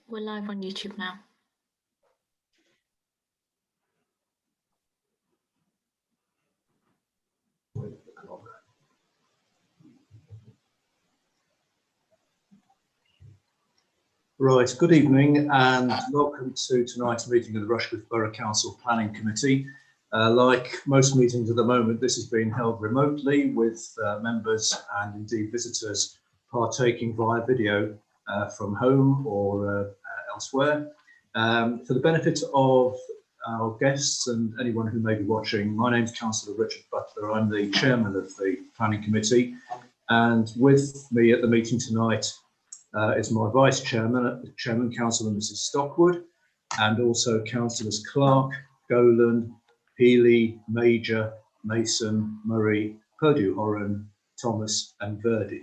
We're live on YouTube now. Right, good evening and welcome to tonight's meeting of the Rushcliffe Borough Council Planning Committee. Like most meetings at the moment, this is being held remotely with members and indeed visitors partaking via video from home or elsewhere. For the benefit of our guests and anyone who may be watching, my name is Councillor Richard Butler. I'm the chairman of the Planning Committee, and with me at the meeting tonight is my vice chairman, Councillor Mrs Stockwood, and also Councillors Clark, Goland, Healy, Major, Mason, Murray, Purdue-Horan, Thomas and Verdi.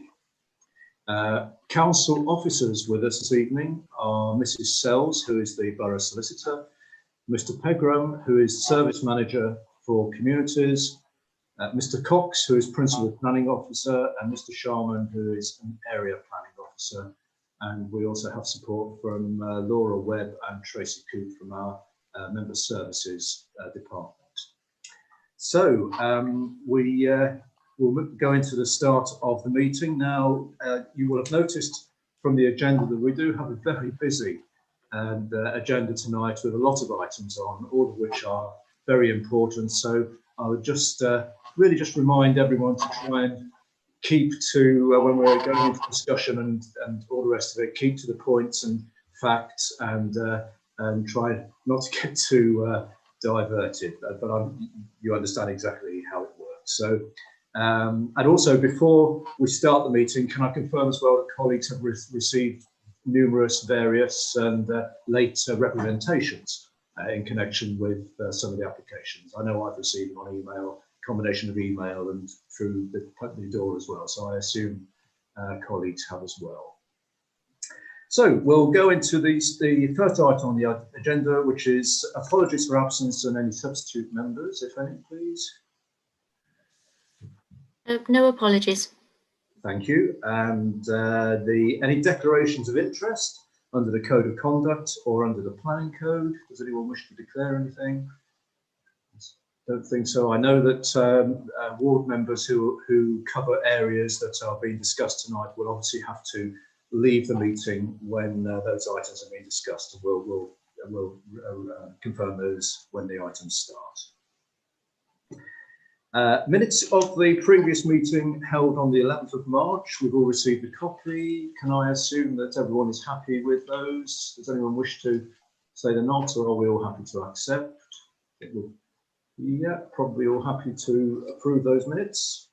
Council officers with us this evening are Mrs Sells, who is the Borough Solicitor, Mr Pegram, who is Service Manager for Communities, Mr Cox, who is Principal Planning Officer, and Mr Sharman, who is an Area Planning Officer. And we also have support from Laura Webb and Tracy Coote from our Member Services Department. So we will go into the start of the meeting. Now, you will have noticed from the agenda that we do have a very busy agenda tonight with a lot of items on, all of which are very important. So I would just really just remind everyone to try and keep to, when we're going into discussion and all the rest of it, keep to the points and facts and try not to get too diverted, but you understand exactly how it works. So, and also before we start the meeting, can I confirm as well that colleagues have received numerous various and late representations in connection with some of the applications. I know I've received them on email, combination of email and through the door as well, so I assume colleagues have as well. So we'll go into the first item on the agenda, which is apologies for absence and any substitute members, if any, please. No apologies. Thank you. And any declarations of interest under the Code of Conduct or under the Planning Code? Does anyone wish to declare anything? Don't think so. I know that ward members who cover areas that are being discussed tonight will obviously have to leave the meeting when those items are being discussed, and we'll confirm those when the items start. Minutes of the previous meeting held on the 11th of March. We've all received a copy. Can I assume that everyone is happy with those? Does anyone wish to say they're not, or are we all happy to accept? Yeah, probably all happy to approve those minutes.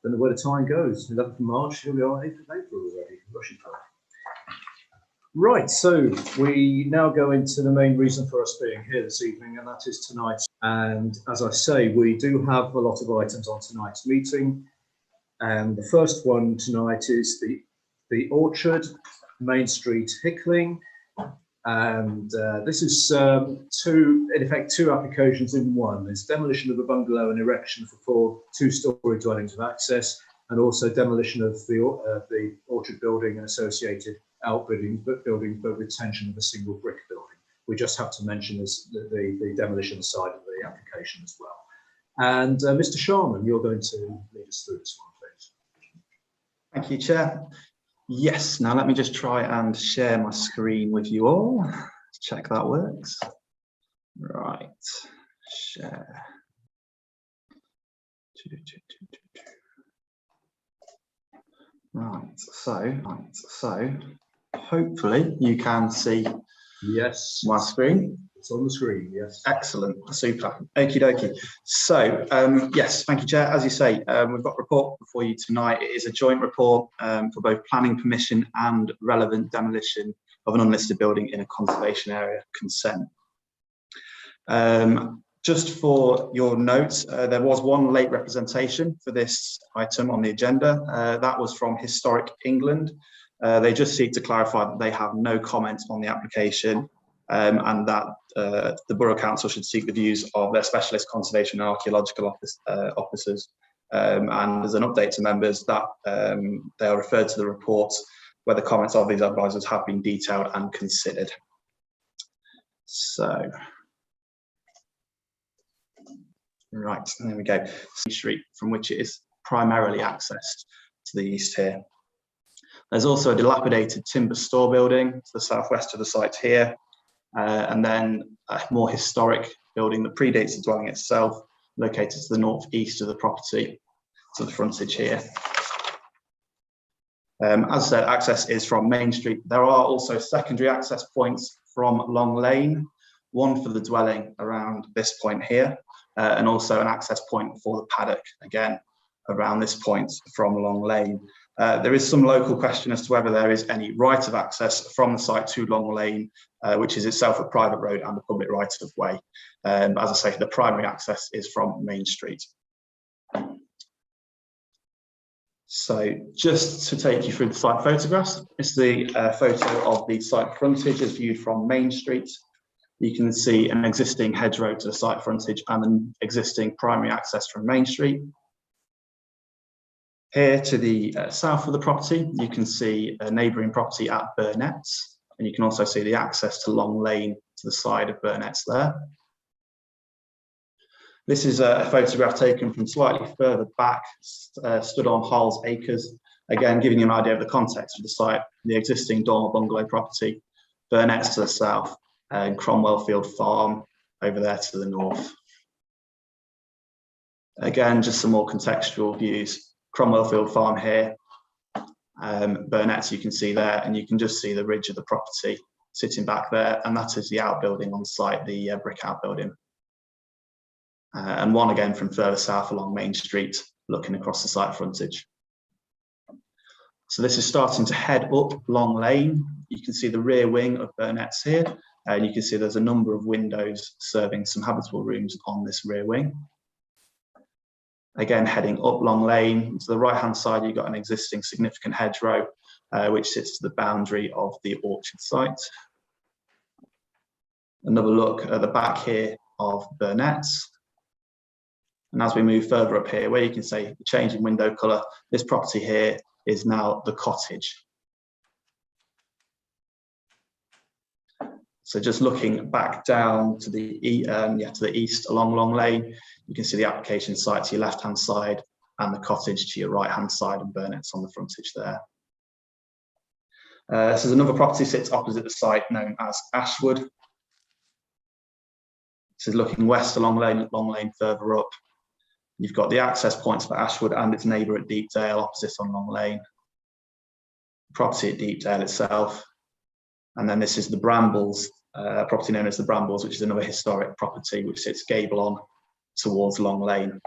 Don't know where the time goes. 11th of March, here we are, 8th of April already. Rushing time. Right, so we now go into the main reason for us being here this evening, and that is tonight. And as I say, we do have a lot of items on tonight's meeting. And the first one tonight is the Orchard, Main Street, Hickling. And this is in effect two applications in one. There's demolition of a bungalow and erection for 4 two-storey dwellings with access, and also demolition of the Orchard building and associated outbuilding building for retention of a single brick building. We just have to mention this, the demolition side of the application as well. And Mr. Sharman, you're going to lead us through this one, please. Thank you, Chair. Yes, now let me just try and share my screen with you all. Check that works. Right, share. Right, so hopefully you can see my screen. It's on the screen, yes. Excellent, super. Okie dokie. So, yes, thank you, Chair. As you say, we've got a report before you tonight. It is a joint report for both planning permission and relevant demolition of an unlisted building in a conservation area consent. Just for your notes, there was one late representation for this item on the agenda. That was from Historic England. They just seek to clarify that they have no comment on the application, and that the Borough Council should seek the views of their specialist conservation and archaeological officers. And as an update to members, that they are referred to the report where the comments of these advisors have been detailed and considered. So, right, there we go. Street, from which it is primarily accessed to the east here. There's also a dilapidated timber store building to the southwest of the site here, and then a more historic building that predates the dwelling itself, located to the northeast of the property, to the frontage here. As I said, access is from Main Street. There are also secondary access points from Long Lane, one for the dwelling around this point here, and also an access point for the paddock, again, around this point from Long Lane. There is some local question as to whether there is any right of access from the site to Long Lane, which is itself a private road and a public right of way. As I say, the primary access is from Main Street. So just to take you through the site photographs, this is the photo of the site frontage as viewed from Main Street. You can see an existing hedgerow to the site frontage and an existing primary access from Main Street. Here to the south of the property, you can see a neighbouring property at Burnett's, and you can also see the access to Long Lane to the side of Burnett's there. This is a photograph taken from slightly further back, stood on Harles Acres, again giving you an idea of the context of the site, the existing dormer bungalow property, Burnett's to the south, and Cromwell Field Farm over there to the north. Again, just some more contextual views. Cromwell Field Farm here, Burnett's you can see there, and you can just see the ridge of the property sitting back there, and that is the outbuilding on site, the brick outbuilding. And one again from further south along Main Street, looking across the site frontage. So this is starting to head up Long Lane. You can see the rear wing of Burnett's here, and you can see there's a number of windows serving some habitable rooms on this rear wing. Again, heading up Long Lane, to the right-hand side, you've got an existing significant hedgerow, which sits to the boundary of the orchard site. Another look at the back here of Burnett's. And as we move further up here, where you can see the change in window colour, this property here is now the cottage. So just looking back down to the east along Long Lane, you can see the application site to your left-hand side and the cottage to your right-hand side, and Burnett's on the frontage there. This is another property sits opposite the site known as Ashwood. This is looking west along Long Lane further up. You've got the access points for Ashwood and its neighbour at Deepdale opposite on Long Lane. Property at Deepdale itself. And then this is the Brambles, property known as the Brambles, which is another historic property which sits gable on towards Long Lane.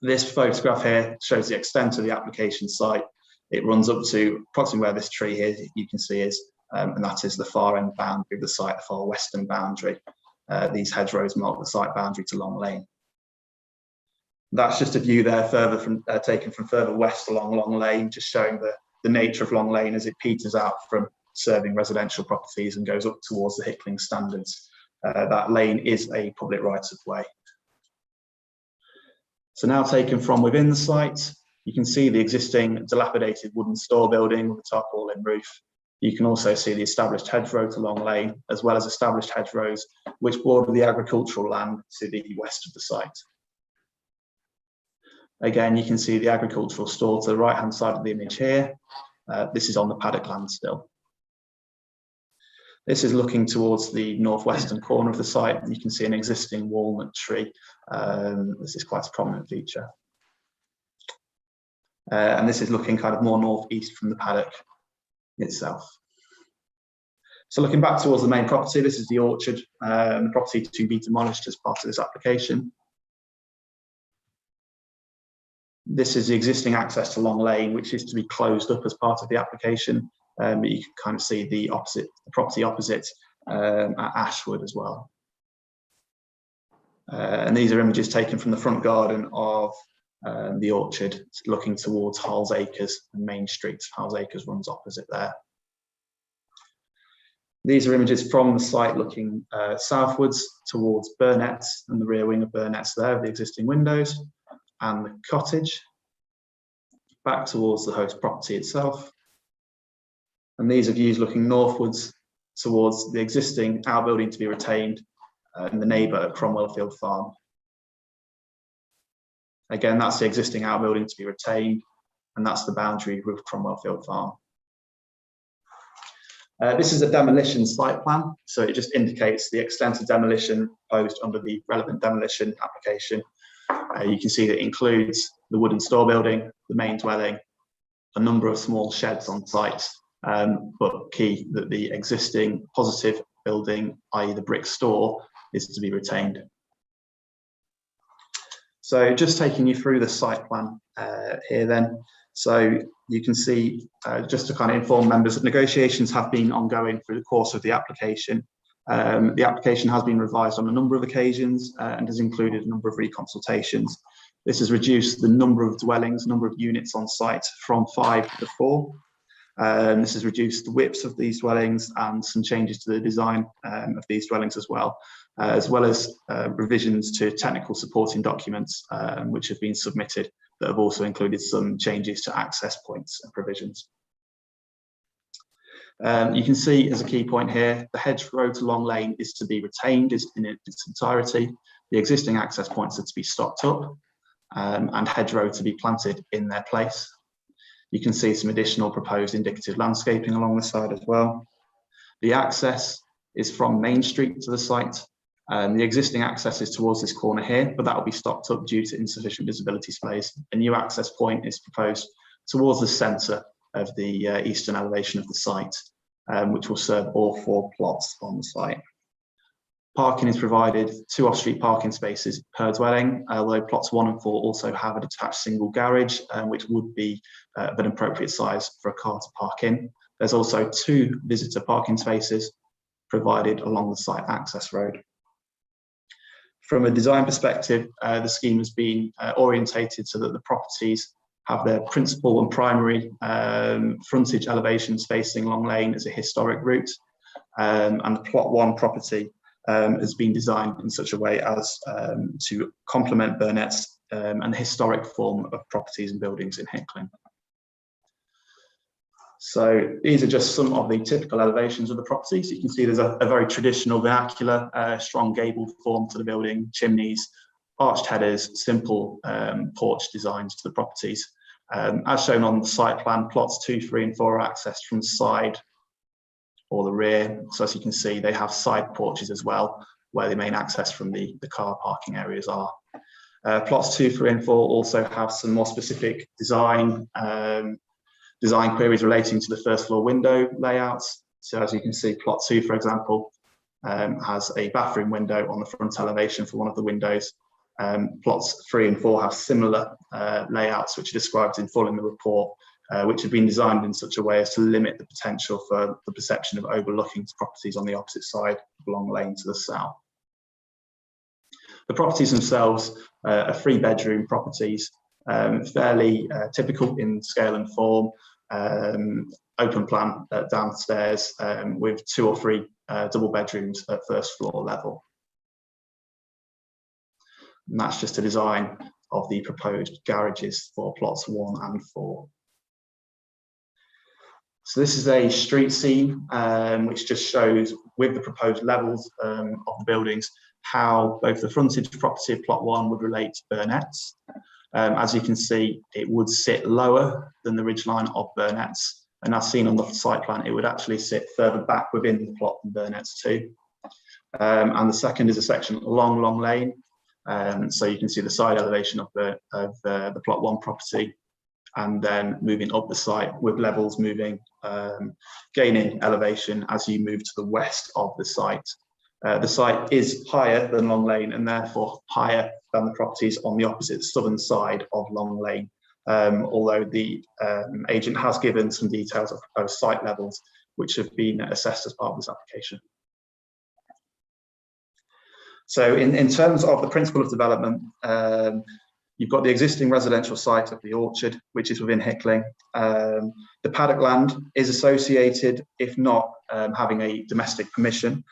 This photograph here shows the extent of the application site. It runs up to approximately where this tree here you can see is, and that is the far end boundary of the site, the far western boundary. These hedgerows mark the site boundary to Long Lane. That's just a view there further from taken from further west along Long Lane, just showing the nature of Long Lane as it peters out from serving residential properties and goes up towards the Hickling standards. That lane is a public right of way. So now taken from within the site, you can see the existing dilapidated wooden store building with a tarpaulin roof. You can also see the established hedgerow to Long Lane, as well as established hedgerows which border the agricultural land to the west of the site. Again, you can see the agricultural store to the right-hand side of the image here. This is on the paddock land still. This is looking towards the northwestern corner of the site. You can see an existing walnut tree. This is quite a prominent feature. And this is looking kind of more northeast from the paddock itself. So looking back towards the main property, this is the orchard, the property to be demolished as part of this application. This is the existing access to Long Lane, which is to be closed up as part of the application. But you can kind of see the property opposite at Ashwood as well. And these are images taken from the front garden of the orchard, looking towards Harles Acres and Main Street. Harles Acres runs opposite there. These are images from the site looking southwards towards Burnett's and the rear wing of Burnett's there, the existing windows, and the cottage, back towards the host property itself. And these are views looking northwards towards the existing outbuilding to be retained and the neighbour at Cromwell Field Farm. Again, that's the existing outbuilding to be retained, and that's the boundary with Cromwell Field Farm. This is a demolition site plan, so it just indicates the extent of demolition proposed under the relevant demolition application. You can see that it includes the wooden store building, the main dwelling, a number of small sheds on site, but key that the existing positive building, i.e. the brick store, is to be retained. So just taking you through the site plan here then. So you can see, just to kind of inform members, that negotiations have been ongoing through the course of the application. The application has been revised on a number of occasions and has included a number of reconsultations. This has reduced the number of dwellings, number of units on site from 5 to 4. This has reduced the widths of these dwellings and some changes to the design of these dwellings as well as revisions to technical supporting documents which have been submitted that have also included some changes to access points and provisions. You can see as a key point here, the hedgerow to Long Lane is to be retained in its entirety. The existing access points are to be stocked up and hedgerow to be planted in their place. You can see some additional proposed indicative landscaping along the side as well. The access is from Main Street to the site. The existing access is towards this corner here, but that will be stocked up due to insufficient visibility space. A new access point is proposed towards the centre of the eastern elevation of the site, which will serve all 4 plots on the site. Parking is provided, 2 off-street parking spaces per dwelling, although plots 1 and 4 also have a detached single garage, which would be of an appropriate size for a car to park in. There's also 2 visitor parking spaces provided along the site access road. From a design perspective, the scheme has been orientated so that the properties have their principal and primary frontage elevations facing Long Lane as a historic route, and the plot 1 property has been designed in such a way as to complement Burnet's and the historic form of properties and buildings in Hickling. So these are just some of the typical elevations of the property. So you can see there's a very traditional vernacular, strong gabled form to the building, chimneys, arched headers, simple porch designs to the properties. As shown on the site plan, plots 2, 3 and 4 are accessed from the side or the rear. So as you can see, they have side porches as well, where the main access from the car parking areas are. Plots 2, 3 and 4 also have some more specific design queries relating to the first floor window layouts. So as you can see, plot 2, for example, has a bathroom window on the front elevation for one of the windows. Plots 3 and 4 have similar layouts, which are described in full in the report, which have been designed in such a way as to limit the potential for the perception of overlooking to properties on the opposite side of Long Lane to the south. The properties themselves are 3-bedroom properties, fairly typical in scale and form, open plan downstairs with 2 or 3 double bedrooms at first floor level. And that's just a design of the proposed garages for plots 1 and 4. So this is a street scene which just shows with the proposed levels of the buildings how both the frontage property of plot 1 would relate to Burnet's. As you can see, it would sit lower than the ridgeline of Burnet's, and as seen on the site plan, it would actually sit further back within the plot than Burnet's too. And the second is a section along Long Lane. So you can see the side elevation of the plot 1 property, and then moving up the site with levels moving, gaining elevation as you move to the west of the site. The site is higher than Long Lane and therefore higher than the properties on the opposite southern side of Long Lane, although the agent has given some details of proposed site levels which have been assessed as part of this application. So in terms of the principle of development, you've got the existing residential site of the orchard, which is within Hickling. The paddock land is associated, if not having a domestic permission.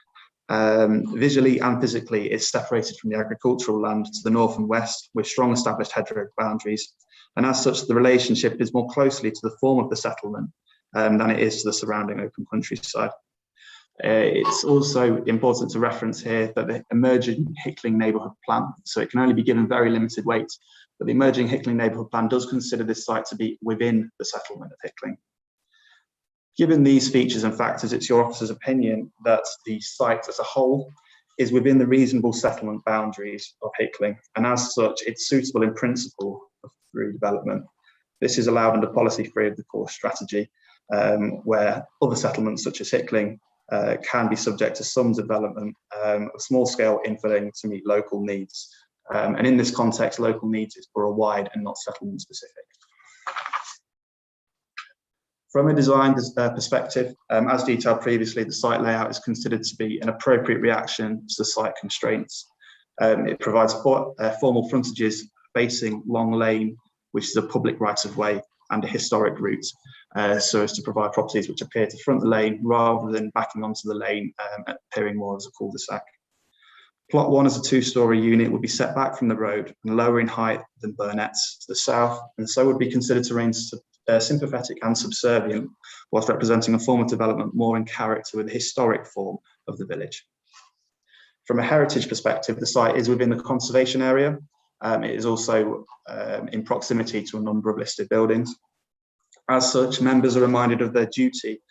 Visually and physically, it's separated from the agricultural land to the north and west with strong established hedgerow boundaries. And as such, the relationship is more closely to the form of the settlement than it is to the surrounding open countryside. It's also important to reference here that the emerging Hickling neighbourhood plan, so it can only be given very limited weight, but the emerging Hickling neighbourhood plan does consider this site to be within the settlement of Hickling. Given these features and factors, it's your officer's opinion that the site as a whole is within the reasonable settlement boundaries of Hickling, and as such, it's suitable in principle for redevelopment. This is allowed under policy 3 of the core strategy, where other settlements such as Hickling can be subject to some development of small-scale infilling to meet local needs. And in this context, local needs is borough-wide and not settlement-specific. From a design perspective, as detailed previously, the site layout is considered to be an appropriate reaction to the site constraints. It provides formal frontages facing Long Lane, which is a public right-of-way and a historic route, so as to provide properties which appear to front the lane rather than backing onto the lane, appearing more as a cul-de-sac. Plot 1 as a 2-storey unit would be set back from the road and lower in height than Burnett's to the south, and so would be considered to range sympathetic and subservient, whilst representing a form of development more in character with the historic form of the village. From a heritage perspective, the site is within the conservation area. It is also in proximity to a number of listed buildings. As such, members are reminded of their duty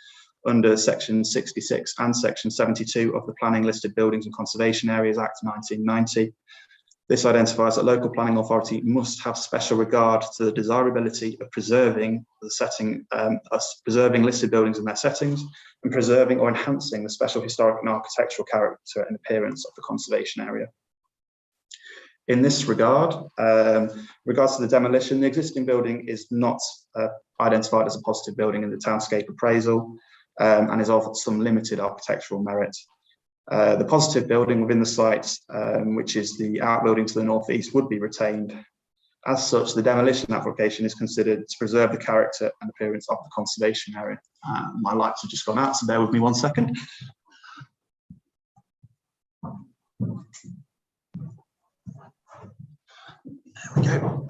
under Section 66 and Section 72 of the Planning Listed Buildings and Conservation Areas Act 1990. This identifies that local planning authority must have special regard to the desirability of preserving preserving listed buildings and their settings, and preserving or enhancing the special historic and architectural character and appearance of the conservation area. In this regard, regards to the demolition, the existing building is not identified as a positive building in the townscape appraisal, and is of some limited architectural merit. The positive building within the site, which is the outbuilding to the northeast, would be retained. As such, the demolition application is considered to preserve the character and appearance of the conservation area. My lights have just gone out, so bear with me 1 second. There we go.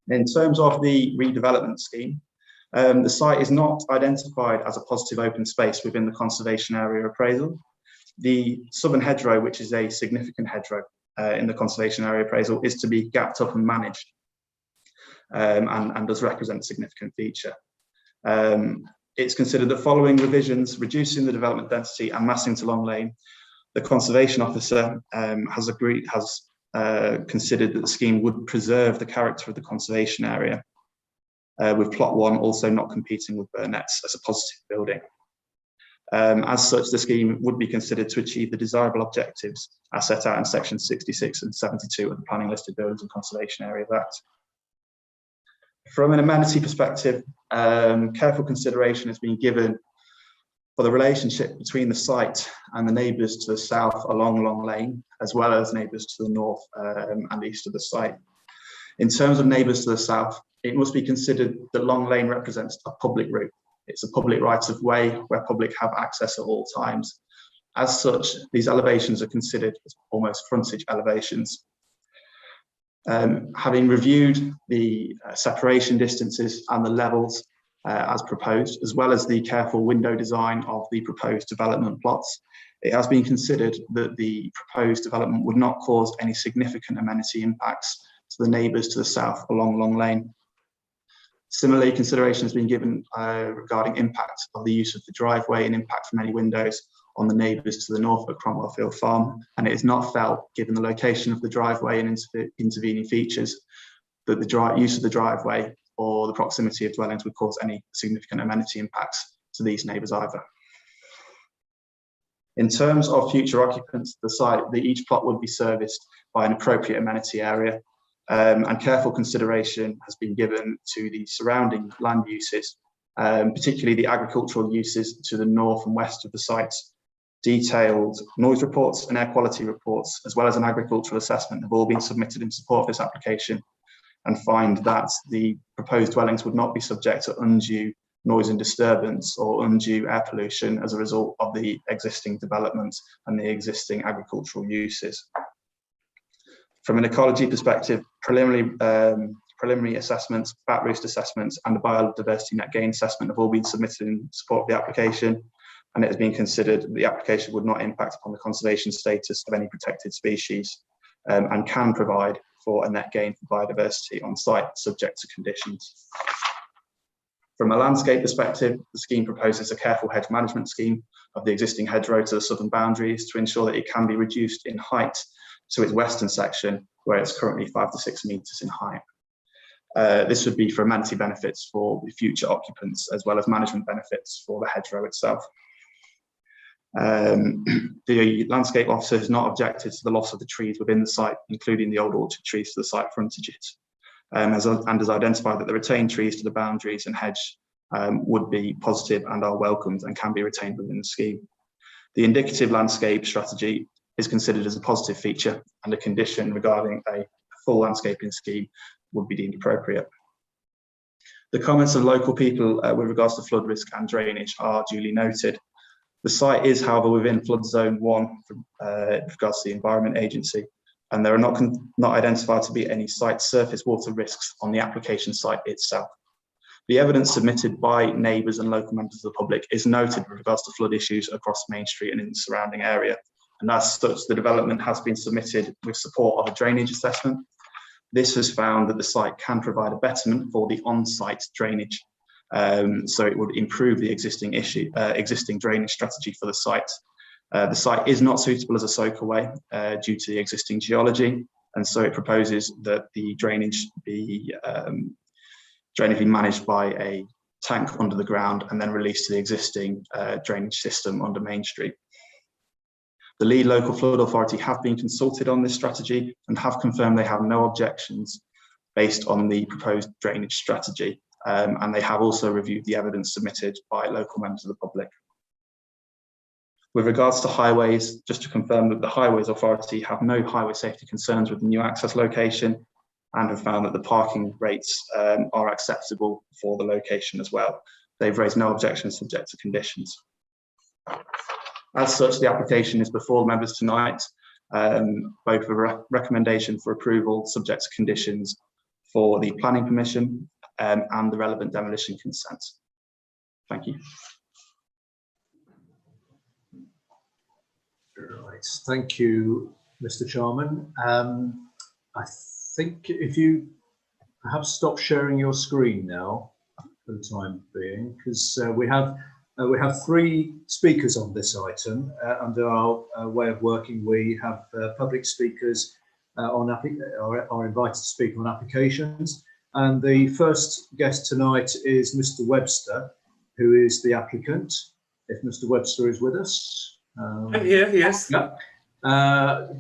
In terms of the redevelopment scheme, the site is not identified as a positive open space within the conservation area appraisal. The southern hedgerow, which is a significant hedgerow in the conservation area appraisal, is to be gapped up and managed, and does represent a significant feature. It's considered that following revisions, reducing the development density and massing to Long Lane, the conservation officer has considered that the scheme would preserve the character of the conservation area, with plot 1 also not competing with Burnett's as a positive building. As such, the scheme would be considered to achieve the desirable objectives as set out in Section 66 and 72 of the Planning Listed Buildings and Conservation Areas Act. From an amenity perspective, careful consideration has been given for the relationship between the site and the neighbours to the south along Long Lane, as well as neighbours to the north and east of the site. In terms of neighbours to the south, it must be considered that Long Lane represents a public route. It's a public right of way where public have access at all times. As such, these elevations are considered as almost frontage elevations. Having reviewed the separation distances and the levels as proposed, as well as the careful window design of the proposed development plots, it has been considered that the proposed development would not cause any significant amenity impacts to the neighbours to the south along Long Lane. Similarly, consideration has been given regarding impact of the use of the driveway and impact from any windows on the neighbours to the north at Cromwell Field Farm, and it is not felt, given the location of the driveway and intervening features, that the use of the driveway or the proximity of dwellings would cause any significant amenity impacts to these neighbours either. In terms of future occupants, the site, each plot would be serviced by an appropriate amenity area, and careful consideration has been given to the surrounding land uses, particularly the agricultural uses to the north and west of the site. Detailed noise reports and air quality reports, as well as an agricultural assessment, have all been submitted in support of this application, and find that the proposed dwellings would not be subject to undue noise and disturbance or undue air pollution as a result of the existing development and the existing agricultural uses. From an ecology perspective, preliminary preliminary assessments, bat roost assessments, and the biodiversity net gain assessment have all been submitted in support of the application, and it has been considered that the application would not impact upon the conservation status of any protected species, and can provide for a net gain for biodiversity on site, subject to conditions. From a landscape perspective, the scheme proposes a careful hedge management scheme of the existing hedgerow to the southern boundaries to ensure that it can be reduced in height to its western section, where it's currently 5 to 6 metres in height. This would be for amenity benefits for the future occupants, as well as management benefits for the hedgerow itself. The landscape officer has not objected to the loss of the trees within the site, including the old orchard trees to the site frontages, and has identified that the retained trees to the boundaries and hedge would be positive and are welcomed and can be retained within the scheme. The indicative landscape strategy is considered as a positive feature, and a condition regarding a full landscaping scheme would be deemed appropriate. The comments of local people with regards to flood risk and drainage are duly noted. The site is, however, within flood zone 1 with regards to the Environment Agency, and there are not identified to be any site surface water risks on the application site itself. The evidence submitted by neighbours and local members of the public is noted with regards to flood issues across Main Street and in the surrounding area, and as such, the development has been submitted with support of a drainage assessment. This has found that the site can provide a betterment for the on-site drainage. So it would improve the existing drainage strategy for the site. The site is not suitable as a soakaway due to the existing geology, and so it proposes that the drainage be managed by a tank under the ground and then released to the existing drainage system under Main Street. The lead local flood authority have been consulted on this strategy and have confirmed they have no objections based on the proposed drainage strategy. And they have also reviewed the evidence submitted by local members of the public. With regards to highways, just to confirm that the Highways Authority have no highway safety concerns with the new access location and have found that the parking rates are acceptable for the location as well. They've raised no objections subject to conditions. As such, the application is before the members tonight, both a recommendation for approval subject to conditions for the planning permission and the relevant demolition consent. Thank you. Right, thank you, Mr. Chairman. I think if you perhaps stop sharing your screen now for the time being, because we have 3 speakers on this item. Under our way of working, we have public speakers are invited to speak on applications. And the first guest tonight is Mr. Webster, who is the applicant. If Mr. Webster is with us. I'm here, yes. Yeah.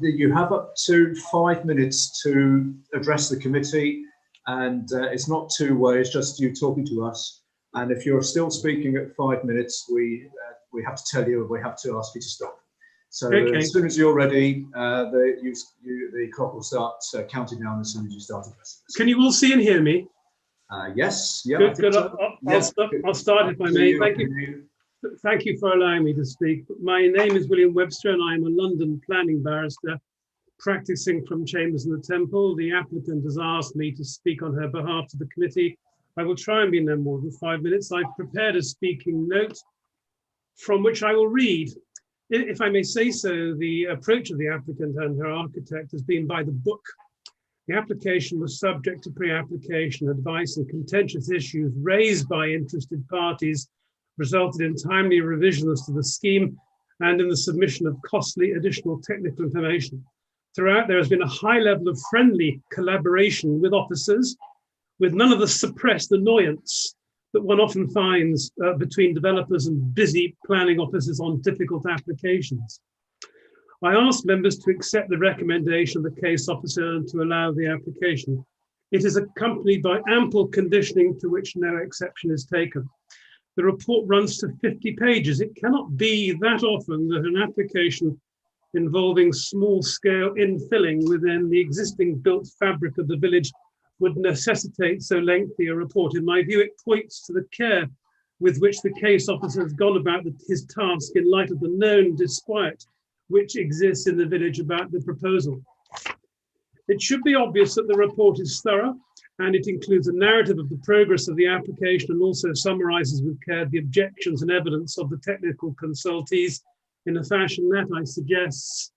You have up to 5 minutes to address the committee, and it's not two-way, it's just you talking to us. And if you're still speaking at 5 minutes, we have to tell you, we have to ask you to stop. So okay. As soon as you're ready, the clock will start counting down as soon as you start addressing us. Can you all see and hear me? Yes. Yeah. Good. Good. So. I'll start if I may. Thank you. Thank you for allowing me to speak. My name is William Webster, and I am a London planning barrister practicing from Chambers in the Temple. The applicant has asked me to speak on her behalf to the committee. I will try and be no more than 5 minutes. I've prepared a speaking note from which I will read. If I may say so, the approach of the applicant and her architect has been by the book. The application was subject to pre-application advice, and contentious issues raised by interested parties resulted in timely revisions to the scheme and in the submission of costly additional technical information. Throughout, there has been a high level of friendly collaboration with officers, with none of the suppressed annoyance that one often finds between developers and busy planning officers on difficult applications. I asked members to accept the recommendation of the case officer and to allow the application. It is accompanied by ample conditioning to which no exception is taken. The report runs to 50 pages. It cannot be that often that an application involving small-scale infilling within the existing built fabric of the village would necessitate so lengthy a report. In my view, it points to the care with which the case officer has gone about his task in light of the known disquiet which exists in the village about the proposal. It should be obvious that the report is thorough and it includes a narrative of the progress of the application and also summarises with care the objections and evidence of the technical consultees in a fashion that I suggest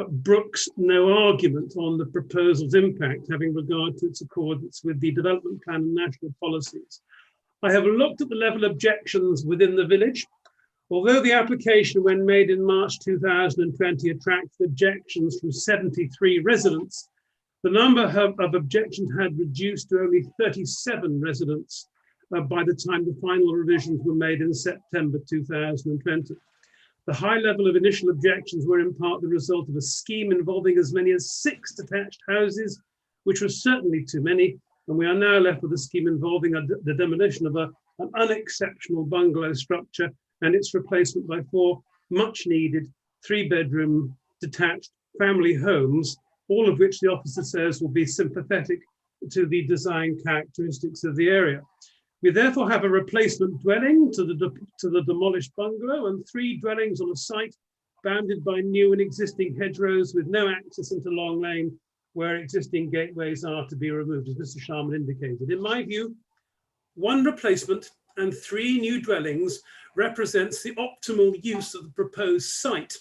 brooks no argument on the proposal's impact, having regard to its accordance with the development plan and national policies. I have looked at the level of objections within the village. Although the application, when made in March 2020, attracted objections from 73 residents, the number of objections had reduced to only 37 residents by the time the final revisions were made in September 2020. The high level of initial objections were in part the result of a scheme involving as many as 6 detached houses, which was certainly too many, and we are now left with a scheme involving the demolition of an unexceptional bungalow structure and its replacement by 4 much-needed 3-bedroom detached family homes, all of which the officer says will be sympathetic to the design characteristics of the area. We therefore have a replacement dwelling to the demolished bungalow and 3 dwellings on a site bounded by new and existing hedgerows with no access into Long Lane, where existing gateways are to be removed, as Mr. Sharman indicated. In my view, 1 replacement and 3 new dwellings represents the optimal use of the proposed site.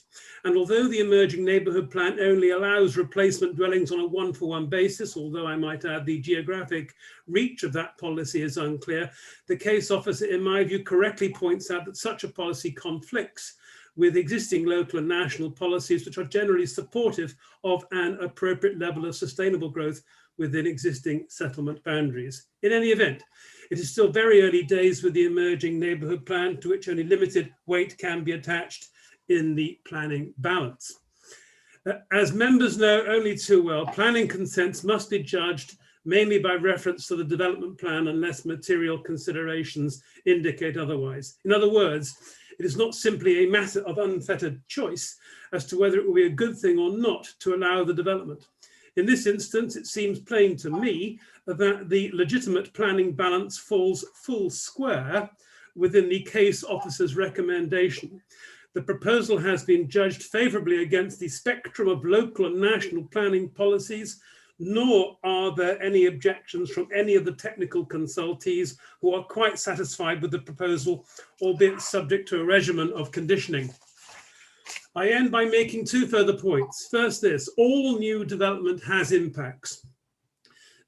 And although the emerging neighbourhood plan only allows replacement dwellings on a 1-for-1 basis, although I might add the geographic reach of that policy is unclear, the case officer, in my view, correctly points out that such a policy conflicts with existing local and national policies, which are generally supportive of an appropriate level of sustainable growth within existing settlement boundaries. In any event, it is still very early days with the emerging neighbourhood plan, to which only limited weight can be attached in the planning balance. As members know only too well, planning consents must be judged mainly by reference to the development plan unless material considerations indicate otherwise. In other words, it is not simply a matter of unfettered choice as to whether it will be a good thing or not to allow the development. In this instance, it seems plain to me that the legitimate planning balance falls full square within the case officer's recommendation. The proposal has been judged favourably against the spectrum of local and national planning policies, nor are there any objections from any of the technical consultees, who are quite satisfied with the proposal, albeit subject to a regimen of conditioning. I end by making 2 further points. First, this: all new development has impacts.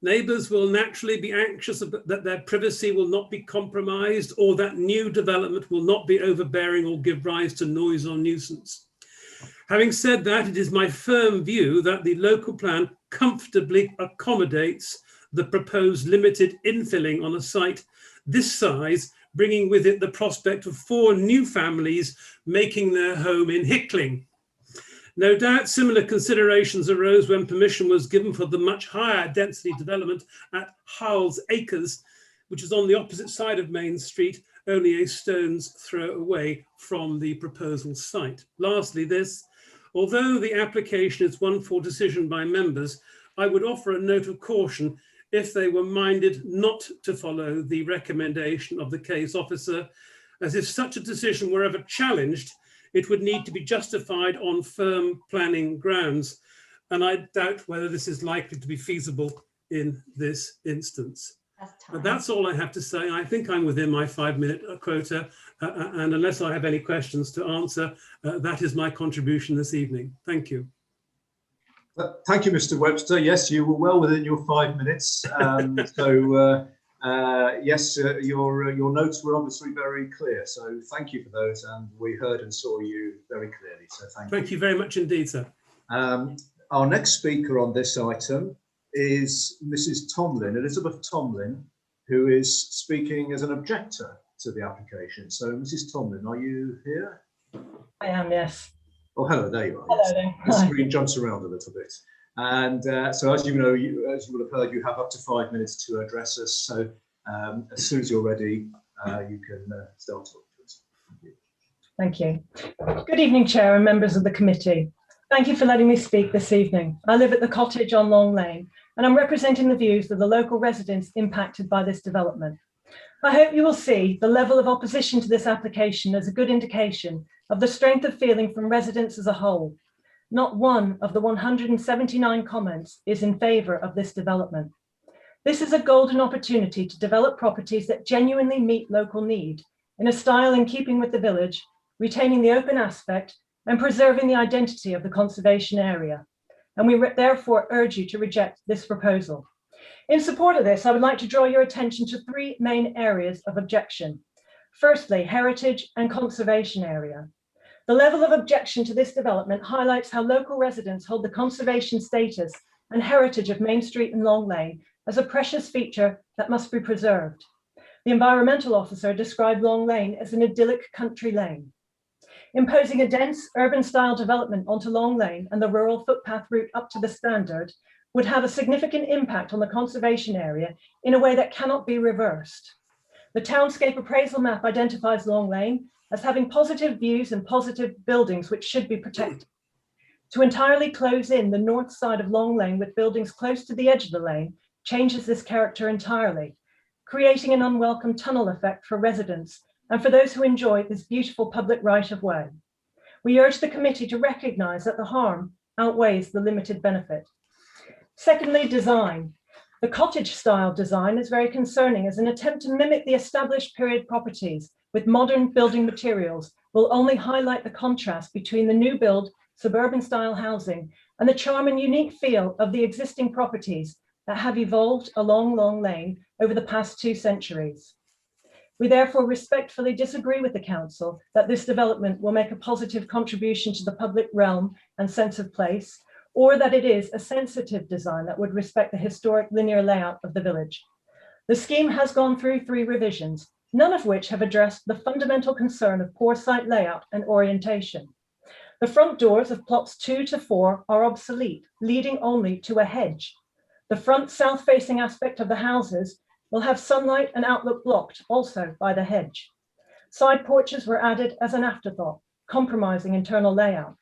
Neighbours will naturally be anxious that their privacy will not be compromised, or that new development will not be overbearing or give rise to noise or nuisance. Having said that, it is my firm view that the local plan comfortably accommodates the proposed limited infilling on a site this size, bringing with it the prospect of 4 new families making their home in Hickling. No doubt similar considerations arose when permission was given for the much higher density development at Howells Acres, which is on the opposite side of Main Street, only a stone's throw away from the proposal site. Lastly, this: although the application is one for decision by members, I would offer a note of caution if they were minded not to follow the recommendation of the case officer, as if such a decision were ever challenged, it would need to be justified on firm planning grounds. And I doubt whether this is likely to be feasible in this instance. But that's all I have to say. I think I'm within my 5-minute quota, and unless I have any questions to answer, that is my contribution this evening. Thank you. Thank you, Mr. Webster. Yes, you were well within your 5 minutes. Yes, your notes were obviously very clear. So thank you for those, and we heard and saw you very clearly. So thank you. Thank you very much indeed, sir. Our next speaker on this item is Mrs. Tomlin, Elizabeth Tomlin, who is speaking as an objector to the application. So, Mrs. Tomlin, are you here? I am, yes. Oh, hello, there you are. Hello yes. there. The screen jumps around a little bit. And so, as you know, as you will have heard, you have up to 5 minutes to address us. So, as soon as you're ready, you can start talking to us. Thank you. Good evening, Chair and members of the committee. Thank you for letting me speak this evening. I live at the cottage on Long Lane, and I'm representing the views of the local residents impacted by this development. I hope you will see the level of opposition to this application as a good indication of the strength of feeling from residents as a whole. Not one of the 179 comments is in favour of this development. This is a golden opportunity to develop properties that genuinely meet local need in a style in keeping with the village, retaining the open aspect and preserving the identity of the conservation area. And we therefore urge you to reject this proposal. In support of this, I would like to draw your attention to three main areas of objection. Firstly, heritage and conservation area. The level of objection to this development highlights how local residents hold the conservation status and heritage of Main Street and Long Lane as a precious feature that must be preserved. The environmental officer described Long Lane as an idyllic country lane. Imposing a dense urban-style development onto Long Lane and the rural footpath route up to the standard would have a significant impact on the conservation area in a way that cannot be reversed. The townscape appraisal map identifies Long Lane as having positive views and positive buildings which should be protected. To entirely close in the north side of Long Lane with buildings close to the edge of the lane changes this character entirely, creating an unwelcome tunnel effect for residents and for those who enjoy this beautiful public right-of-way. We urge the committee to recognise that the harm outweighs the limited benefit. Secondly, design. The cottage-style design is very concerning as an attempt to mimic the established period properties with modern building materials will only highlight the contrast between the new build suburban-style housing and the charm and unique feel of the existing properties that have evolved along Long Lane over the past 2 centuries. We therefore respectfully disagree with the council that this development will make a positive contribution to the public realm and sense of place, or that it is a sensitive design that would respect the historic linear layout of the village. The scheme has gone through 3 revisions, none of which have addressed the fundamental concern of poor site layout and orientation. The front doors of plots 2 to 4 are obsolete, leading only to a hedge. The front south-facing aspect of the houses will have sunlight and outlook blocked also by the hedge. Side porches were added as an afterthought, compromising internal layout.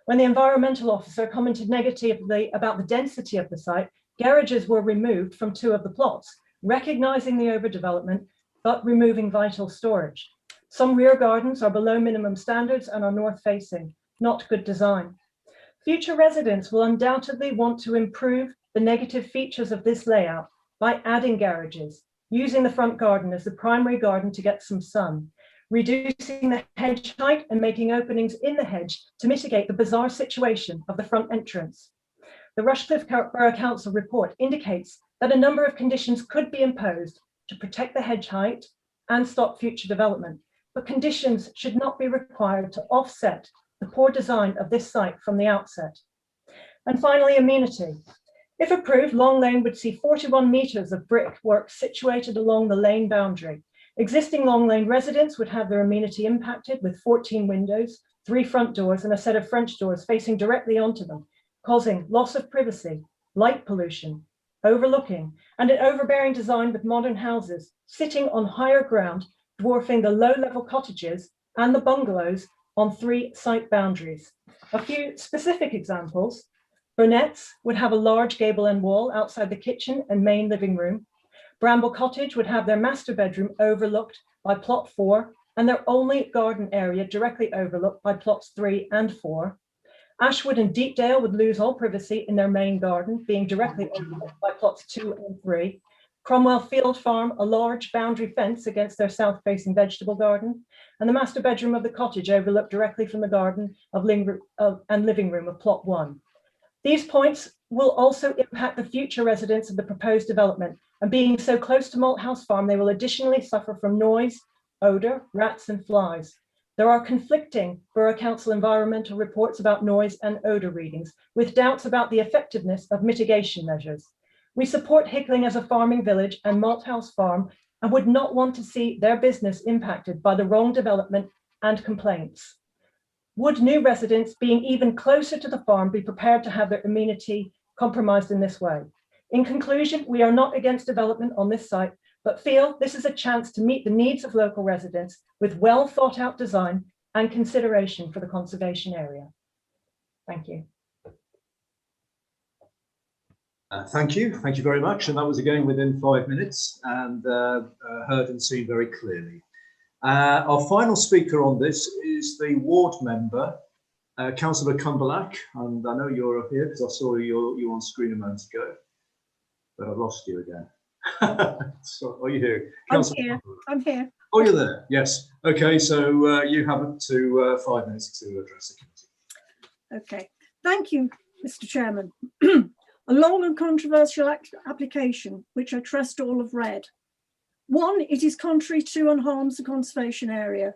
When the environmental officer commented negatively about the density of the site, garages were removed from 2 of the plots, recognizing the overdevelopment, but removing vital storage. Some rear gardens are below minimum standards and are north-facing, not good design. Future residents will undoubtedly want to improve the negative features of this layout by adding garages, using the front garden as the primary garden to get some sun, reducing the hedge height and making openings in the hedge to mitigate the bizarre situation of the front entrance. The Rushcliffe Borough Council report indicates that a number of conditions could be imposed to protect the hedge height and stop future development, but conditions should not be required to offset the poor design of this site from the outset. And finally, amenity. If approved, Long Lane would see 41 metres of brickwork situated along the lane boundary. Existing Long Lane residents would have their amenity impacted with 14 windows, 3 front doors and a set of French doors facing directly onto them, causing loss of privacy, light pollution, overlooking, and an overbearing design with modern houses sitting on higher ground, dwarfing the low-level cottages and the bungalows on 3 site boundaries. A few specific examples: Burnett's would have a large gable end wall outside the kitchen and main living room. Bramble Cottage would have their master bedroom overlooked by plot 4 and their only garden area directly overlooked by plots 3 and 4. Ashwood and Deepdale would lose all privacy in their main garden, being directly overlooked by plots 2 and 3. Cromwell Field Farm, a large boundary fence against their south-facing vegetable garden, and the master bedroom of the cottage overlooked directly from the garden and living room of plot 1. These points will also impact the future residents of the proposed development, and being so close to Malthouse Farm, they will additionally suffer from noise, odour, rats and flies. There are conflicting Borough Council environmental reports about noise and odour readings, with doubts about the effectiveness of mitigation measures. We support Hickling as a farming village and Malthouse Farm and would not want to see their business impacted by the wrong development and complaints. Would new residents being even closer to the farm be prepared to have their amenity compromised in this way? In conclusion, we are not against development on this site, but feel this is a chance to meet the needs of local residents with well thought out design and consideration for the conservation area. Thank you. Thank you very much. And that was again within 5 minutes and heard and seen very clearly. Our final speaker on this is the ward member, Councillor Cumberlack, and I know you're up here because I saw you on screen a moment ago, but I've lost you again. So, are you here? I'm Councillor here. Butler. I'm here. Oh, you're there. Yes. Okay. So you have up to 5 minutes to address the committee. Okay. Thank you, Mr. Chairman. A long and controversial application, which I trust all have read. 1, it is contrary to and harms the conservation area.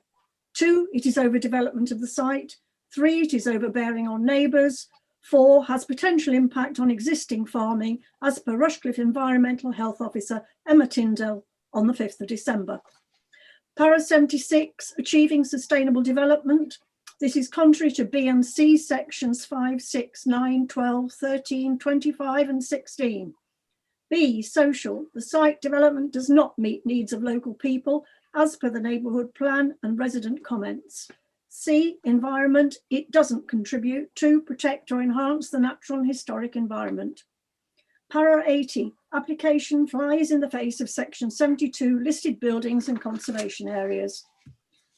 2, it is overdevelopment of the site. 3, it is overbearing on neighbours. 4, has potential impact on existing farming, as per Rushcliffe Environmental Health Officer Emma Tyndall on the 5th of December. Para 76, achieving sustainable development. This is contrary to B and C sections 5, 6, 9, 12, 13, 25 and 16. B, social. The site development does not meet needs of local people as per the neighbourhood plan and resident comments. C, environment. It doesn't contribute to protect or enhance the natural and historic environment. Para 80, application flies in the face of section 72, listed buildings and conservation areas.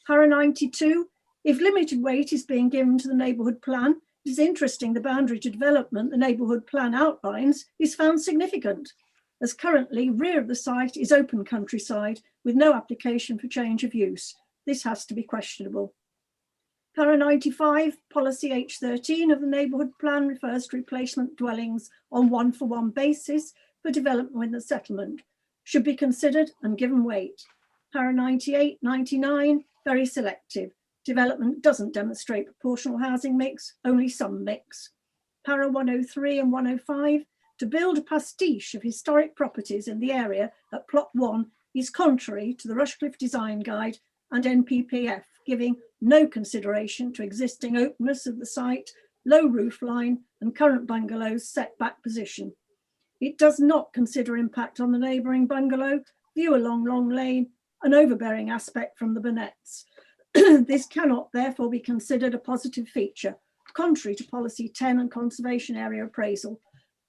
Para 92, if limited weight is being given to the neighbourhood plan, it is interesting the boundary to development the neighbourhood plan outlines is found significant, as currently rear of the site is open countryside with no application for change of use. This has to be questionable. Para 95, policy H13 of the neighbourhood plan refers to replacement dwellings on 1-for-1 basis for development within the settlement, should be considered and given weight. Para 98, 99, very selective. Development doesn't demonstrate proportional housing mix, only some mix. Para 103 and 105, to build a pastiche of historic properties in the area at plot 1 is contrary to the Rushcliffe Design Guide and NPPF, giving no consideration to existing openness of the site, low roof line and current bungalows setback position. It does not consider impact on the neighbouring bungalow, view along Long Lane, an overbearing aspect from the Burnetts. This cannot therefore be considered a positive feature, contrary to policy 10 and conservation area appraisal.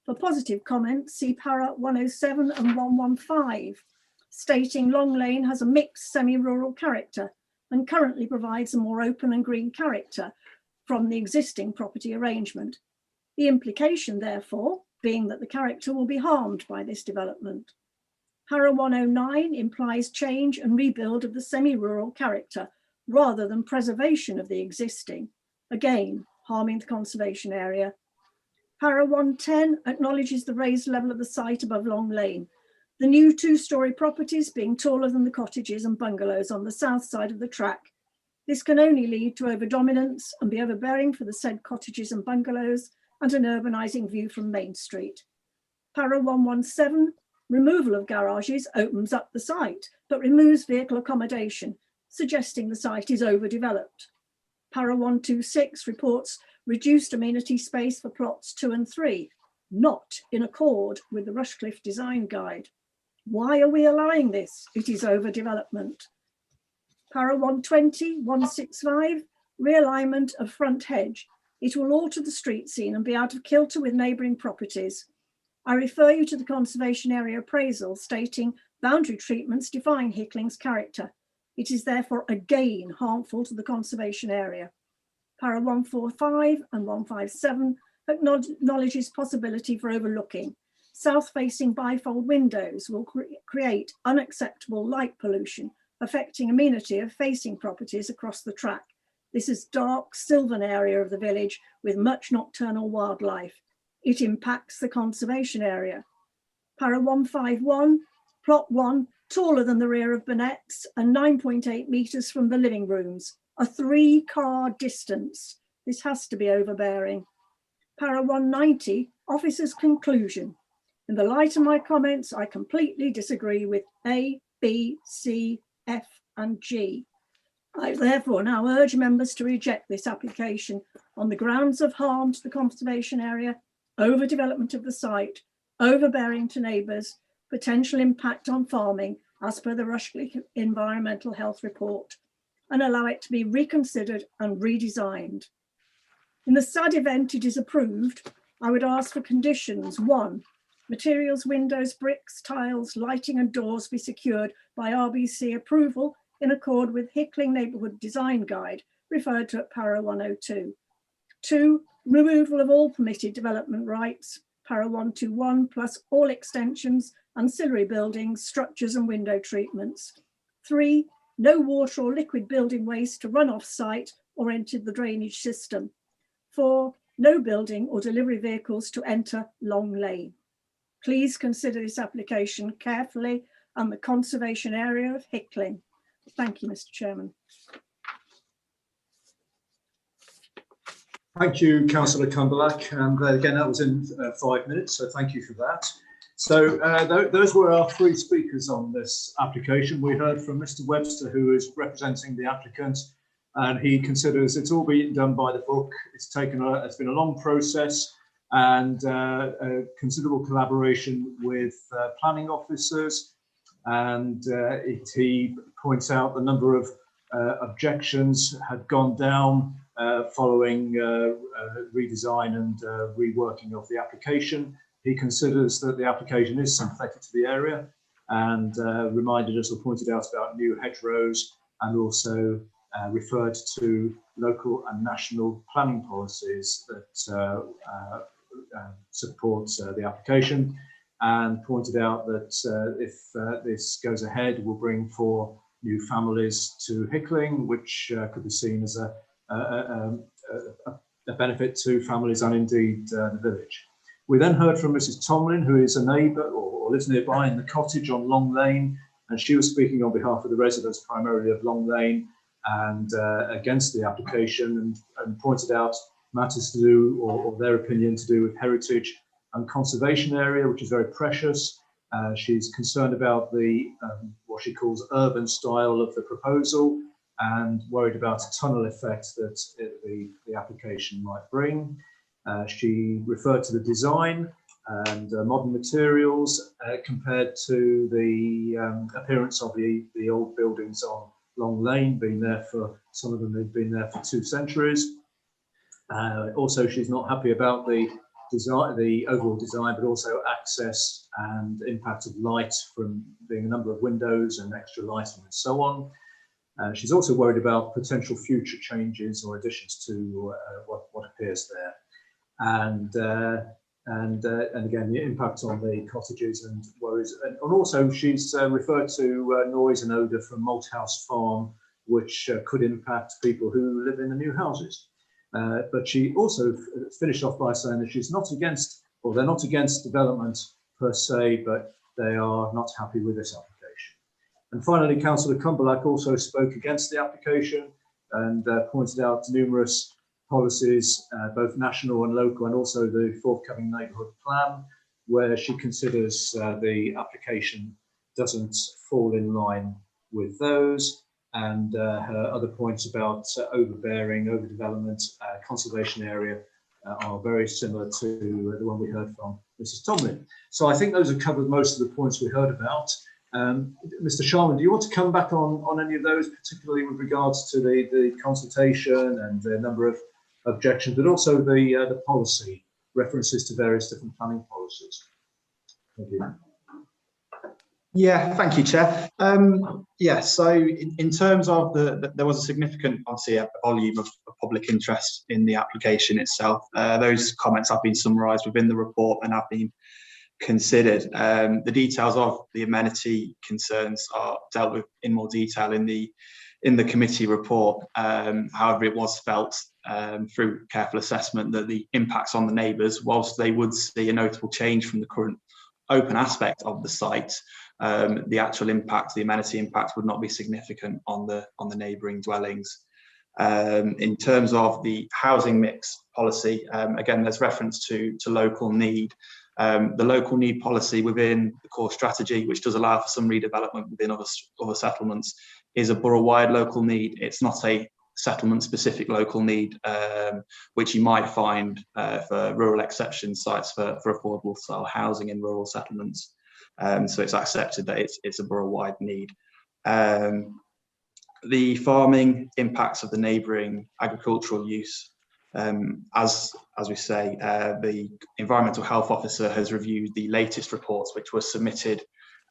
For positive comments, see para 107 and 115, stating Long Lane has a mixed semi-rural character and currently provides a more open and green character from the existing property arrangement. The implication, therefore, being that the character will be harmed by this development. Para 109 implies change and rebuild of the semi-rural character rather than preservation of the existing, again, harming the conservation area. Para 110 acknowledges the raised level of the site above Long Lane, the new 2-storey properties being taller than the cottages and bungalows on the south side of the track. This can only lead to overdominance and be overbearing for the said cottages and bungalows and an urbanising view from Main Street. Para 117, removal of garages opens up the site, but removes vehicle accommodation, suggesting the site is overdeveloped. Para 126 reports reduced amenity space for plots 2 and 3, not in accord with the Rushcliffe Design Guide. Why are we allowing this? It is overdevelopment. Para 120, 165, realignment of front hedge. It will alter the street scene and be out of kilter with neighbouring properties. I refer you to the conservation area appraisal stating boundary treatments define Hickling's character. It is therefore again harmful to the conservation area. Para 145 and 157 acknowledges possibility for overlooking. South-facing bifold windows will create unacceptable light pollution, affecting amenity of facing properties across the track. This is dark, sylvan area of the village with much nocturnal wildlife. It impacts the conservation area. Para 151, plot 1, taller than the rear of Burnett's and 9.8 metres from the living rooms, a 3-car distance. This has to be overbearing. Para 190, officer's conclusion. In the light of my comments, I completely disagree with A, B, C, F and G. I therefore now urge members to reject this application on the grounds of harm to the conservation area, overdevelopment of the site, overbearing to neighbours, potential impact on farming as per the Rushcliffe Environmental Health Report, and allow it to be reconsidered and redesigned. In the sad event it is approved, I would ask for conditions. 1, materials, windows, bricks, tiles, lighting and doors be secured by RBC approval in accord with Hickling Neighbourhood Design Guide, referred to at para 102. 2, removal of all permitted development rights, para 121, plus all extensions, ancillary buildings, structures and window treatments. 3, no water or liquid building waste to run off site or enter the drainage system. 4, no building or delivery vehicles to enter Long Lane. Please consider this application carefully and the conservation area of Hickling. Thank you, Mr. Chairman. Thank you, Councillor Cumberlack, and again that was in 5 minutes, so thank you for that. So those were our 3 speakers on this application. We heard from Mr. Webster, who is representing the applicant, and he considers it's all been done by the book. It's been a long process and considerable collaboration with planning officers, and he points out the number of objections had gone down following redesign and reworking of the application. He considers that the application is sympathetic to the area and reminded us or pointed out about new hedgerows, and also referred to local and national planning policies that support the application, and pointed out that if this goes ahead, it will bring 4 new families to Hickling, which could be seen as a benefit to families and indeed the village. We then heard from Mrs. Tomlin, who is a neighbour or lives nearby in the cottage on Long Lane, and she was speaking on behalf of the residents primarily of Long Lane and against the application, and pointed out matters to do, or their opinion to do with heritage and conservation area, which is very precious. She's concerned about the what she calls urban style of the proposal, and worried about a tunnel effect that the application might bring. She referred to the design and modern materials compared to the appearance of the old buildings on Long Lane, being there for, some of them have been there for 2 centuries. Also, she's not happy about the design, the overall design, but also access and impact of light from being a number of windows and extra lighting and so on. She's also worried about potential future changes or additions to what appears there, and again the impact on the cottages and worries, and also she's referred to noise and odour from Malthouse Farm, which could impact people who live in the new houses. But she also finished off by saying that she's not against, or they're not against development per se, but they are not happy with this application. And finally, Councillor Cumberlack also spoke against the application and pointed out numerous policies, both national and local, and also the forthcoming neighbourhood plan, where she considers the application doesn't fall in line with those. And her other points about overbearing, overdevelopment, conservation area are very similar to the one we heard from Mrs. Tomlin. So I think those have covered most of the points we heard about. Mr. Sharman, do you want to come back on any of those, particularly with regards to the consultation and the number of objections, but also the policy references to various different planning policies? Thank you. Yeah, thank you, Chair. Yeah, so in terms of there was a significant, obviously, a volume of public interest in the application itself. Those comments have been summarised within the report and have been considered. The details of the amenity concerns are dealt with in more detail in the committee report. However, it was felt through careful assessment that the impacts on the neighbours, whilst they would see a notable change from the current open aspect of the site, the actual impact, the amenity impact, would not be significant on the neighbouring dwellings. In terms of the housing mix policy, again, there's reference to local need. The local need policy within the core strategy, which does allow for some redevelopment within other settlements, is a borough-wide local need. It's not a settlement-specific local need, which you might find for rural exception sites for affordable style housing in rural settlements. So it's accepted that it's a borough-wide need. The farming impacts of the neighbouring agricultural use, as we say, the Environmental Health Officer has reviewed the latest reports, which were submitted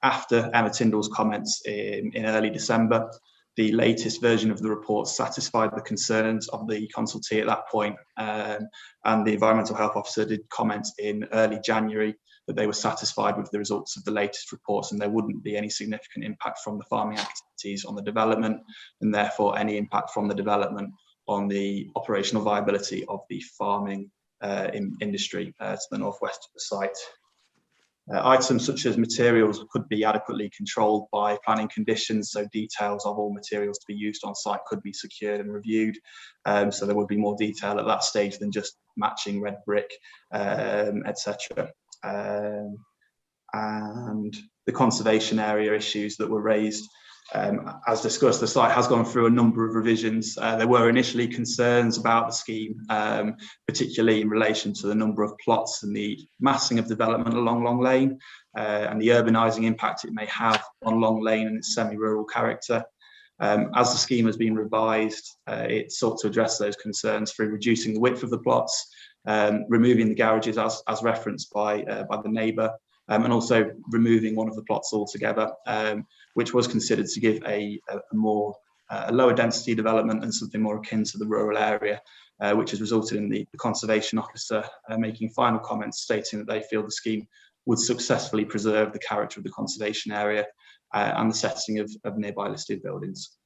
after Emma Tyndall's comments in early December. the latest version of the report satisfied the concerns of the consultee at that point, and the environmental health officer did comment in early January that they were satisfied with the results of the latest reports, and there wouldn't be any significant impact from the farming activities on the development, and therefore any impact from the development on the operational viability of the farming industry to the northwest of the site. Items such as materials could be adequately controlled by planning conditions, so details of all materials to be used on site could be secured and reviewed. So there would be more detail at that stage than just matching red brick, etc. And the conservation area issues that were raised, as discussed, the site has gone through a number of revisions. There were initially concerns about the scheme, particularly in relation to the number of plots and the massing of development along Long Lane, and the urbanising impact it may have on Long Lane and its semi-rural character. As the scheme has been revised, it sought to address those concerns through reducing the width of the plots, removing the garages as referenced by the neighbour, and also removing one of the plots altogether, which was considered to give a lower density development and something more akin to the rural area, which has resulted in the conservation officer making final comments stating that they feel the scheme would successfully preserve the character of the conservation area and the setting of nearby listed buildings.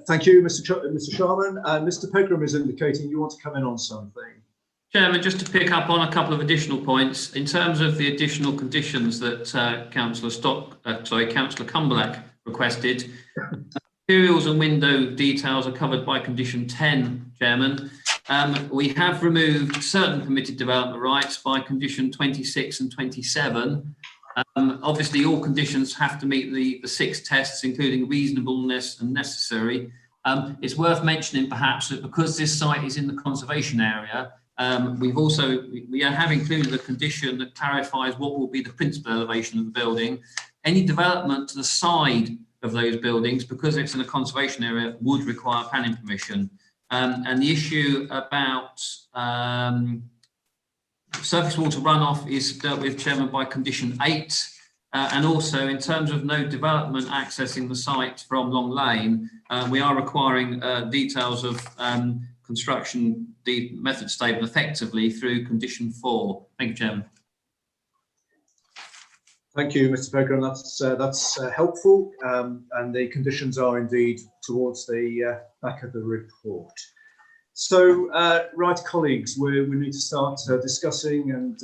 Thank you, Mr. Sharman. Mr. Pegram is indicating you want to come in on something. Chairman, just to pick up on a couple of additional points, in terms of the additional conditions that Councillor Cumberlack requested, materials and window details are covered by condition 10, Chairman. We have removed certain permitted development rights by condition 26 and 27. Obviously, all conditions have to meet the 6 tests, including reasonableness and necessary. It's worth mentioning perhaps that because this site is in the conservation area, we have included a condition that clarifies what will be the principal elevation of the building. Any development to the side of those buildings, because it's in a conservation area, would require planning permission. And the issue about surface water runoff is dealt with, Chairman, by condition 8. And also in terms of no development accessing the site from Long Lane, we are requiring details of construction, the method statement effectively through condition 4. Thank you, Chairman. Thank you, Mr. Pegram. That's helpful, and the conditions are indeed towards the back of the report. So, right, colleagues, we need to start discussing and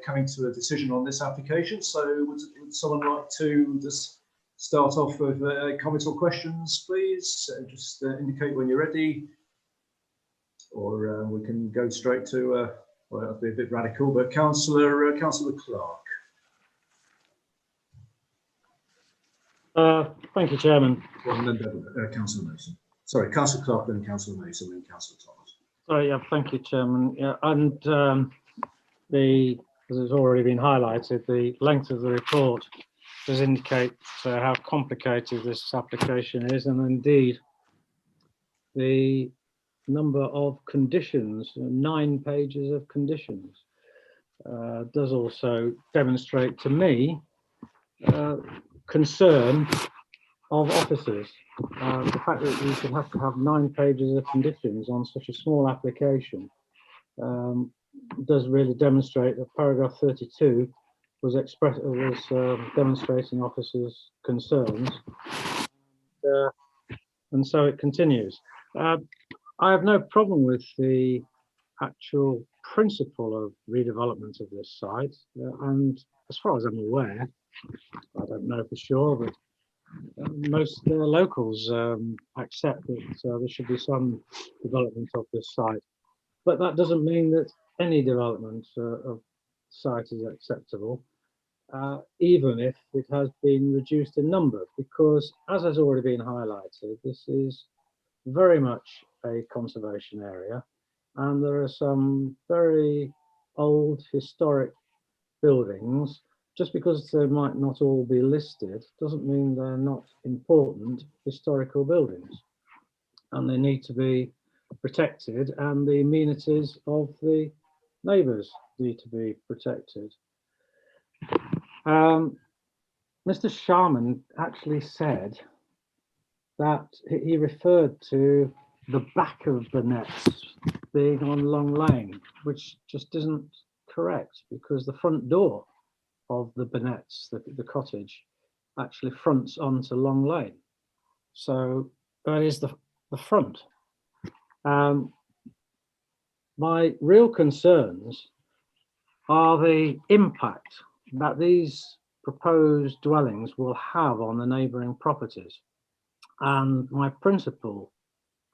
coming to a decision on this application. So, would someone like to just start off with comments or questions, please? Just indicate when you're ready. Or we can go straight to, well, that'll be a bit radical, but Councillor Clark. Thank you, Chairman. And then Councillor Mason. Sorry, Councillor Clark, then Councillor Mason, then Councillor Thomas. Sorry, yeah, thank you, Chairman. Yeah, and as has already been highlighted, the length of the report does indicate how complicated this application is, and indeed the number of conditions, 9 pages of conditions, does also demonstrate to me concern of officers. The fact that you should have to have 9 pages of conditions on such a small application does really demonstrate that paragraph 32 was demonstrating officers' concerns, and so it continues. I have no problem with the actual principle of redevelopment of this site, and as far as I'm aware, I don't know for sure, but most locals accept that there should be some development of this site. But that doesn't mean that any development of site is acceptable, even if it has been reduced in number, because as has already been highlighted, this is very much a conservation area, and there are some very old historic buildings. Just because they might not all be listed doesn't mean they're not important historical buildings, and they need to be protected, and the amenities of the neighbours need to be protected. Mr. Sharman actually said that he referred to the back of the nets being on Long Lane, which just isn't correct, because the front door of the Burnetts, the cottage, actually fronts onto Long Lane. So that is the front. My real concerns are the impact that these proposed dwellings will have on the neighbouring properties. And my principal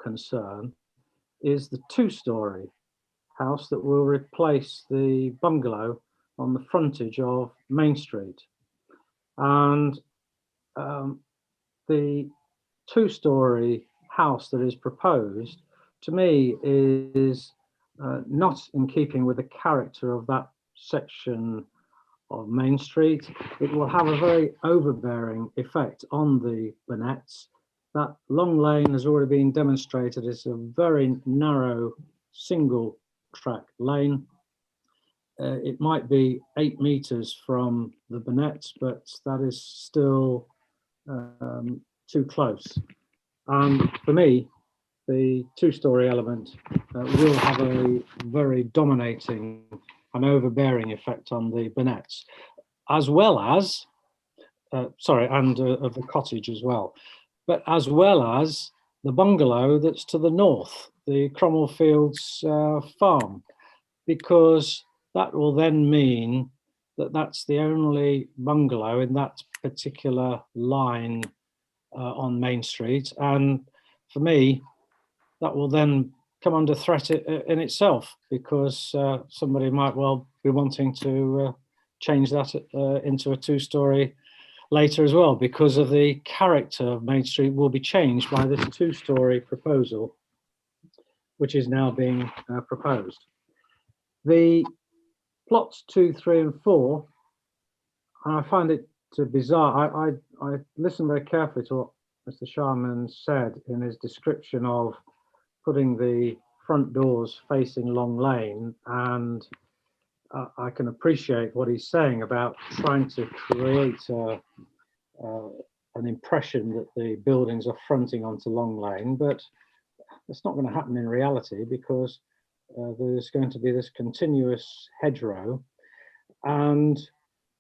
concern is the two-storey house that will replace the bungalow on the frontage of Main Street. And the two-storey house that is proposed, to me, is not in keeping with the character of that section of Main Street. It will have a very overbearing effect on the Burnetts. That Long Lane has already been demonstrated as a very narrow single track lane. It might be 8 meters from the Burnetts, but that is still too close. And for me, the two-storey element will have a very dominating and overbearing effect on the Burnetts, as well as, of the cottage as well, but as well as the bungalow that's to the north, the Cromwell Fields farm, because that will then mean that that's the only bungalow in that particular line on Main Street. And for me, that will then come under threat in itself, because somebody might well be wanting to change that into a two-storey later as well, because of the character of Main Street will be changed by this two-storey proposal, which is now being proposed. The plots 2, 3 and 4, I find it bizarre. I listened very carefully to what Mr. Sharman said in his description of putting the front doors facing Long Lane, and I can appreciate what he's saying about trying to create an impression that the buildings are fronting onto Long Lane, but it's not going to happen in reality, because there's going to be this continuous hedgerow, and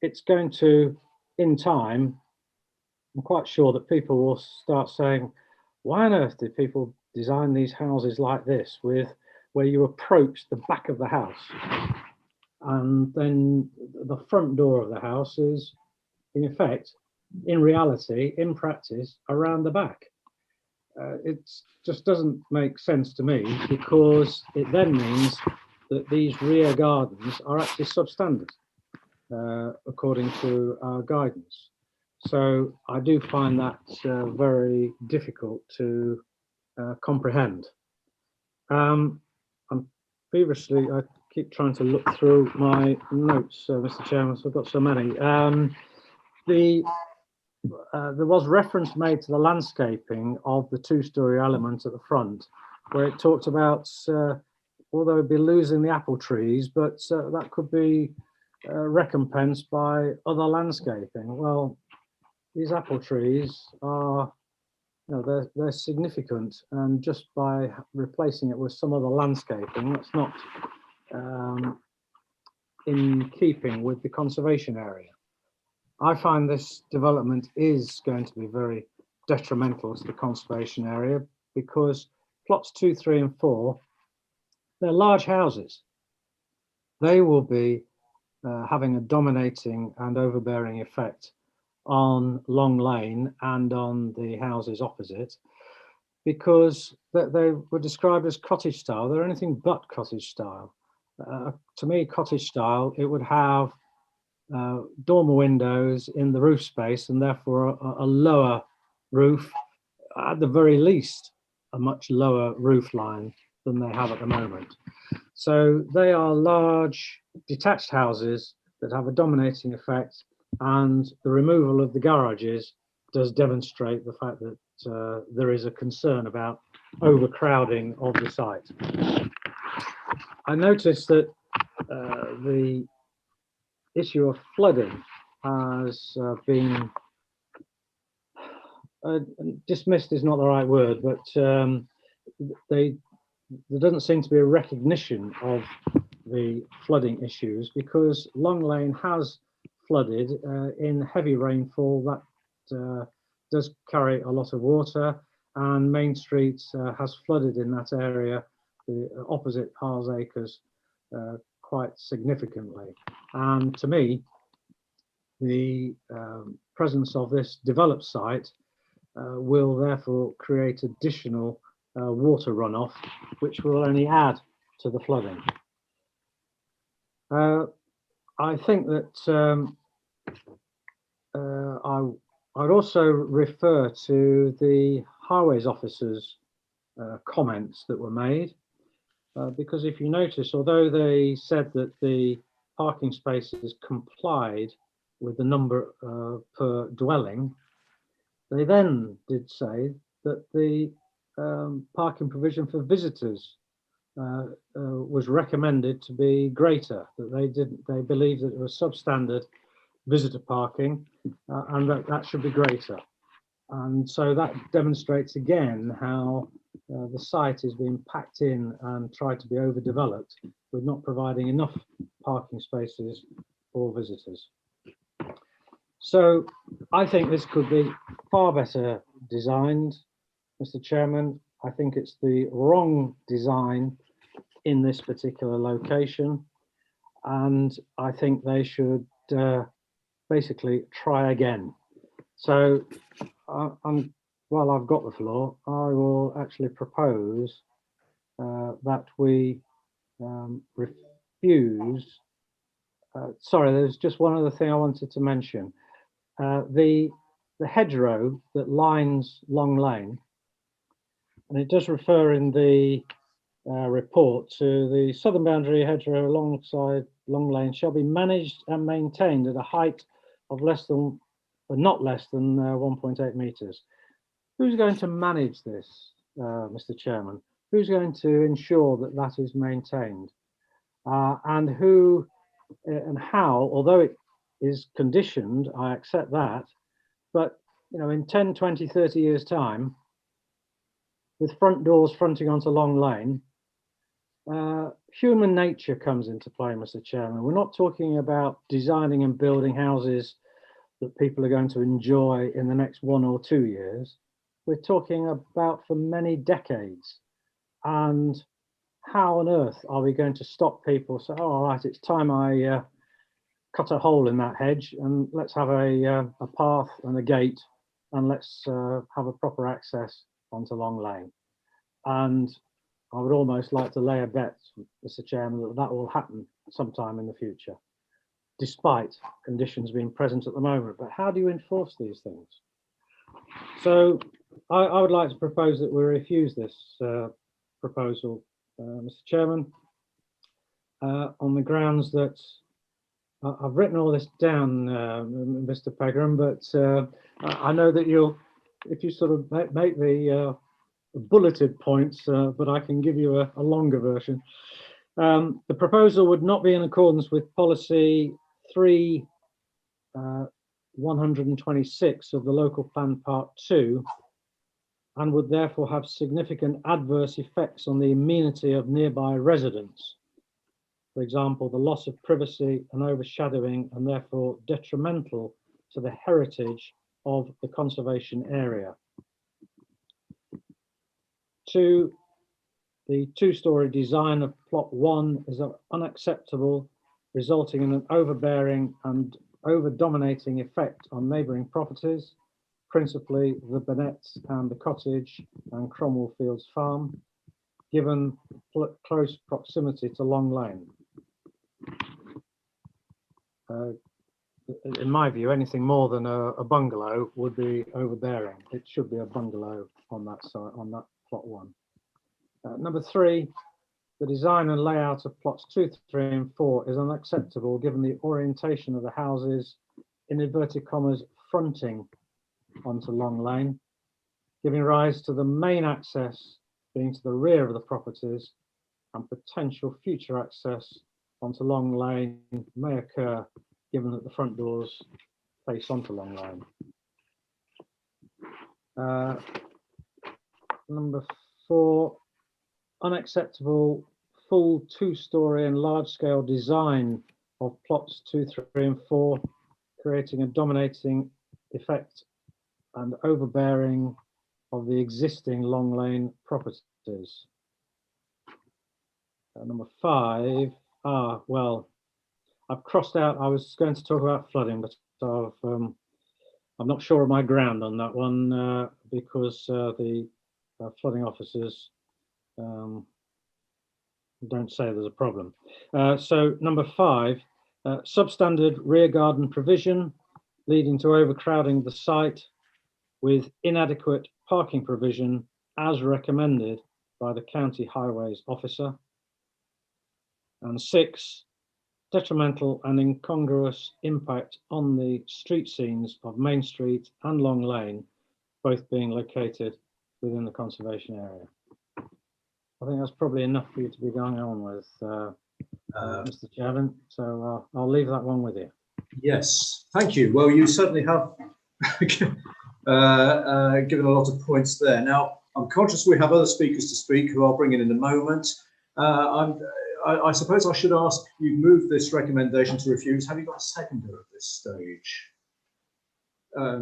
it's going to, in time, I'm quite sure that people will start saying, why on earth did people design these houses like this, with where you approach the back of the house, and then the front door of the house is, in effect, in reality, in practice, around the back. It just doesn't make sense to me, because it then means that these rear gardens are actually substandard, according to our guidance. So I do find that very difficult to comprehend. I'm feverishly, I keep trying to look through my notes, Mr. Chairman, so I've got so many. There was reference made to the landscaping of the two-storey element at the front, where it talked about, although it'd be losing the apple trees, but that could be recompensed by other landscaping. Well, these apple trees are, they're significant, and just by replacing it with some other landscaping, that's not in keeping with the conservation area. I find this development is going to be very detrimental to the conservation area, because plots 2, 3 and 4, they're large houses. They will be having a dominating and overbearing effect on Long Lane and on the houses opposite, because they were described as cottage style. They're anything but cottage style. To me, cottage style, it would have dormer windows in the roof space, and therefore a lower roof, at the very least a much lower roof line than they have at the moment. So they are large detached houses that have a dominating effect, and the removal of the garages does demonstrate the fact that there is a concern about overcrowding of the site. I noticed that the issue of flooding has been dismissed is not the right word, but there doesn't seem to be a recognition of the flooding issues, because Long Lane has flooded in heavy rainfall that does carry a lot of water, and Main Street has flooded in that area, the opposite Harles Acres, quite significantly. And to me, the presence of this developed site will therefore create additional water runoff, which will only add to the flooding. I think that I'd also refer to the Highways officers' comments that were made, because if you notice, although they said that the parking spaces complied with the number per dwelling, they then did say that the parking provision for visitors was recommended to be greater, that they believed that it was substandard visitor parking, and that should be greater. And so that demonstrates again how the site is being packed in and tried to be overdeveloped with not providing enough parking spaces for visitors. So I think this could be far better designed, Mr. Chairman. I think it's the wrong design in this particular location, and I think they should basically try again. So while I've got the floor, I will actually propose that we refuse. Sorry, there's just one other thing I wanted to mention. The hedgerow that lines Long Lane, and it does refer in the report to the southern boundary hedgerow alongside Long Lane shall be managed and maintained at a height of not less than 1.8 meters. Who's going to manage this, Mr. Chairman? Who's going to ensure that that is maintained? And who and how, although it is conditioned, I accept that, but in 10, 20, 30 years time, with front doors fronting onto Long Lane, human nature comes into play, Mr. Chairman. We're not talking about designing and building houses that people are going to enjoy in the next 1 or 2 years. We're talking about for many decades. And how on earth are we going to stop people say, oh, all right, it's time I cut a hole in that hedge and let's have a path and a gate and let's have a proper access onto Long Lane. And I would almost like to lay a bet, Mr. Chairman, that that will happen sometime in the future, despite conditions being present at the moment. But how do you enforce these things? So I would like to propose that we refuse this proposal, Mr. Chairman, on the grounds that I've written all this down, Mr. Pegram, but I know that if you sort of make the bulleted points, but I can give you a longer version. The proposal would not be in accordance with policy 3/126 of the local plan part 2, and would therefore have significant adverse effects on the amenity of nearby residents. For example, the loss of privacy and overshadowing, and therefore detrimental to the heritage of the conservation area. 2, the 2-storey design of plot 1 is unacceptable, resulting in an overbearing and over-dominating effect on neighbouring properties, principally the Bennetts and the cottage and Cromwell Fields Farm, given close proximity to Long Lane. In my view, anything more than a bungalow would be overbearing. It should be a bungalow on that side, on that plot 1. Number 3, the design and layout of plots 2, 3 and 4 is unacceptable given the orientation of the houses, in inverted commas, fronting onto Long Lane, giving rise to the main access being to the rear of the properties, and potential future access onto Long Lane may occur given that the front doors face onto Long Lane. Number 4, unacceptable full 2-storey and large-scale design of plots 2, 3 and 4, creating a dominating effect and overbearing of the existing Long Lane properties. Number 5, well, I've crossed out, I was going to talk about flooding, but I'm not sure of my ground on that one because the flooding officers don't say there's a problem. So number 5, substandard rear garden provision leading to overcrowding of the site with inadequate parking provision as recommended by the county highways officer. And 6, detrimental and incongruous impact on the street scenes of Main Street and Long Lane, both being located within the conservation area. I think that's probably enough for you to be going on with, Mr. Chairman. So I'll leave that one with you. Yes, thank you. Well, you certainly have given a lot of points there. Now, I'm conscious we have other speakers to speak who I'll bring in a moment. I suppose I should ask, you moved this recommendation to refuse. Have you got a seconder at this stage? Right,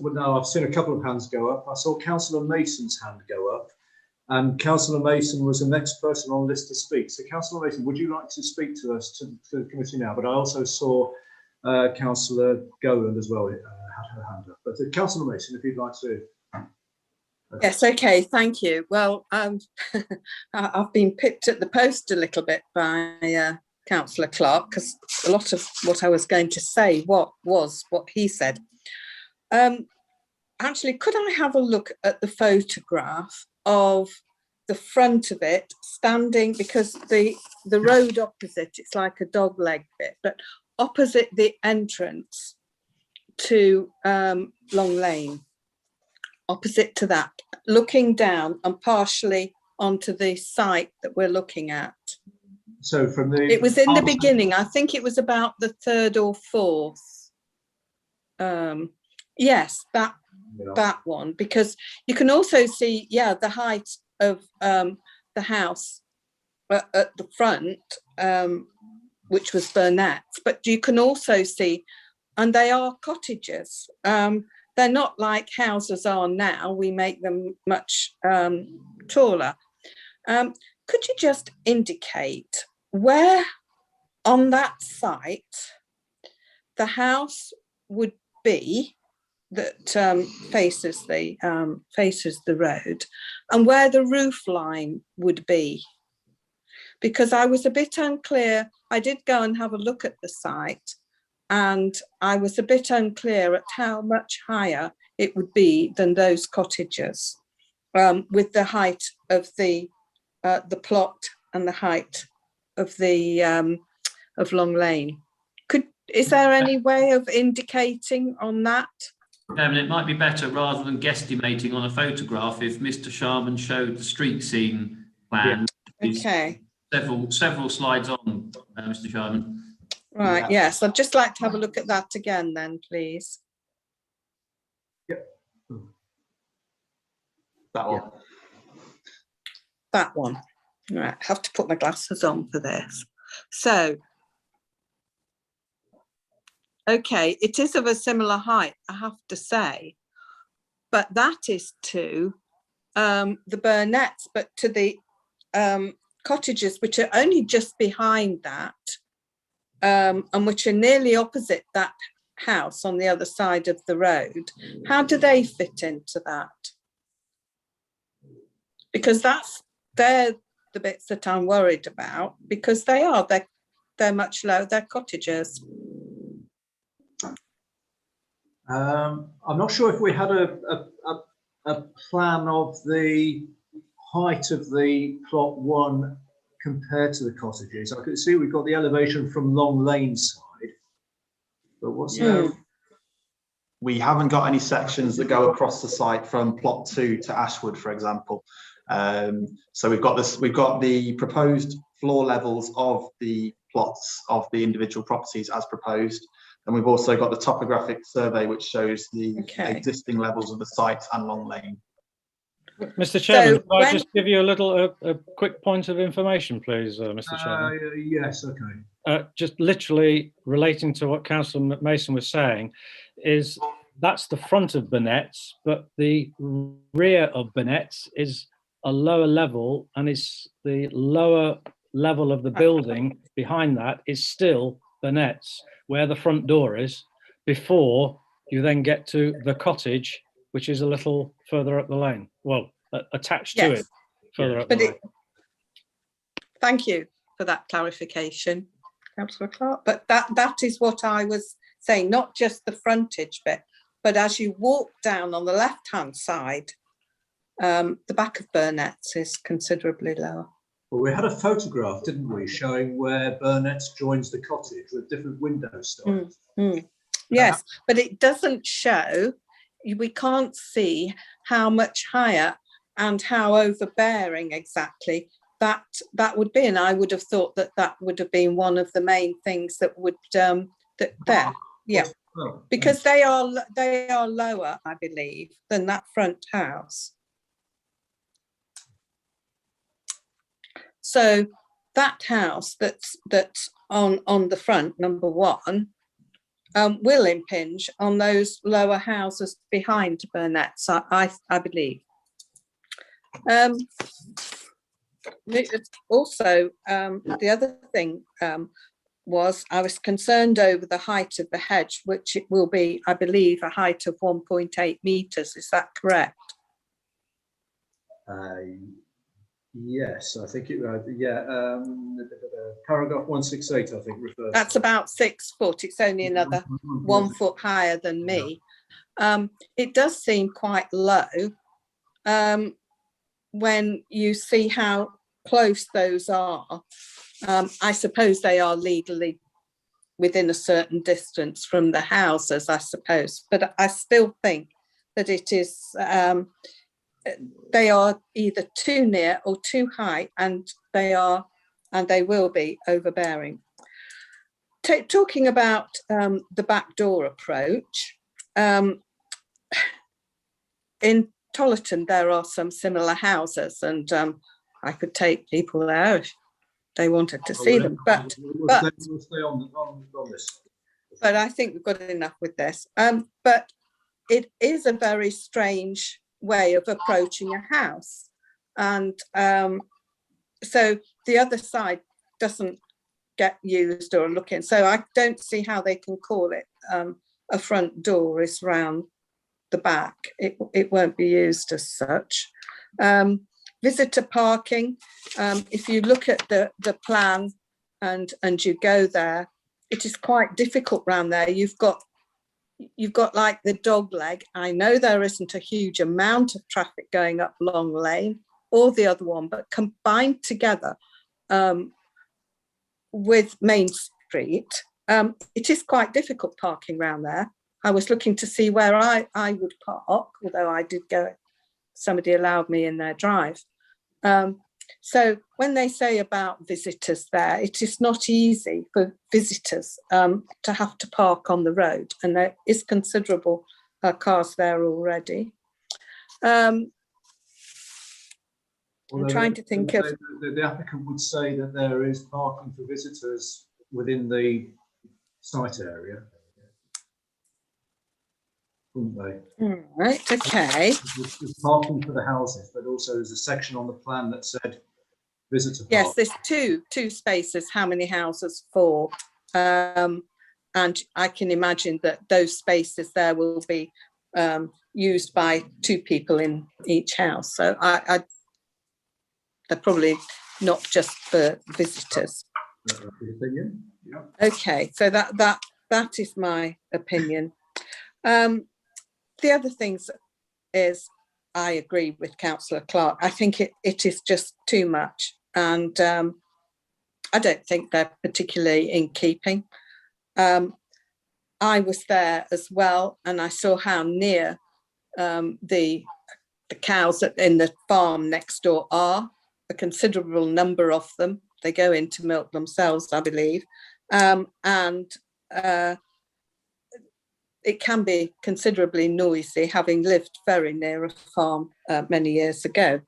well, now I've seen a couple of hands go up. I saw Councillor Mason's hand go up, and Councillor Mason was the next person on the list to speak. So Councillor Mason, would you like to speak to us, to the committee now? But I also saw Councillor Goland as well had her hand up. But Councillor Mason, if you'd like to. Yes, okay, thank you. Well, I've been picked at the post a little bit by Councillor Clark, because a lot of what I was going to say was what he said. Actually, could I have a look at the photograph of the front of it standing, because the road opposite, it's like a dog leg bit, but opposite the entrance to Long Lane, opposite to that, looking down and partially onto the site that we're looking at. So from the... It was in the beginning, I think it was about the 3rd or 4th. Yes, that one, because you can also see, yeah, the height of the house at the front, which was Burnett's, but you can also see, and they are cottages. They're not like houses are now. We make them much taller. Could you just indicate where on that site the house would be that faces the road, and where the roof line would be? Because I was a bit unclear. I did go and have a look at the site, and I was a bit unclear at how much higher it would be than those cottages, with the height of the plot and the height of the of Long Lane. Is there any way of indicating on that? It might be better, rather than guesstimating on a photograph, if Mr. Sharman showed the street scene plan. Yeah. Okay. Several slides on, Mr. Sharman. Right, yes, I'd just like to have a look at that again then, please. Yep. That one. That one. Right, I have to put my glasses on for this. So, okay, it is of a similar height, I have to say, but that is to the Burnetts, but to the cottages which are only just behind that, and which are nearly opposite that house on the other side of the road. How do they fit into that? Because they're the bits that I'm worried about, because they're much lower, they're cottages. I'm not sure if we had a plan of the height of the plot 1 compared to the cottages. I could see we've got the elevation from Long Lane side, but what's that? We haven't got any sections that go across the site from plot 2 to Ashwood, for example. So we've got the proposed floor levels of the plots of the individual properties as proposed. And we've also got the topographic survey, which shows the existing levels of the site and Long Lane. Mr. Chairman, So can I just give you a quick point of information, please, Mr. Chairman? Yes, okay. Just literally relating to what Councillor Mason was saying, is that's the front of Burnett's, but the rear of Burnett's is a lower level, and is the lower level of the building behind that is still Burnett's, where the front door is, before you then get to the cottage, which is a little further up the lane. Well, attached to it, further up the lane. Thank you for that clarification, Councillor Clark. But that is what I was saying, not just the frontage bit, but as you walk down on the left-hand side, the back of Burnett's is considerably lower. Well, we had a photograph, didn't we, showing where Burnett's joins the cottage with different window styles. Yes, but it doesn't show, we can't see how much higher and how overbearing exactly that would be. And I would have thought that would have been one of the main things that would, because they are lower, I believe, than that front house. So that house that's on the front, number one, will impinge on those lower houses behind Burnett's, I believe. Also, the other thing was I was concerned over the height of the hedge, which it will be, I believe, a height of 1.8 metres. Is that correct? Yes, I think it. Paragraph 168, I think, refers. That's about 6 foot. It's only another 1 foot higher than me. It does seem quite low when you see how close those are. I suppose they are legally within a certain distance from the houses, I suppose, but I still think that it is. They are either too near or too high, and they will be overbearing. Talking about the back door approach, in Tollerton there are some similar houses, and I could take people there if they wanted to see them. But we'll stay on this. But I think we've got enough with this. But it is a very strange way of approaching a house, and so the other side doesn't get used or look in, so I don't see how they can call it a front door is round the back. It won't be used as such. Visitor parking, if you look at the plan and you go there, it is quite difficult round there. You've got like the dog leg. I know there isn't a huge amount of traffic going up Long Lane or the other one, but combined together with Main Street, it is quite difficult parking around there. I was looking to see where I would park, although I did go, somebody allowed me in their drive. So when they say about visitors there, it is not easy for visitors to have to park on the road, and there is considerable cars there already. I'm trying to think of... The applicant would say that there is parking for visitors within the site area, wouldn't they? Right, okay. There's parking for the houses, but also there's a section on the plan that said visitor park. Yes, there's two spaces. How many houses? 4. And I can imagine that those spaces there will be used by 2 people in each house. So they're probably not just for visitors. Opinion? Yeah. Okay, so that is my opinion. The other things is I agree with Councillor Clark. I think it is just too much, and I don't think they're particularly in keeping. I was there as well, and I saw how near the cows in the farm next door are, a considerable number of them. they go in to milk themselves, I believe, and it can be considerably noisy, having lived very near a farm many years ago.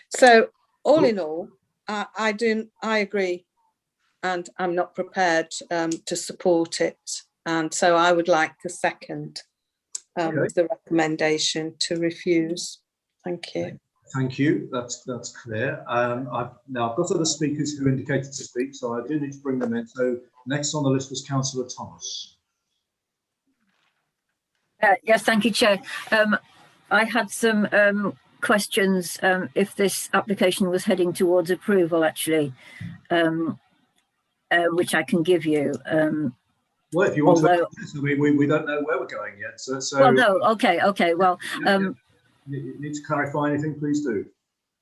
So all in all, I agree, and I'm not prepared to support it. And so I would like to second the recommendation to refuse. Thank you. Thank you. That's clear. I've got other speakers who indicated to speak, so I do need to bring them in. So next on the list was Councillor Thomas. Yes, thank you, Chair. I had some questions if this application was heading towards approval, actually, which I can give you. Well, if you want to, we don't know where we're going yet. So well, no, okay. Well, you need to clarify anything, please do.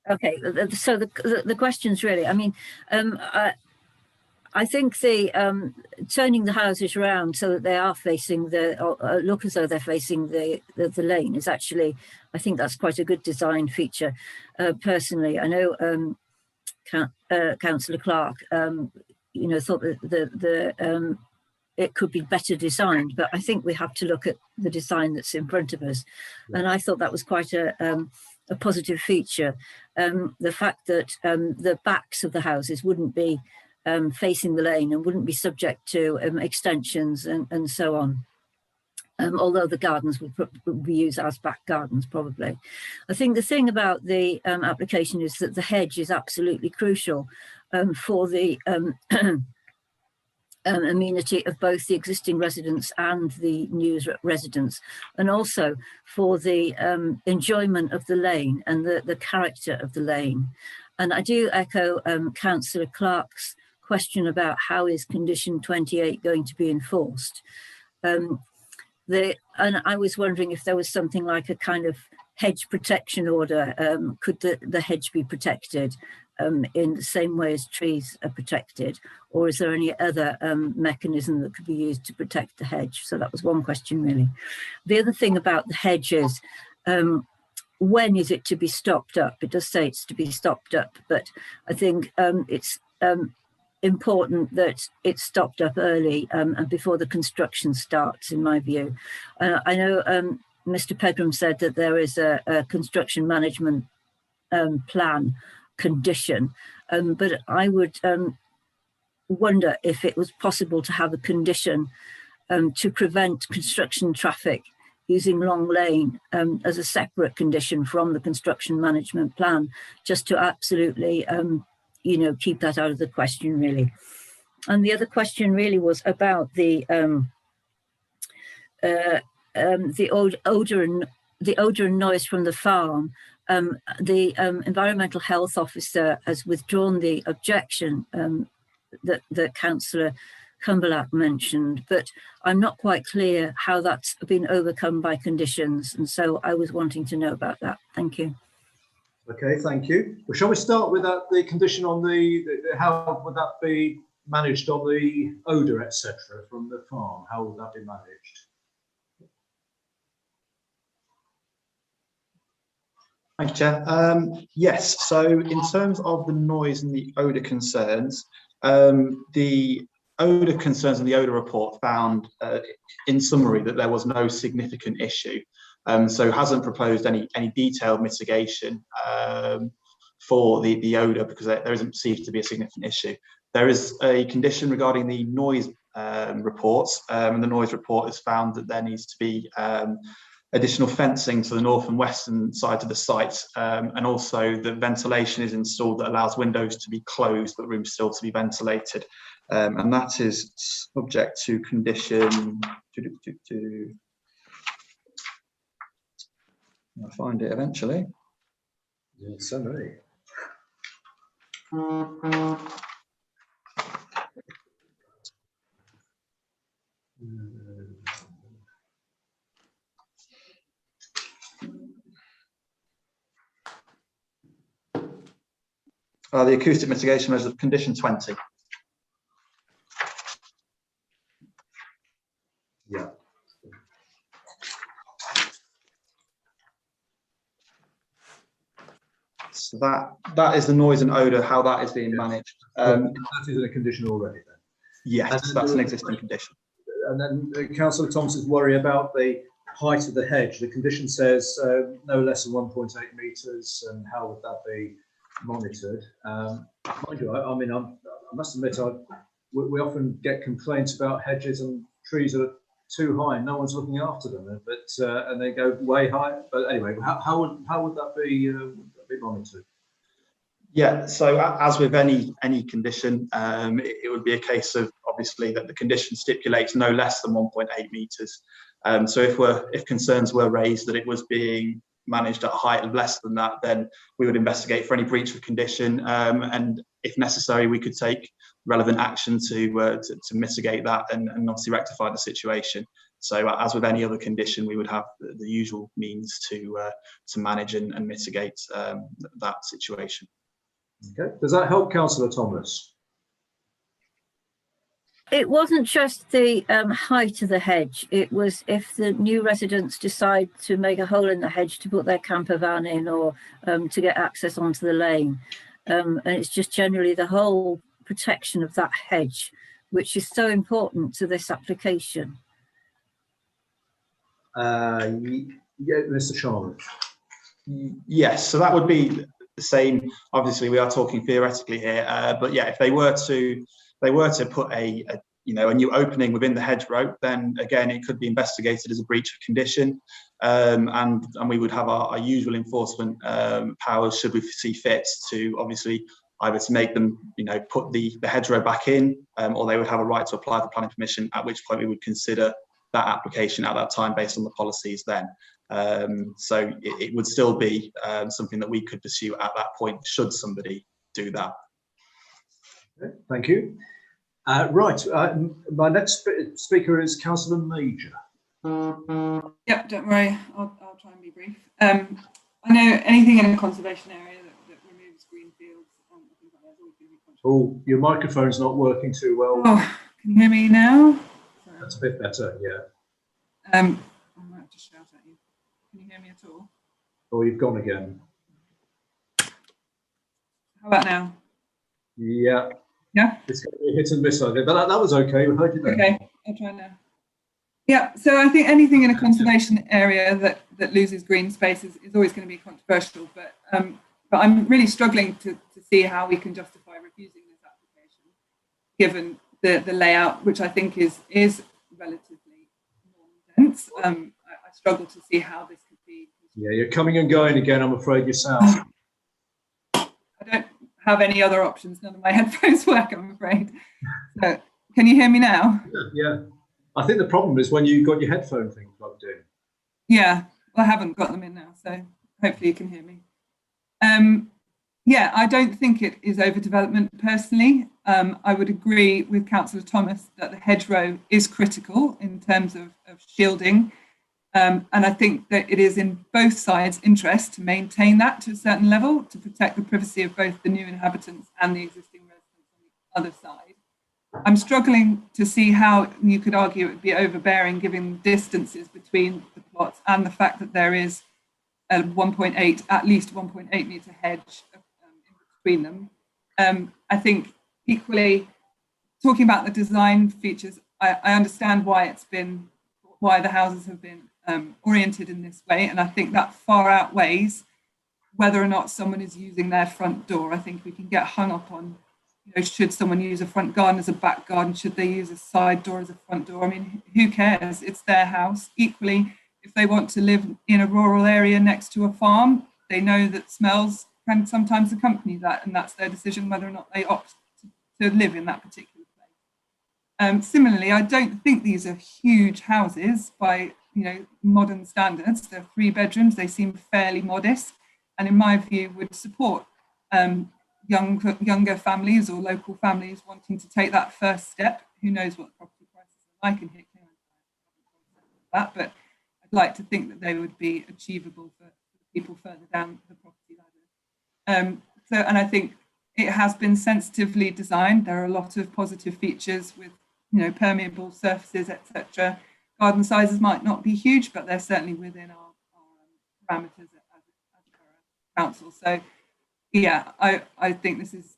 Okay, so the questions really, I mean, I think the turning the houses around so that they are facing look as though they're facing the lane is actually, I think that's quite a good design feature. Personally, I know Councillor Clark, you know, thought that it could be better designed, but I think we have to look at the design that's in front of us, and I thought that was quite a positive feature. The fact that the backs of the houses wouldn't be facing the lane and wouldn't be subject to extensions and so on. Although the gardens would be used as back gardens, probably. I think the thing about the application is that the hedge is absolutely crucial for the amenity of both the existing residents and the new residents, and also for the enjoyment of the lane and the character of the lane. And I do echo Councillor Clark's question about how is condition 28 going to be enforced. And I was wondering if there was something like a kind of hedge protection order. Could the hedge be protected in the same way as trees are protected, or is there any other mechanism that could be used to protect the hedge? So that was one question, really. The other thing about the hedge is, when is it to be stopped up? It does say it's to be stopped up, but I think it's important that it's stopped up early and before the construction starts, in my view. I know Mr. Pegram said that there is a construction management plan condition, but I would wonder if it was possible to have a condition to prevent construction traffic using Long Lane as a separate condition from the construction management plan, just to absolutely you know, keep that out of the question, really. And the other question really was about the odor and noise from the farm. The environmental health officer has withdrawn the objection that Councillor Cumberlack mentioned, but I'm not quite clear how that's been overcome by conditions, and so I was wanting to know about that. Thank you. Okay, thank you. Well, shall we start with the condition on how would that be managed on the odour, etc., from the farm? How would that be managed? Thank you, Chair. Yes, so in terms of the noise and the odour concerns, the odour concerns and the odour report found, in summary, that there was no significant issue. So hasn't proposed any detailed mitigation for the odour, because there isn't perceived to be a significant issue. There is a condition regarding the noise reports, and the noise report has found that there needs to be additional fencing to the north and western sides of the site, and also the ventilation is installed that allows windows to be closed but rooms still to be ventilated, and that is subject to condition. I'll find it eventually. Yeah, so many. The acoustic mitigation measures of condition 20. Yeah. So that is the noise and odour, how that is being managed. That is a condition already then? Yes, that's an existing condition. And then Councillor Thomas's worry about the height of the hedge. The condition says no less than 1.8 metres, and how would that be monitored? Mind you, I must admit, we often get complaints about hedges and trees that are too high. No one's looking after them, and they go way high. But anyway, how would that be monitored? Yeah, so as with any condition, it would be a case of obviously that the condition stipulates no less than 1.8 metres. So if concerns were raised that it was being managed at a height of less than that, then we would investigate for any breach of condition, and if necessary, we could take relevant action to mitigate that and obviously rectify the situation. So as with any other condition, we would have the usual means to manage and mitigate that situation. Okay, does that help, Councillor Thomas? It wasn't just the height of the hedge. It was if the new residents decide to make a hole in the hedge to put their camper van in, or to get access onto the lane. And it's just generally the whole protection of that hedge, which is so important to this application. Yeah, Mr. Sharman. Yes, so that would be the same. Obviously, we are talking theoretically here, but yeah, if they were to put a new opening within the hedgerow, then again it could be investigated as a breach of condition, and we would have our usual enforcement powers should we see fit to obviously either to make them put the hedgerow back in, or they would have a right to apply for planning permission, at which point we would consider that application at that time based on the policies then. So it would still be something that we could pursue at that point should somebody do that. Okay, thank you. Right, my next speaker is Councillor Major. Yeah, don't worry, I'll try and be brief. I know anything in a conservation area that removes green fields. Oh, your microphone's not working too well. Oh, can you hear me now? Sorry. That's a bit better, yeah. I might have to shout at you. Can you hear me at all? Oh, you've gone again. How about now? Yeah. Yeah? It's going to be a hit and miss, I think, but that was okay. We heard you then. Okay, I'll try now. Yeah, so I think anything in a conservation area that loses green space is always going to be controversial, but I'm really struggling to see how we can justify refusing this application, given the layout, which I think is relatively dense. I struggle to see how this could be. Yeah, you're coming and going again, I'm afraid, yourself. I don't have any other options. None of my headphones work, I'm afraid. So, can you hear me now? Yeah. I think the problem is when you got your headphone thing plugged in. Yeah, well, I haven't got them in now, so hopefully you can hear me. Yeah, I don't think it is overdevelopment personally. I would agree with Councillor Thomas that the hedgerow is critical in terms of shielding. And I think that it is in both sides' interest to maintain that to a certain level to protect the privacy of both the new inhabitants and the existing residents on the other side. I'm struggling to see how you could argue it would be overbearing given distances between the plots and the fact that there is a at least 1.8 metre hedge in between them. I think equally, talking about the design features, I understand why the houses have been oriented in this way, and I think that far outweighs whether or not someone is using their front door. I think we can get hung up on, should someone use a front garden as a back garden? Should they use a side door as a front door? I mean, who cares? It's their house. Equally, if they want to live in a rural area next to a farm, they know that smells can sometimes accompany that, and that's their decision whether or not they opt to live in that particular place. Similarly, I don't think these are huge houses by modern standards. They're 3 bedrooms. They seem fairly modest, and in my view, would support younger families or local families wanting to take that first step. Who knows what property prices are like in Hickling? That, but I'd like to think that they would be achievable for people further down the property ladder. And I think it has been sensitively designed. There are a lot of positive features with permeable surfaces, etc. Garden sizes might not be huge, but they're certainly within our parameters as a council. So yeah, I think this has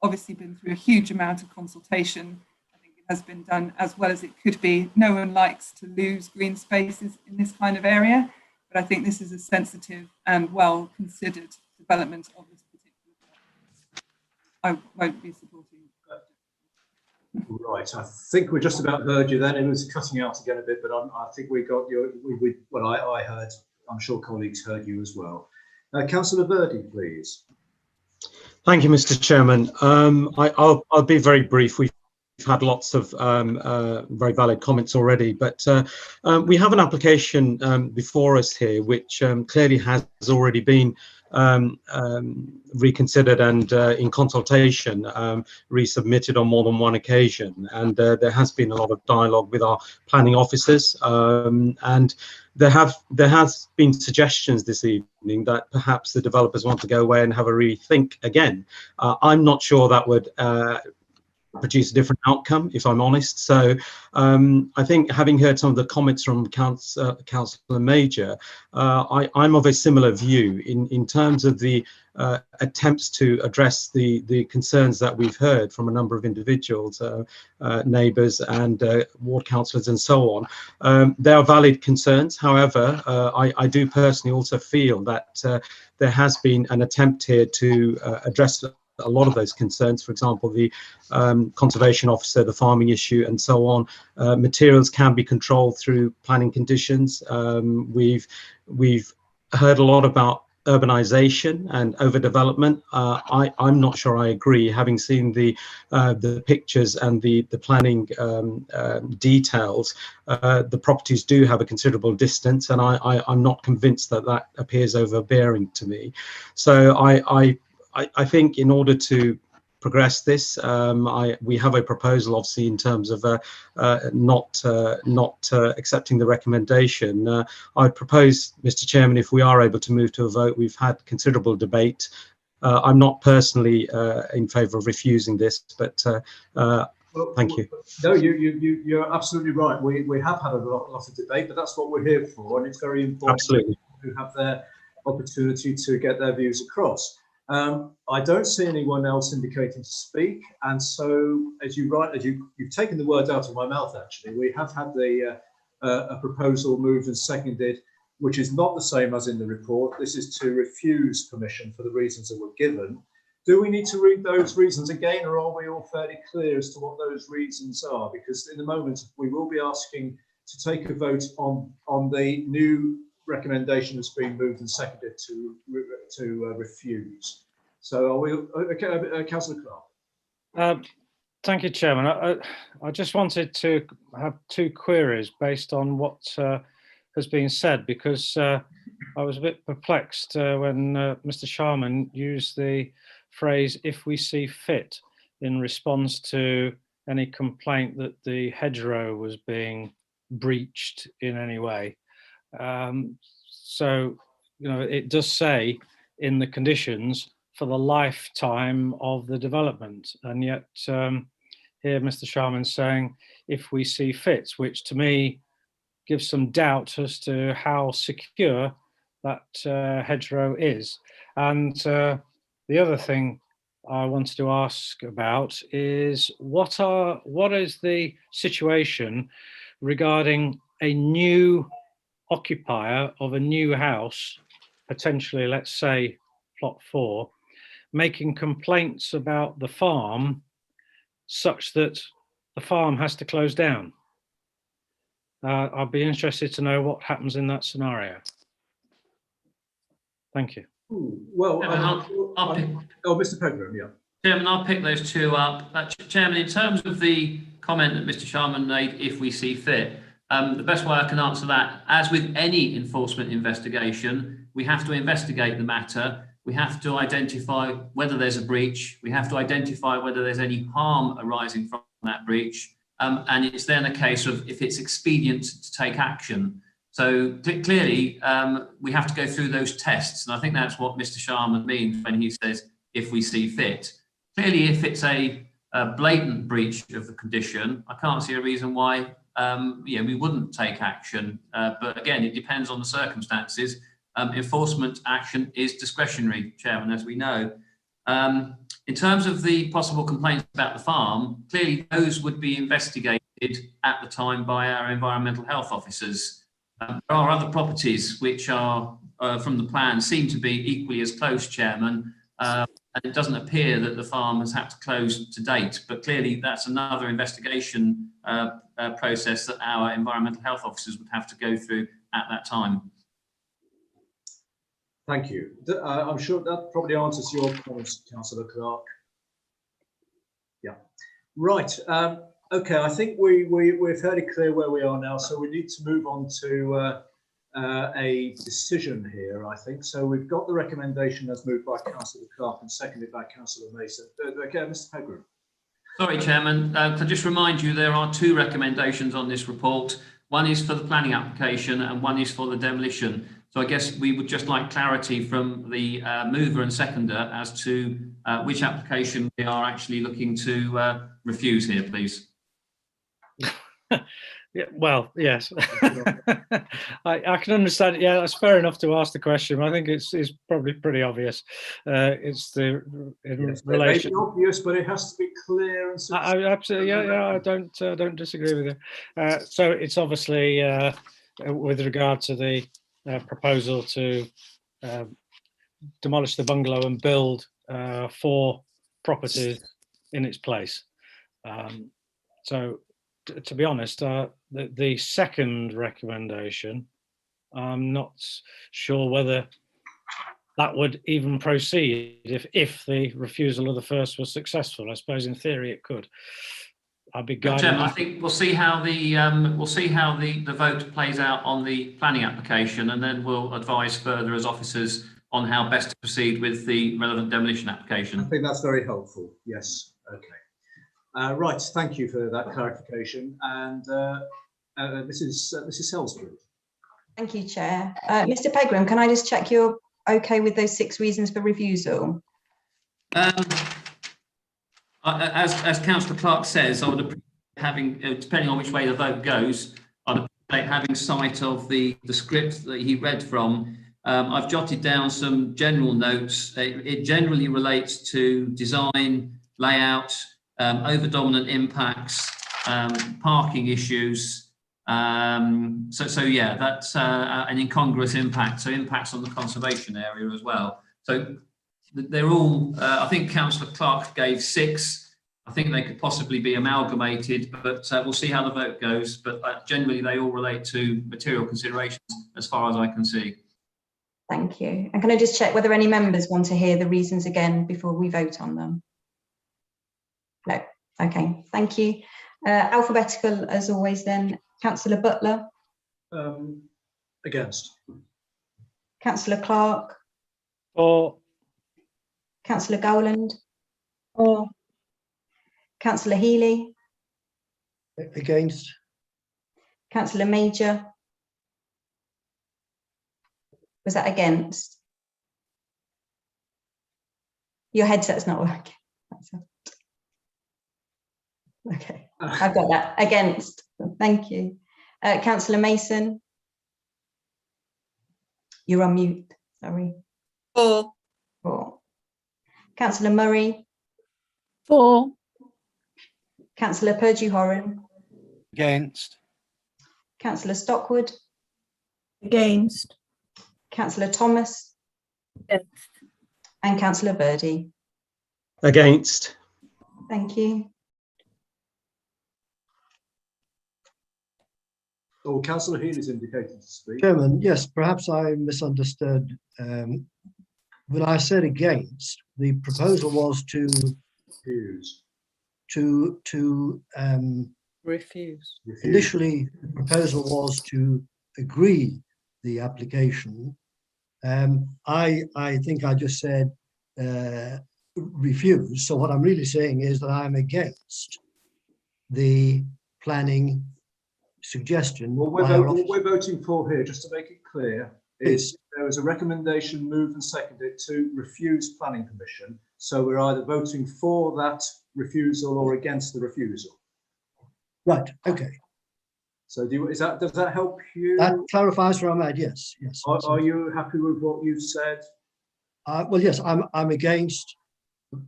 obviously been through a huge amount of consultation. I think it has been done as well as it could be. No one likes to lose green spaces in this kind of area, but I think this is a sensitive and well considered development of this particular project. I won't be supporting. Right, I think we just about heard you then. It was cutting out again a bit, but I think we got your, well, I heard, I'm sure colleagues heard you as well. Councillor Verdi, please. Thank you, Mr. Chairman. I'll be very brief. We've had lots of very valid comments already, but we have an application before us here, which clearly has already been reconsidered and in consultation resubmitted on more than one occasion, and there has been a lot of dialogue with our planning officers, and there has been suggestions this evening that perhaps the developers want to go away and have a rethink again. I'm not sure that would produce a different outcome, if I'm honest. So I think, having heard some of the comments from Councillor Major, I'm of a similar view in terms of the attempts to address the concerns that we've heard from a number of individuals, neighbours and ward councillors and so on. They are valid concerns. However, I do personally also feel that there has been an attempt here to address a lot of those concerns. For example, the conservation officer, the farming issue and so on. Materials can be controlled through planning conditions. We've heard a lot about urbanisation and overdevelopment. I'm not sure I agree, having seen the pictures and the planning details. The properties do have a considerable distance, and I'm not convinced that that appears overbearing to me. So I think in order to progress this, we have a proposal, obviously, in terms of not accepting the recommendation. I propose, Mr. Chairman, if we are able to move to a vote. We've had considerable debate. I'm not personally in favour of refusing this, but thank you. No, you're absolutely right. We have had a lot of debate, but that's what we're here for, and it's very important Absolutely. to have their opportunity to get their views across. I don't see anyone else indicating to speak, and so you've taken the words out of my mouth. Actually, we have had a proposal moved and seconded, which is not the same as in the report. This is to refuse permission for the reasons that were given. Do we need to read those reasons again, or are we all fairly clear as to what those reasons are? Because in the moment we will be asking to take a vote on the new recommendation that's been moved and seconded to refuse. So are we okay, Councillor Clark? Thank you, Chairman. I just wanted to have two queries based on what has been said, because I was a bit perplexed when Mr. Sharman used the phrase "if we see fit" in response to any complaint that the hedgerow was being breached in any way. So, it does say in the conditions for the lifetime of the development, and yet here Mr. Sharman's saying "if we see fit," which to me gives some doubt as to how secure that hedgerow is. And the other thing I wanted to ask about is what is the situation regarding a new occupier of a new house, potentially, let's say, plot 4, making complaints about the farm such that the farm has to close down? I'd be interested to know what happens in that scenario. Thank you. Well, Mr. Pegram, yeah. Chairman, I'll pick those two up. Chairman, in terms of the comment that Mr. Sharman made, "if we see fit," the best way I can answer that, as with any enforcement investigation, we have to investigate the matter. We have to identify whether there's a breach. We have to identify whether there's any harm arising from that breach. And it's then a case of if it's expedient to take action. So clearly, we have to go through those tests. And I think that's what Mr. Sharman means when he says, "if we see fit." Clearly, if it's a blatant breach of the condition, I can't see a reason why we wouldn't take action. But again, it depends on the circumstances. Enforcement action is discretionary, Chairman, as we know. In terms of the possible complaints about the farm, clearly those would be investigated at the time by our environmental health officers. There are other properties which are, from the plan, seem to be equally as close, Chairman, and it doesn't appear that the farm has had to close to date, but clearly that's another investigation process that our environmental health officers would have to go through at that time. Thank you. I'm sure that probably answers your points, Councillor Clark. Yeah. Right. Okay. I think we're fairly clear where we are now, so we need to move on to a decision here, I think. So we've got the recommendation as moved by Councillor Clark and seconded by Councillor Mason. Okay, Mr. Pegram. Sorry, Chairman. Can I just remind you there are two recommendations on this report. One is for the planning application and one is for the demolition. So I guess we would just like clarity from the mover and seconder as to which application we are actually looking to refuse here, please. Yeah, well, yes, I can understand it. Yeah, that's fair enough to ask the question. I think it's probably pretty obvious. It's the relation. It may be obvious, but it has to be clear and. I absolutely, yeah, I don't disagree with you. So it's obviously with regard to the proposal to demolish the bungalow and build 4 properties in its place. So, to be honest, the second recommendation, I'm not sure whether that would even proceed if the refusal of the first was successful. I suppose in theory it could. I'd be guided. Chairman, I think we'll see how the the vote plays out on the planning application, and then we'll advise further as officers on how best to proceed with the relevant demolition application. I think that's very helpful. Yes. Okay. Right. Thank you for that clarification. And Mrs. Salisbury. Thank you, Chair. Mr. Pegram, can I just check you're okay with those 6 reasons for refusal? As Councillor Clark says, I would appreciate having, depending on which way the vote goes, I'd appreciate having sight of the script that he read from. I've jotted down some general notes. It generally relates to design, layout, over-dominant impacts, parking issues. So yeah, that's an incongruous impact. So impacts on the conservation area as well. So they're all, I think Councillor Clark gave 6. I think they could possibly be amalgamated, but we'll see how the vote goes. But generally, they all relate to material considerations as far as I can see. Thank you. And can I just check whether any members want to hear the reasons again before we vote on them? No. Okay. Thank you. Alphabetical as always then. Councillor Butler. Against. Councillor Clark. For. Councillor Gowland. For. Councillor Healy. Against. Councillor Major. Was that against? Your headset's not working. Okay, I've got that. Against. Thank you. Councillor Mason. You're on mute. Sorry. For. For. Councillor Murray. For. Councillor Purdew-Horan. Against. Councillor Stockwood. Against. Councillor Thomas. Against. And Councillor Birdie. Against. Thank you. Oh, Councillor Healy's indicated to speak. Chairman, yes, perhaps I misunderstood. When I said against, the proposal was to refuse. Refuse. Initially, the proposal was to agree the application. I think I just said refuse. So what I'm really saying is that I'm against the planning suggestion. Well, what we're voting for here, just to make it clear, is there was a recommendation moved and seconded to refuse planning permission. So we're either voting for that refusal or against the refusal. Right. Okay. So does that help you? That clarifies where I'm at. Yes. Yes. Are you happy with what you've said? Well, yes. I'm against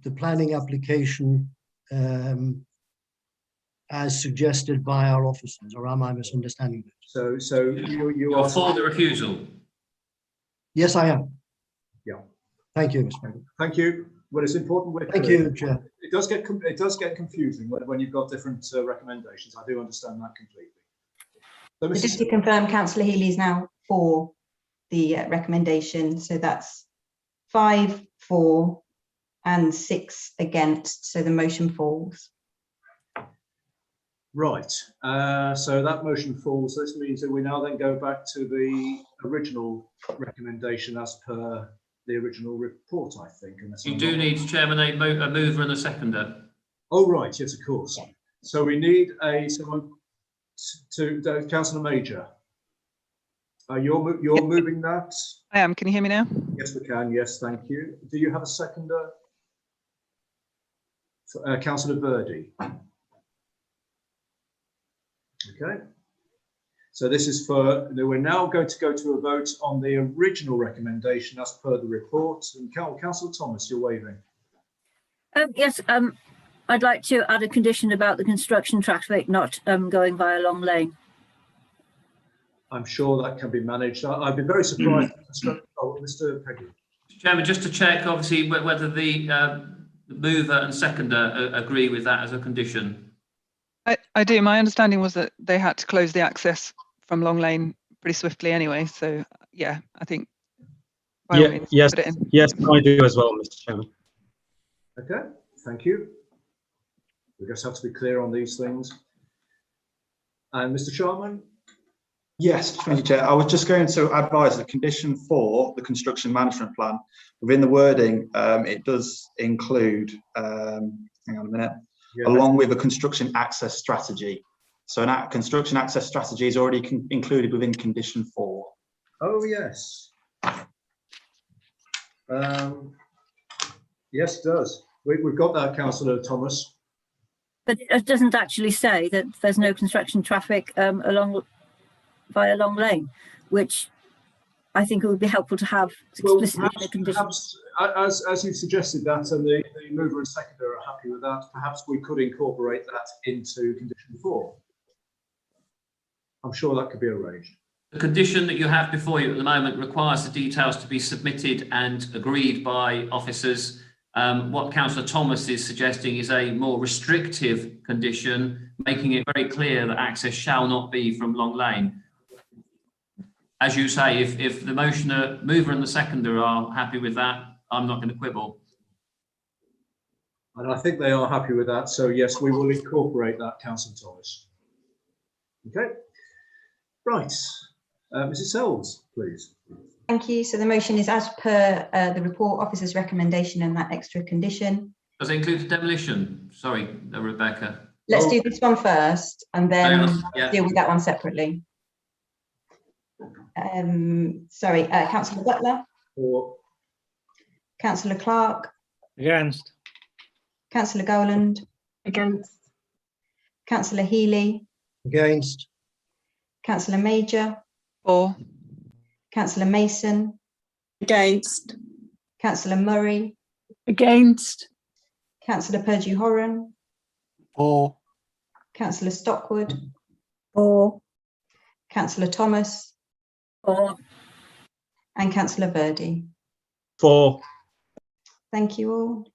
the planning application as suggested by our officers, or am I misunderstanding this? So you You're for the refusal? Yes, I am. Yeah. Thank you, Mr. President. Thank you. Well, it's important. Thank you, Chair. It does get confusing when you've got different recommendations. I do understand that completely. So, So just to confirm, Councillor Healy is now for the recommendation. So that's 5 for and 6 against. So the motion falls. Right. So that motion falls. This means that we now then go back to the original recommendation as per the original report, I think. You do need, Chairman, a mover and a seconder. Oh, right. Yes, of course. So we need someone to Councillor Major. You're moving that? I am. Can you hear me now? Yes, we can. Yes, thank you. Do you have a seconder? Councillor Verdi. Okay. So this is we're now going to go to a vote on the original recommendation as per the report. And Councillor Thomas, you're waving. Yes, I'd like to add a condition about the construction traffic not going via Long Lane. I'm sure that can be managed. I'd be very surprised. Oh, Mr. Peggy. Chairman, just to check, obviously, whether the mover and seconder agree with that as a condition. I do. My understanding was that they had to close the access from Long Lane pretty swiftly anyway. So yeah, I think. Yes, yes, I do as well, Mr. Chairman. Okay, thank you. We just have to be clear on these things. And Mr. Sharman? Yes, thank you, Chair. I was just going to advise the condition for the construction management plan. Within the wording, it does include, hang on a minute, along with a construction access strategy. So a construction access strategy is already included within condition 4. Oh, yes. Yes, it does. We've got that, Councillor Thomas. But it doesn't actually say that there's no construction traffic via Long Lane, which I think it would be helpful to have explicitly in a condition. Perhaps, as you've suggested that, and the mover and seconder are happy with that, perhaps we could incorporate that into condition 4. I'm sure that could be arranged. The condition that you have before you at the moment requires the details to be submitted and agreed by officers. What Councillor Thomas is suggesting is a more restrictive condition, making it very clear that access shall not be from Long Lane. As you say, if the mover and the seconder are happy with that, I'm not going to quibble. And I think they are happy with that. So yes, we will incorporate that, Councillor Thomas. Okay. Right. Mrs. Sells, please. Thank you. So the motion is as per the report officer's recommendation and that extra condition. Does it include demolition? Sorry, Rebecca. Let's do this one first and then Yeah. deal with that one separately. Sorry, Councillor Butler. For. Councillor Clark. Against. Councillor Gowland. Against. Councillor Healy. Against. Councillor Major. For. Councillor Mason. Against. Councillor Murray. Against. Councillor Perdue-Horan. For. Councillor Stockwood. For. Councillor Thomas. For. And Councillor Verdi. For. Thank you all.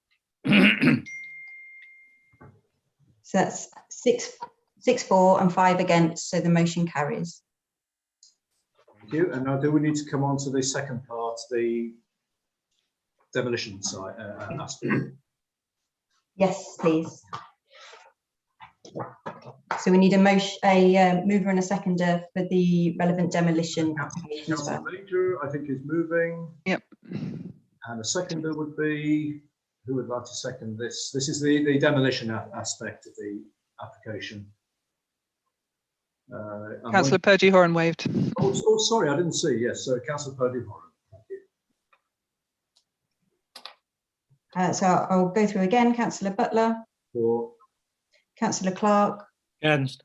So that's 6 for and 5 against, so the motion carries. Thank you. And now do we need to come on to the second part, the demolition side aspect? Yes, please. So we need a mover and a seconder for the relevant demolition application as well. Councillor Major, I think, is moving. Yep. And a seconder would be, who would like to second this? This is the demolition aspect of the application. Councillor Perdue-Horan waved. Oh, sorry, I didn't see. Yes, so Councillor Perdue-Horan. Thank you. So I'll go through again. Councillor Butler. For. Councillor Clark. Against.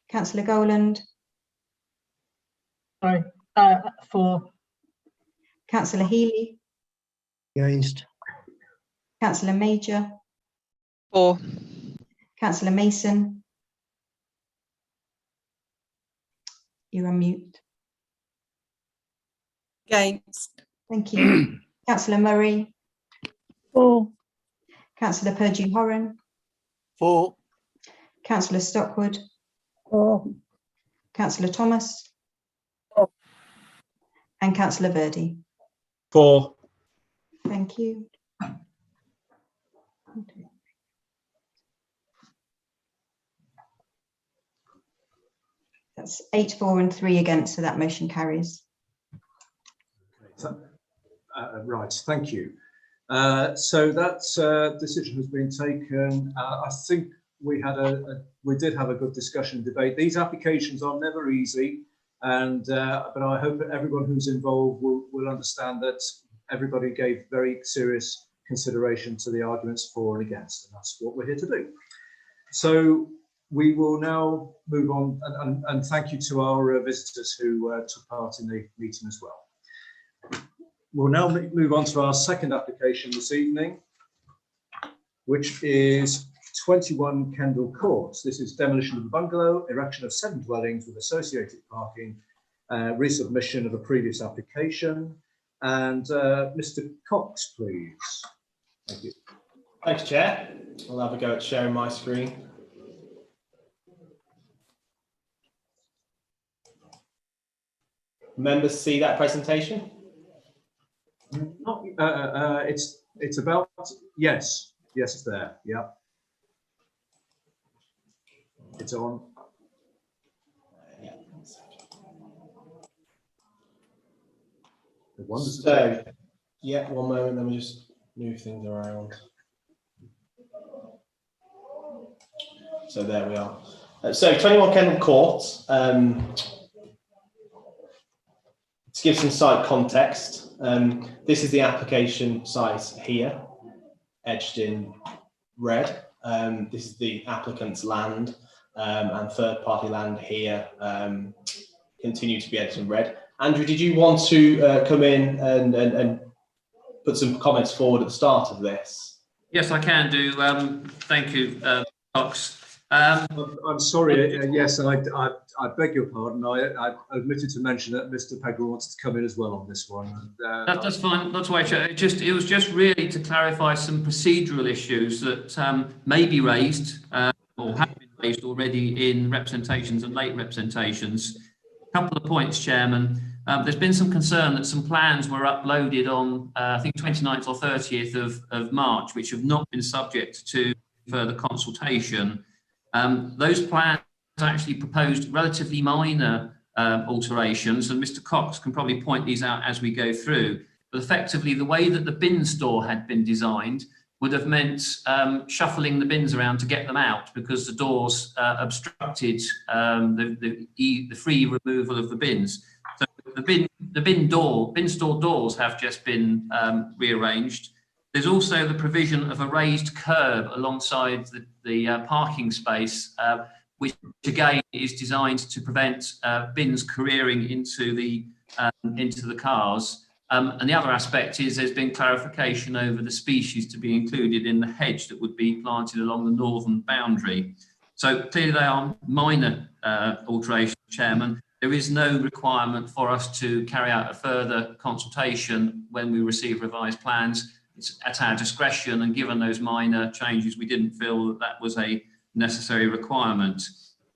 Councillor Gowland. Sorry. For. Councillor Healy. Against. Councillor Major. 4. Councillor Mason. You're on mute. Against. Thank you. Councillor Murray. 4. Councillor Purdue-Horan. 4. Councillor Stockwood. 4. Councillor Thomas. 4. And Councillor Verdi. 4. Thank you. That's 8 for and 3 against, so that motion carries. Right, thank you. So that decision has been taken. I think we did have a good discussion and debate. These applications are never easy, and but I hope that everyone who's involved will understand that everybody gave very serious consideration to the arguments for and against, and that's what we're here to do. So we will now move on, and thank you to our visitors who took part in the meeting as well. We'll now move on to our second application this evening, which is 21 Kendall Court. This is demolition of a bungalow, erection of 7 dwellings with associated parking, resubmission of a previous application. And Mr. Cox, please. Thank you. Thanks, Chair. I'll have a go at sharing my screen. Members see that presentation? Not, it's about, yes, it's there, yeah. It's on. So, yeah, one moment, let me just move things around. So there we are. So 21 Kendall Court, to give some site context, this is the application site here, edged in red. This is the applicant's land, and third-party land here continue to be edged in red. Andrew, did you want to come in and put some comments forward at the start of this? Yes, I can do. Thank you, Cox. I'm sorry, yes, I beg your pardon. I omitted to mention that Mr. Pegram wants to come in as well on this one. That's fine. That's why it was just really to clarify some procedural issues that may be raised or have been raised already in representations and late representations. A couple of points, Chairman. There's been some concern that some plans were uploaded on, I think, 29th or 30th of March, which have not been subject to further consultation. Those plans actually proposed relatively minor alterations, and Mr. Cox can probably point these out as we go through. But effectively, the way that the bin store had been designed would have meant shuffling the bins around to get them out because the doors obstructed the free removal of the bins. So the bin store doors have just been rearranged. There's also the provision of a raised curb alongside the parking space, which again is designed to prevent bins careering into the cars. And the other aspect is there's been clarification over the species to be included in the hedge that would be planted along the northern boundary. So clearly they are minor alterations, Chairman. There is no requirement for us to carry out a further consultation when we receive revised plans. It's at our discretion, and given those minor changes, we didn't feel that that was a necessary requirement.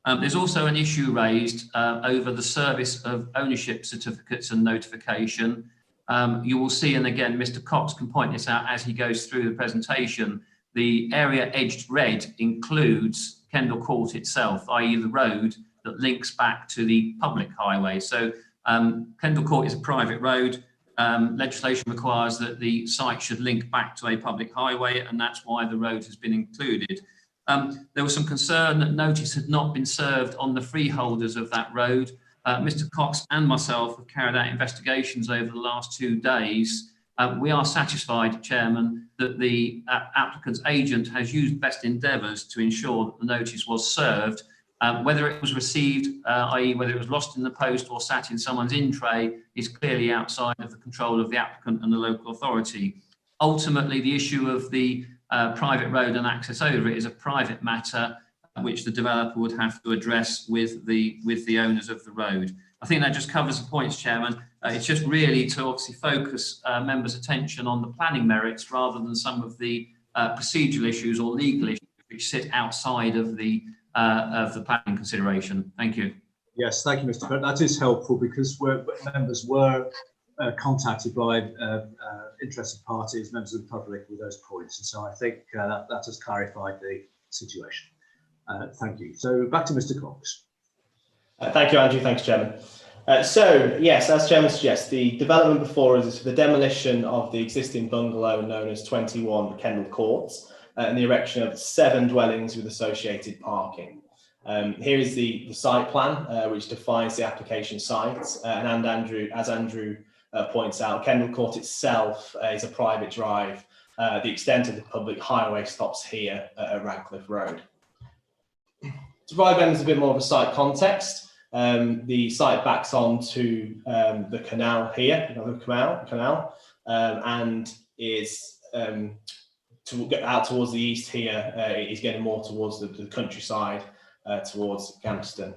There's also an issue raised over the service of ownership certificates and notification. You will see, and again, Mr. Cox can point this out as he goes through the presentation, the area edged red includes Kendall Court itself, i.e. the road that links back to the public highway. So Kendall Court is a private road. Legislation requires that the site should link back to a public highway, and that's why the road has been included. There was some concern that notice had not been served on the freeholders of that road. Mr. Cox and myself have carried out investigations over the last 2 days. We are satisfied, Chairman, that the applicant's agent has used best endeavours to ensure that the notice was served. Whether it was received, i.e. whether it was lost in the post or sat in someone's in tray, is clearly outside of the control of the applicant and the local authority. ultimately, the issue of the private road and access over it is a private matter which the developer would have to address with the owners of the road. I think that just covers the points, Chairman. It's just really to obviously focus members' attention on the planning merits rather than some of the procedural issues or legal issues which sit outside of the planning consideration. Thank you. Yes, thank you, Mr. President. That is helpful because members were contacted by interested parties, members of the public with those points. And so I think that has clarified the situation. Thank you. So back to Mr. Cox. Thank you, Andrew. Thanks, Chairman. So, yes, as Chairman suggests, the development before us is for the demolition of the existing bungalow known as 21 Kendall Courts and the erection of 7 dwellings with associated parking. Here is the site plan, which defines the application site. And as Andrew points out, Kendall Court itself is a private drive. The extent of the public highway stops here at Radcliffe Road. To provide members a bit more of a site context, the site backs onto the canal here, the canal, and is to get out towards the east here. Is getting more towards the countryside, towards Gampston.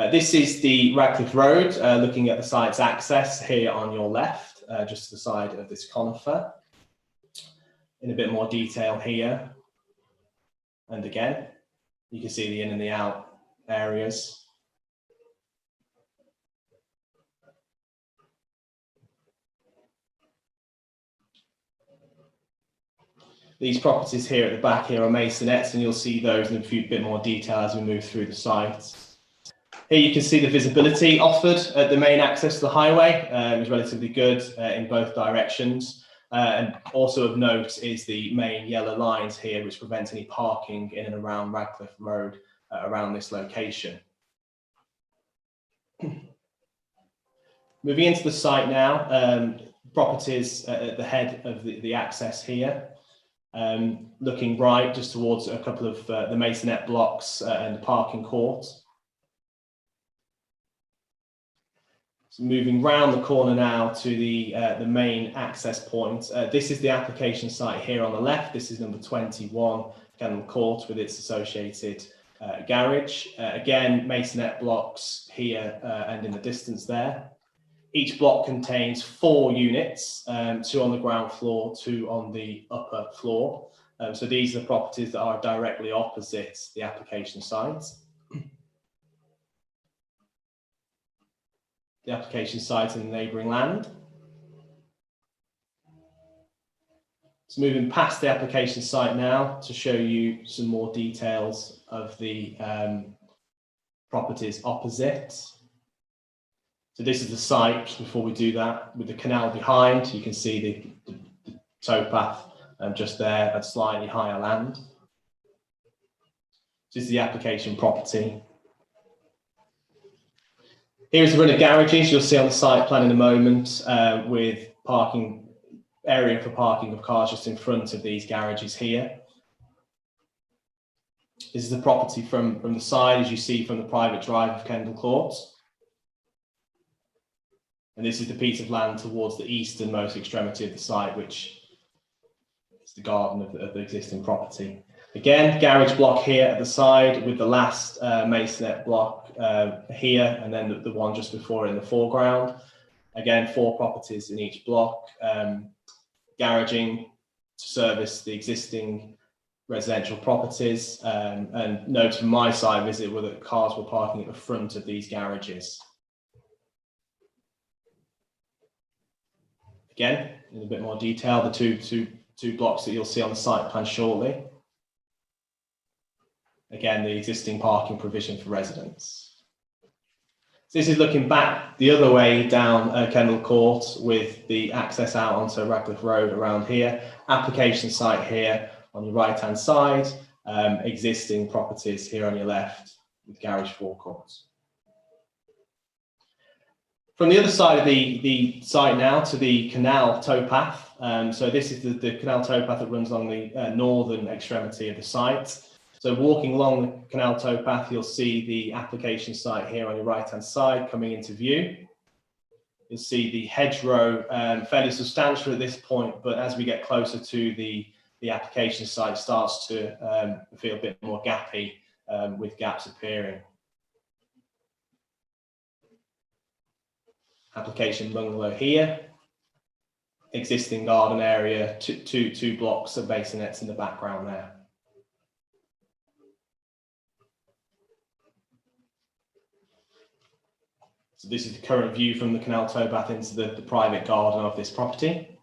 This is the Radcliffe Road, looking at the site's access here on your left, just to the side of this conifer. In a bit more detail here, and again, you can see the in and the out areas. These properties here at the back here are masonettes, and you'll see those in a bit more detail as we move through the site. Here you can see the visibility offered at the main access to the highway is relatively good in both directions. And also of note is the main yellow lines here, which prevent any parking in and around Radcliffe Road around this location. Moving into the site now, properties at the head of the access here. Looking right just towards a couple of the masonette blocks and the parking court. So moving round the corner now to the main access point. This is the application site here on the left. This is number 21 Kendall Court with its associated garage. Again, masonette blocks here and in the distance there. Each block contains 4 units, 2 on the ground floor, 2 on the upper floor. So these are the properties that are directly opposite the application site. The application site and the neighbouring land. So moving past the application site now to show you some more details of the properties opposite. So this is the site. Just before we do that, with the canal behind, you can see the towpath just there at slightly higher land. This is the application property. Here's the run of garages you'll see on the site plan in a moment, with parking area for parking of cars just in front of these garages here. This is the property from the side, as you see from the private drive of Kendall Court. And this is the piece of land towards the easternmost extremity of the site, which is the garden of the existing property. Again, garage block here at the side with the last masonette block here, and then the one just before in the foreground. Again, 4 properties in each block, garaging to service the existing residential properties. And note from my site visit were that cars were parking at the front of these garages. Again, in a bit more detail, the two blocks that you'll see on the site plan shortly. Again, the existing parking provision for residents. So this is looking back the other way down Kendall Court with the access out onto Radcliffe Road around here. Application site here on your right-hand side. Existing properties here on your left with garage forecourts. From the other side of the site now to the canal towpath. So this is the canal towpath that runs along the northern extremity of the site. So walking along the canal towpath, you'll see the application site here on your right-hand side coming into view. you'll see the hedgerow fairly substantial at this point, but as we get closer to the application site, starts to feel a bit more gappy with gaps appearing. Application bungalow here, existing garden area, two blocks of masonets in the background there. So this is the current view from the canal towpath into the private garden of this property.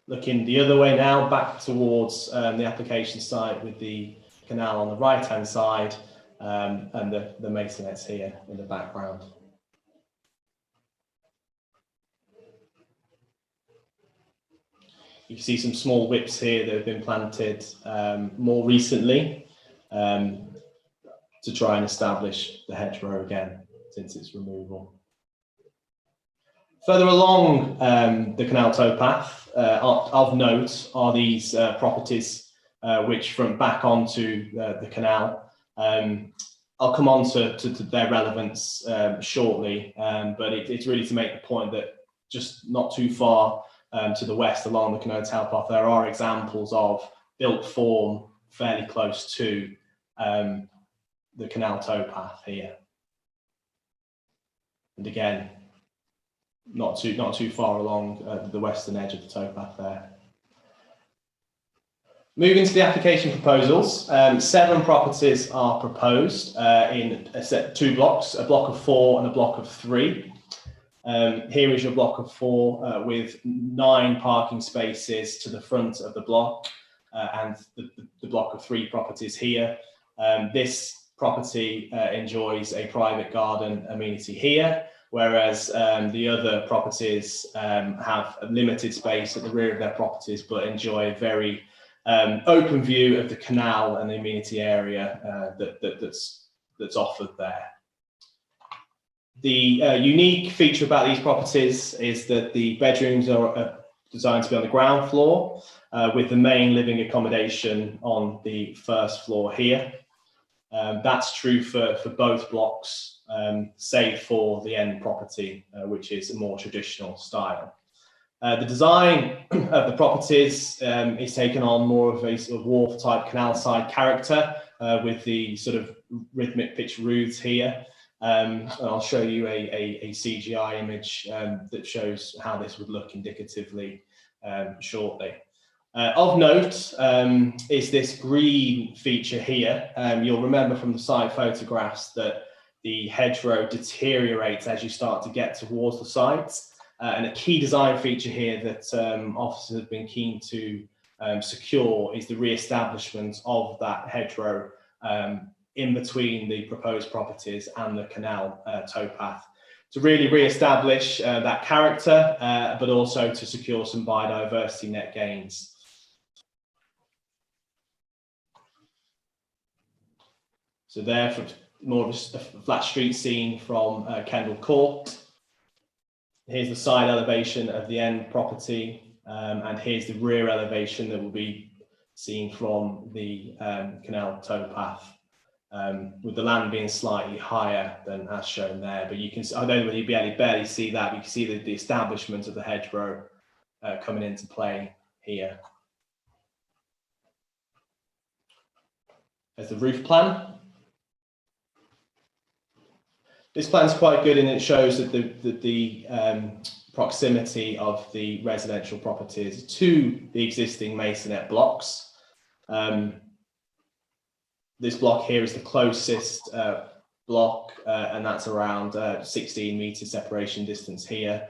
Looking the other way now, back towards the application site with the canal on the right-hand side and the masonettes here in the background. You can see some small whips here that have been planted more recently to try and establish the hedgerow again since its removal. Further along the canal towpath, of note are these properties which front back onto the canal. I'll come on to their relevance shortly, but it's really to make the point that just not too far to the west along the canal towpath, there are examples of built form fairly close to the canal towpath here. And again, not too far along the western edge of the towpath there. Moving to the application proposals, 7 properties are proposed in a set 2 blocks, a block of 4 and a block of 3. Here is your block of 4 with 9 parking spaces to the front of the block and the block of 3 properties here. This property enjoys a private garden amenity here, whereas the other properties have a limited space at the rear of their properties but enjoy a very open view of the canal and the amenity area that's offered there. The unique feature about these properties is that the bedrooms are designed to be on the ground floor with the main living accommodation on the first floor here. That's true for both blocks, save for the end property, which is a more traditional style. The design of the properties is taken on more of a sort of wharf type canal side character with the sort of rhythmic pitch roofs here. I'll show you a CGI image that shows how this would look indicatively shortly. Of note is this green feature here. You'll remember from the side photographs that the hedgerow deteriorates as you start to get towards the sites. And a key design feature here that officers have been keen to secure is the re-establishment of that hedgerow in between the proposed properties and the canal towpath to really re-establish that character, but also to secure some biodiversity net gains. So there, for more of a flat street scene from Kendall Court. Here's the side elevation of the end property, and here's the rear elevation that will be seen from the canal towpath, with the land being slightly higher than as shown there. But you can, I don't know whether you'll barely see that, but you can see the establishment of the hedgerow coming into play here. There's the roof plan. This plan is quite good and it shows that the proximity of the residential properties to the existing masonette blocks. This block here is the closest block and that's around 16 meter separation distance here.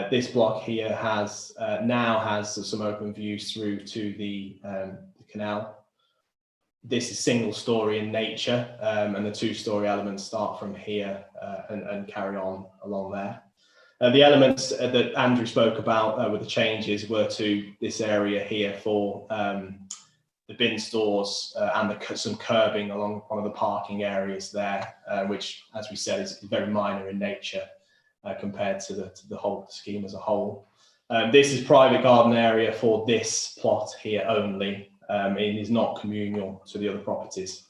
This block here now has some open views through to the canal. This is single story in nature and the 2-story elements start from here and carry on along there. The elements that Andrew spoke about with the changes were to this area here for the bin stores and some curbing along one of the parking areas there, which, as we said, is very minor in nature compared to the whole scheme as a whole. This is private garden area for this plot here only. It is not communal to the other properties.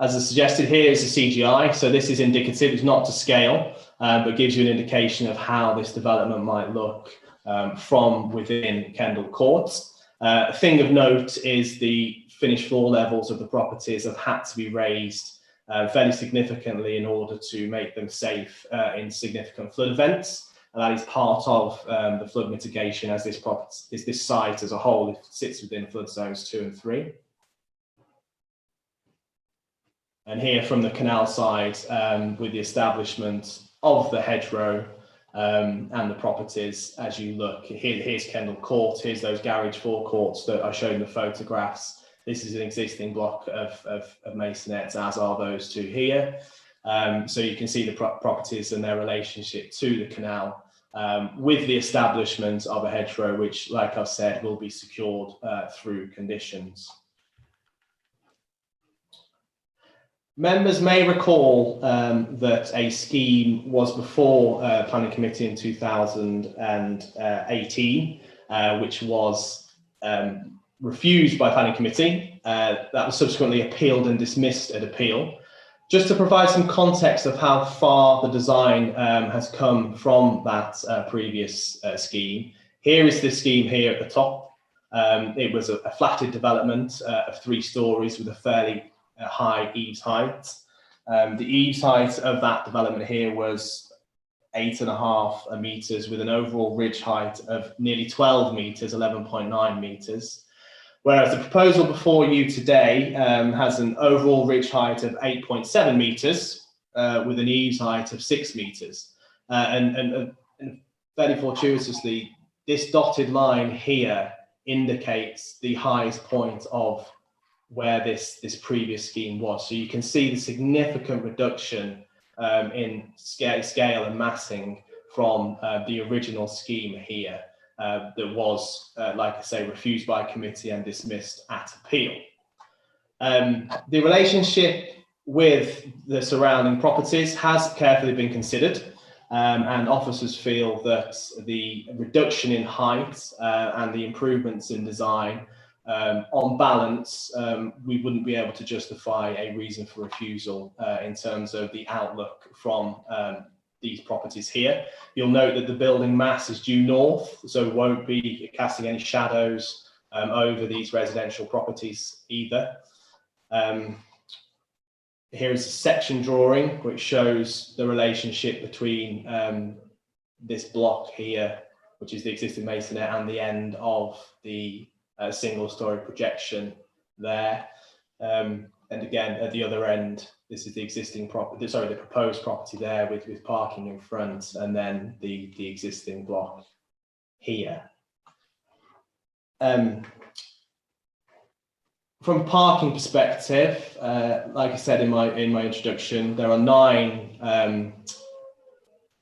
As is suggested here, is a CGI, so this is indicative, it's not to scale, but gives you an indication of how this development might look from within Kendall Court. A thing of note is the finished floor levels of the properties have had to be raised fairly significantly in order to make them safe in significant flood events. And that is part of the flood mitigation as this site as a whole sits within flood zones 2 and 3. And here from the canal side, with the establishment of the hedgerow and the properties, as you look, here's Kendall Court, here's those garage forecourts that I showed in the photographs. This is an existing block of masonettes, as are those two here. So you can see the properties and their relationship to the canal with the establishment of a hedgerow, which, like I've said, will be secured through conditions. Members may recall that a scheme was before Planning Committee in 2018, which was refused by Planning Committee. That was subsequently appealed and dismissed at appeal. Just to provide some context of how far the design has come from that previous scheme, here is the scheme here at the top. It was a flatted development of 3 stories with a fairly high eaves height. The eaves height of that development here was 8.5 meters with an overall ridge height of nearly 12 meters, 11.9 meters. Whereas the proposal before you today has an overall ridge height of 8.7 meters with an eaves height of 6 meters. And fairly fortuitously, this dotted line here indicates the highest point of where this previous scheme was. So you can see the significant reduction in scale and massing from the original scheme here that was, like I say, refused by committee and dismissed at appeal. The relationship with the surrounding properties has carefully been considered, and officers feel that the reduction in height and the improvements in design, on balance, we wouldn't be able to justify a reason for refusal in terms of the outlook from these properties here. You'll note that the building mass is due north, so it won't be casting any shadows over these residential properties either. Here is a section drawing which shows the relationship between this block here, which is the existing masonette, and the end of the single-story projection there. And again, at the other end, this is the existing property, sorry, the proposed property there with parking in front, and then the existing block here. From a parking perspective, like I said in my introduction, there are 9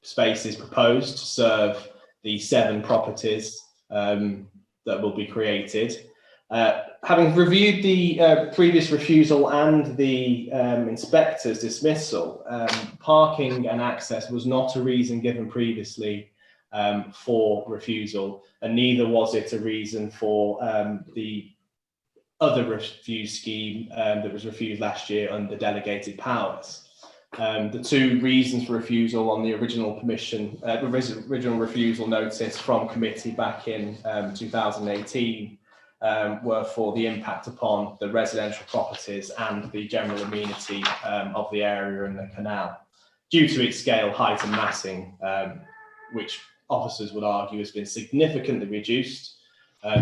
spaces proposed to serve the 7 properties that will be created. Having reviewed the previous refusal and the inspector's dismissal, parking and access was not a reason given previously for refusal, and neither was it a reason for the other refuse scheme that was refused last year under delegated powers. The 2 reasons for refusal on the original permission, original refusal notice from committee back in 2018 were for the impact upon the residential properties and the general amenity of the area and the canal, due to its scale, height and massing, which officers would argue has been significantly reduced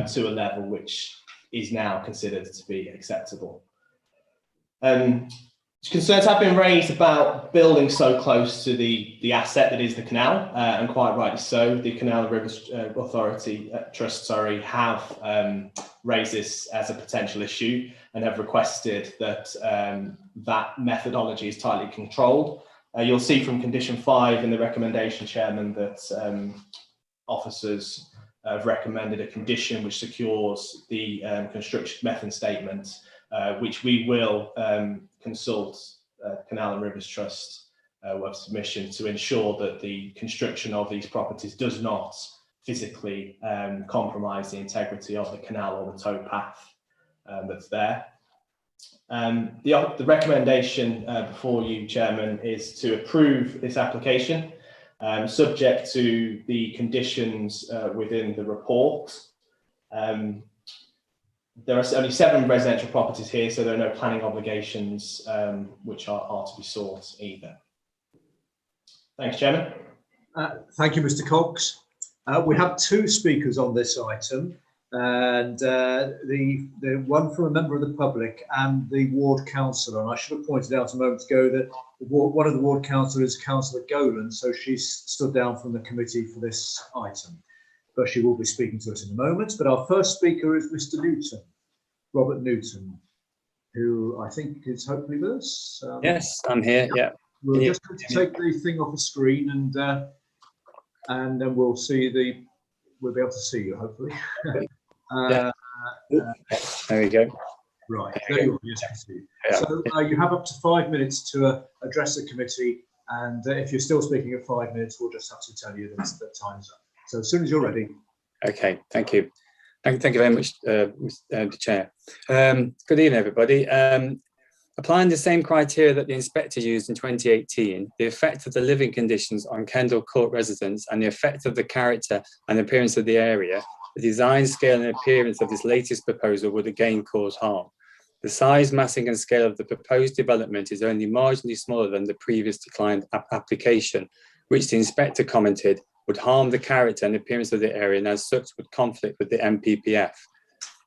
to a level which is now considered to be acceptable. Concerns have been raised about building so close to the asset that is the canal, and quite rightly so. The Canal and Rivers Authority Trust, have raised this as a potential issue and have requested that that methodology is tightly controlled. You'll see from condition 5 in the recommendation, Chairman, that officers have recommended a condition which secures the construction method statement, which we will consult Canal and Rivers Trust of submission to ensure that the construction of these properties does not physically compromise the integrity of the canal or the towpath that's there. The recommendation before you, Chairman, is to approve this application, subject to the conditions within the report. There are only 7 residential properties here, so there are no planning obligations which are to be sought either. Thanks, Chairman. Thank you, Mr. Cox. We have 2 speakers on this item, and the one from a member of the public and the ward councillor. And I should have pointed out a moment ago that one of the ward councillors is Councillor Golan, so she's stood down from the committee for this item, but she will be speaking to us in a moment. But our first speaker is Mr. Newton, Robert Newton, who I think is hopefully with us. Yes, I'm here. Yeah. We're just going to take the thing off the screen, and then we'll be able to see you hopefully. Yeah. There we go. Right, there you are. Yes, I see you. Yeah. So you have up to 5 minutes to address the committee, and if you're still speaking at 5 minutes, we'll just have to tell you that time's up. So as soon as you're ready. Okay, thank you. Thank you very much, Mr. Chair. Good evening, everybody. Applying the same criteria that the inspector used in 2018, the effect of the living conditions on Kendall Court residents and the effect of the character and appearance of the area, the design, scale and appearance of this latest proposal would again cause harm. The size, massing and scale of the proposed development is only marginally smaller than the previous declined application, which the inspector commented would harm the character and appearance of the area and as such would conflict with the MPPF.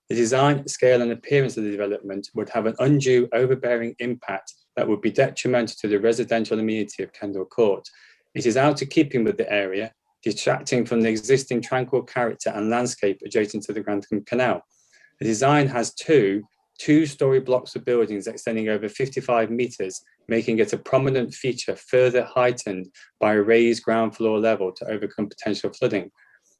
The design, scale and appearance of the development would have an undue overbearing impact that would be detrimental to the residential amenity of Kendall Court. It is out of keeping with the area, detracting from the existing tranquil character and landscape adjacent to the Grantham Canal. The design has two-storey blocks of buildings extending over 55 metres, making it a prominent feature further heightened by a raised ground floor level to overcome potential flooding.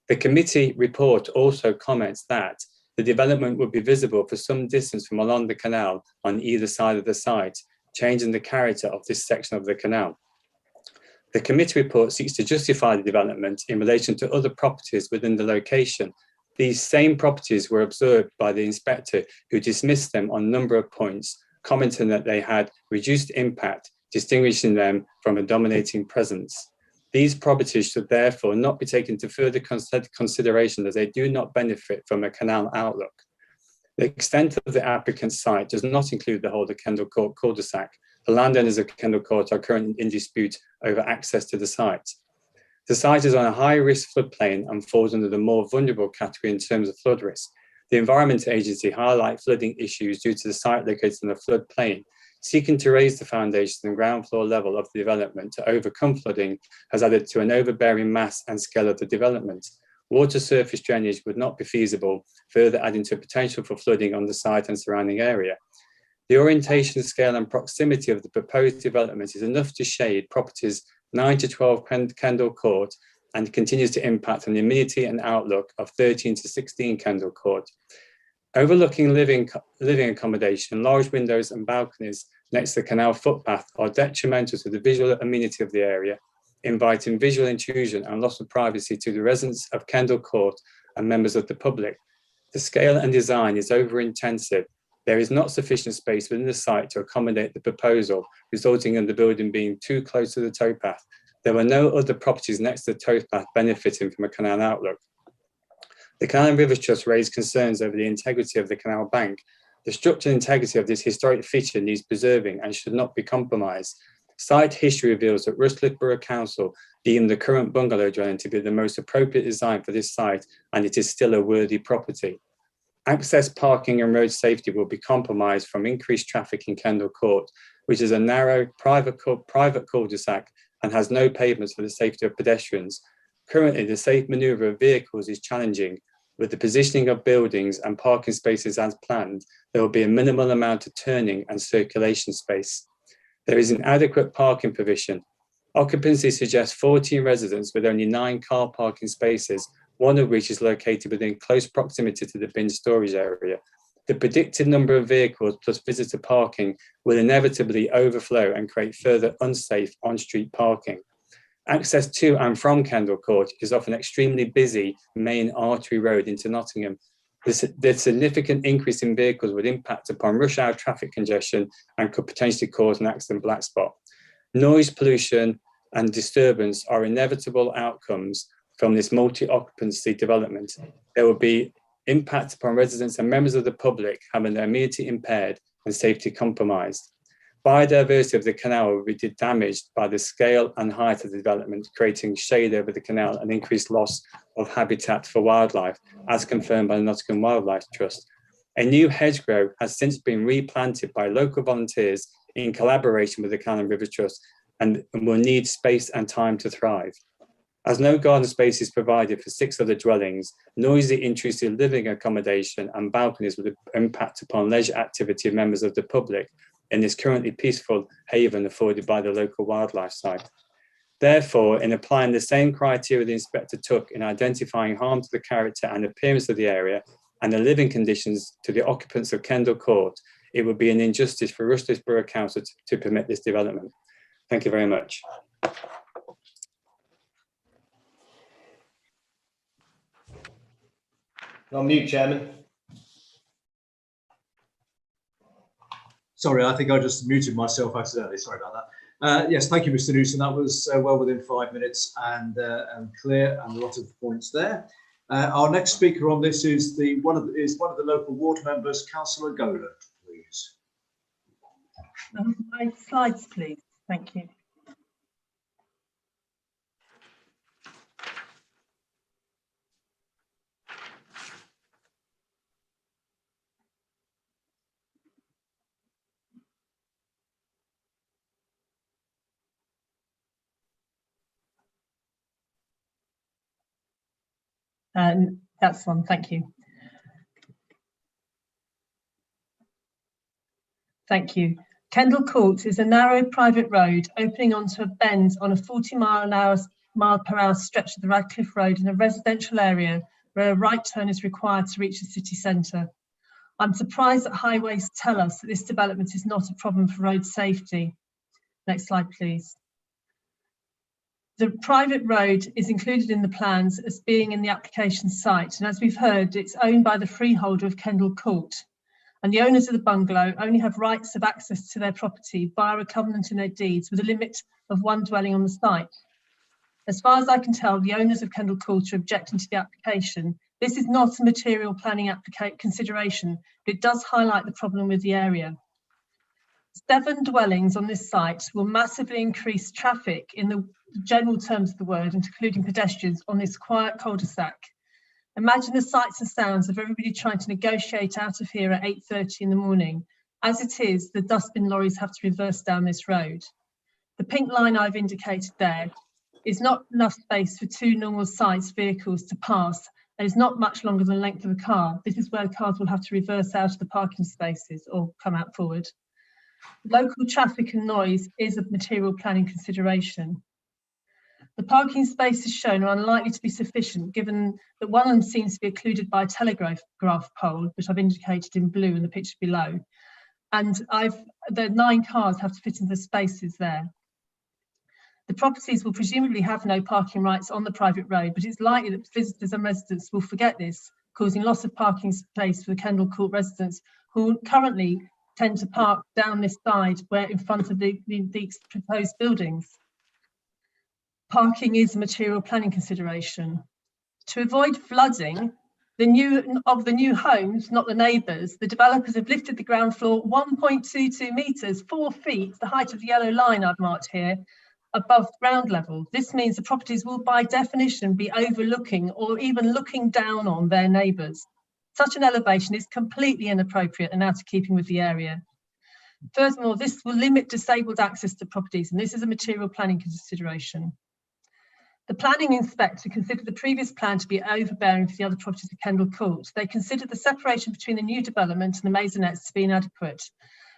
The committee report also comments that the development would be visible for some distance from along the canal on either side of the site, changing the character of this section of the canal. The committee report seeks to justify the development in relation to other properties within the location. These same properties were observed by the inspector, who dismissed them on a number of points, commenting that they had reduced impact, distinguishing them from a dominating presence. These properties should therefore not be taken into further consideration as they do not benefit from a canal outlook. The extent of the applicant's site does not include the whole of Kendall Court cul-de-sac. The landowners of Kendall Court are currently in dispute over access to the site. The site is on a high-risk floodplain and falls under the more vulnerable category in terms of flood risk. The Environment Agency highlight flooding issues due to the site located in a floodplain. Seeking to raise the foundation and ground floor level of the development to overcome flooding has added to an overbearing mass and scale of the development. Water surface drainage would not be feasible, further adding to potential for flooding on the site and surrounding area. The orientation, scale and proximity of the proposed development is enough to shade properties 9 to 12 Kendall Court and continues to impact on the amenity and outlook of 13 to 16 Kendall Court. Overlooking living accommodation, large windows and balconies next to the canal footpath are detrimental to the visual amenity of the area, inviting visual intrusion and loss of privacy to the residents of Kendall Court and members of the public. The scale and design is over-intensive. There is not sufficient space within the site to accommodate the proposal, resulting in the building being too close to the towpath. There were no other properties next to the towpath benefiting from a canal outlook. The Canal and Rivers Trust raised concerns over the integrity of the canal bank. The structural integrity of this historic feature needs preserving and should not be compromised. Site history reveals that Rushcliffe Borough Council deemed the current bungalow dwelling to be the most appropriate design for this site, and it is still a worthy property. Access, parking and road safety will be compromised from increased traffic in Kendall Court, which is a narrow private cul-de-sac and has no pavements for the safety of pedestrians. Currently, the safe manoeuvre of vehicles is challenging. With the positioning of buildings and parking spaces as planned, there will be a minimal amount of turning and circulation space. There is inadequate parking provision. Occupancy suggests 14 residents with only 9 car parking spaces, one of which is located within close proximity to the bin storage area. The predicted number of vehicles plus visitor parking will inevitably overflow and create further unsafe on-street parking. Access to and from Kendall Court is off an extremely busy main artery road into Nottingham. The significant increase in vehicles would impact upon rush hour traffic congestion and could potentially cause an accident black spot. Noise pollution and disturbance are inevitable outcomes from this multi-occupancy development. There will be impact upon residents and members of the public having their immunity impaired and safety compromised. Biodiversity of the canal will be damaged by the scale and height of the development, creating shade over the canal and increased loss of habitat for wildlife, as confirmed by the Nottingham Wildlife Trust. A new hedgerow has since been replanted by local volunteers in collaboration with the Canal and River Trust and will need space and time to thrive. As no garden space is provided for 6 other dwellings, noisy, intrusive living accommodation and balconies will impact upon leisure activity of members of the public in this currently peaceful haven afforded by the local wildlife site. Therefore, in applying the same criteria the inspector took in identifying harm to the character and appearance of the area and the living conditions to the occupants of Kendall Court, it would be an injustice for Rushcliffe Borough Council to permit this development. Thank you very much. You're on mute, Chairman. Sorry, I think I just muted myself accidentally. Sorry about that. Yes, thank you, Mr. Newson. That was well within 5 minutes and clear, and a lot of points there. Our next speaker on this is one of the local ward members, Councillor Golan, please. My slides, please. Thank you. That's one, thank you. Thank you. Kendall Court is a narrow private road opening onto a bend on a 40-mile-per-hour stretch of the Radcliffe Road in a residential area where a right turn is required to reach the city centre. I'm surprised that highways tell us that this development is not a problem for road safety. Next slide, please. The private road is included in the plans as being in the application site, and as we've heard, it's owned by the freeholder of Kendall Court, and the owners of the bungalow only have rights of access to their property via a covenant in their deeds with a limit of 1 dwelling on the site. As far as I can tell, the owners of Kendall Court are objecting to the application. This is not a material planning consideration, but it does highlight the problem with the area. 7 dwellings on this site will massively increase traffic in the general terms of the word, including pedestrians on this quiet cul-de-sac. Imagine the sights and sounds of everybody trying to negotiate out of here at 8:30 in the morning. As it is, the dustbin lorries have to reverse down this road. The pink line I've indicated there is not enough space for 2 normal size vehicles to pass, and is not much longer than the length of a car. This is where cars will have to reverse out of the parking spaces or come out forward. Local traffic and noise is a material planning consideration. The parking spaces shown are unlikely to be sufficient, given that one of them seems to be occluded by a telegraph pole, which I've indicated in blue in the picture below. And the 9 cars have to fit into the spaces there. The properties will presumably have no parking rights on the private road, but it's likely that visitors and residents will forget this, causing loss of parking space for the Kendall Court residents who currently tend to park down this side where in front of the proposed buildings. Parking is a material planning consideration. To avoid flooding the new homes, not the neighbours, the developers have lifted the ground floor 1.22 metres, 4 feet, the height of the yellow line I've marked here, above ground level. This means the properties will by definition be overlooking or even looking down on their neighbours. Such an elevation is completely inappropriate and out of keeping with the area. Furthermore, this will limit disabled access to properties, and this is a material planning consideration. The planning inspector considered the previous plan to be overbearing for the other properties of Kendall Court. They considered the separation between the new development and the maisonettes to be inadequate.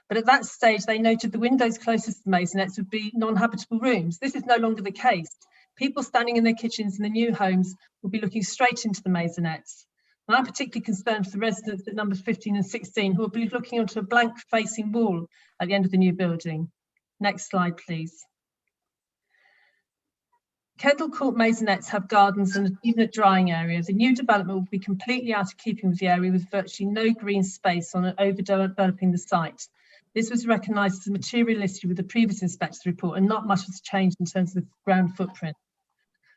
But at that stage, they noted the windows closest to the maisonettes would be non-habitable rooms. This is no longer the case. People standing in their kitchens in the new homes will be looking straight into the maisonettes. And I'm particularly concerned for the residents at numbers 15 and 16 who will be looking onto a blank facing wall at the end of the new building. Next slide, please. Kendall Court maisonettes have gardens and even a drying area. The new development will be completely out of keeping with the area, with virtually no green space on overdeveloping the site. This was recognised as a material issue with the previous inspector's report, and not much has changed in terms of the ground footprint.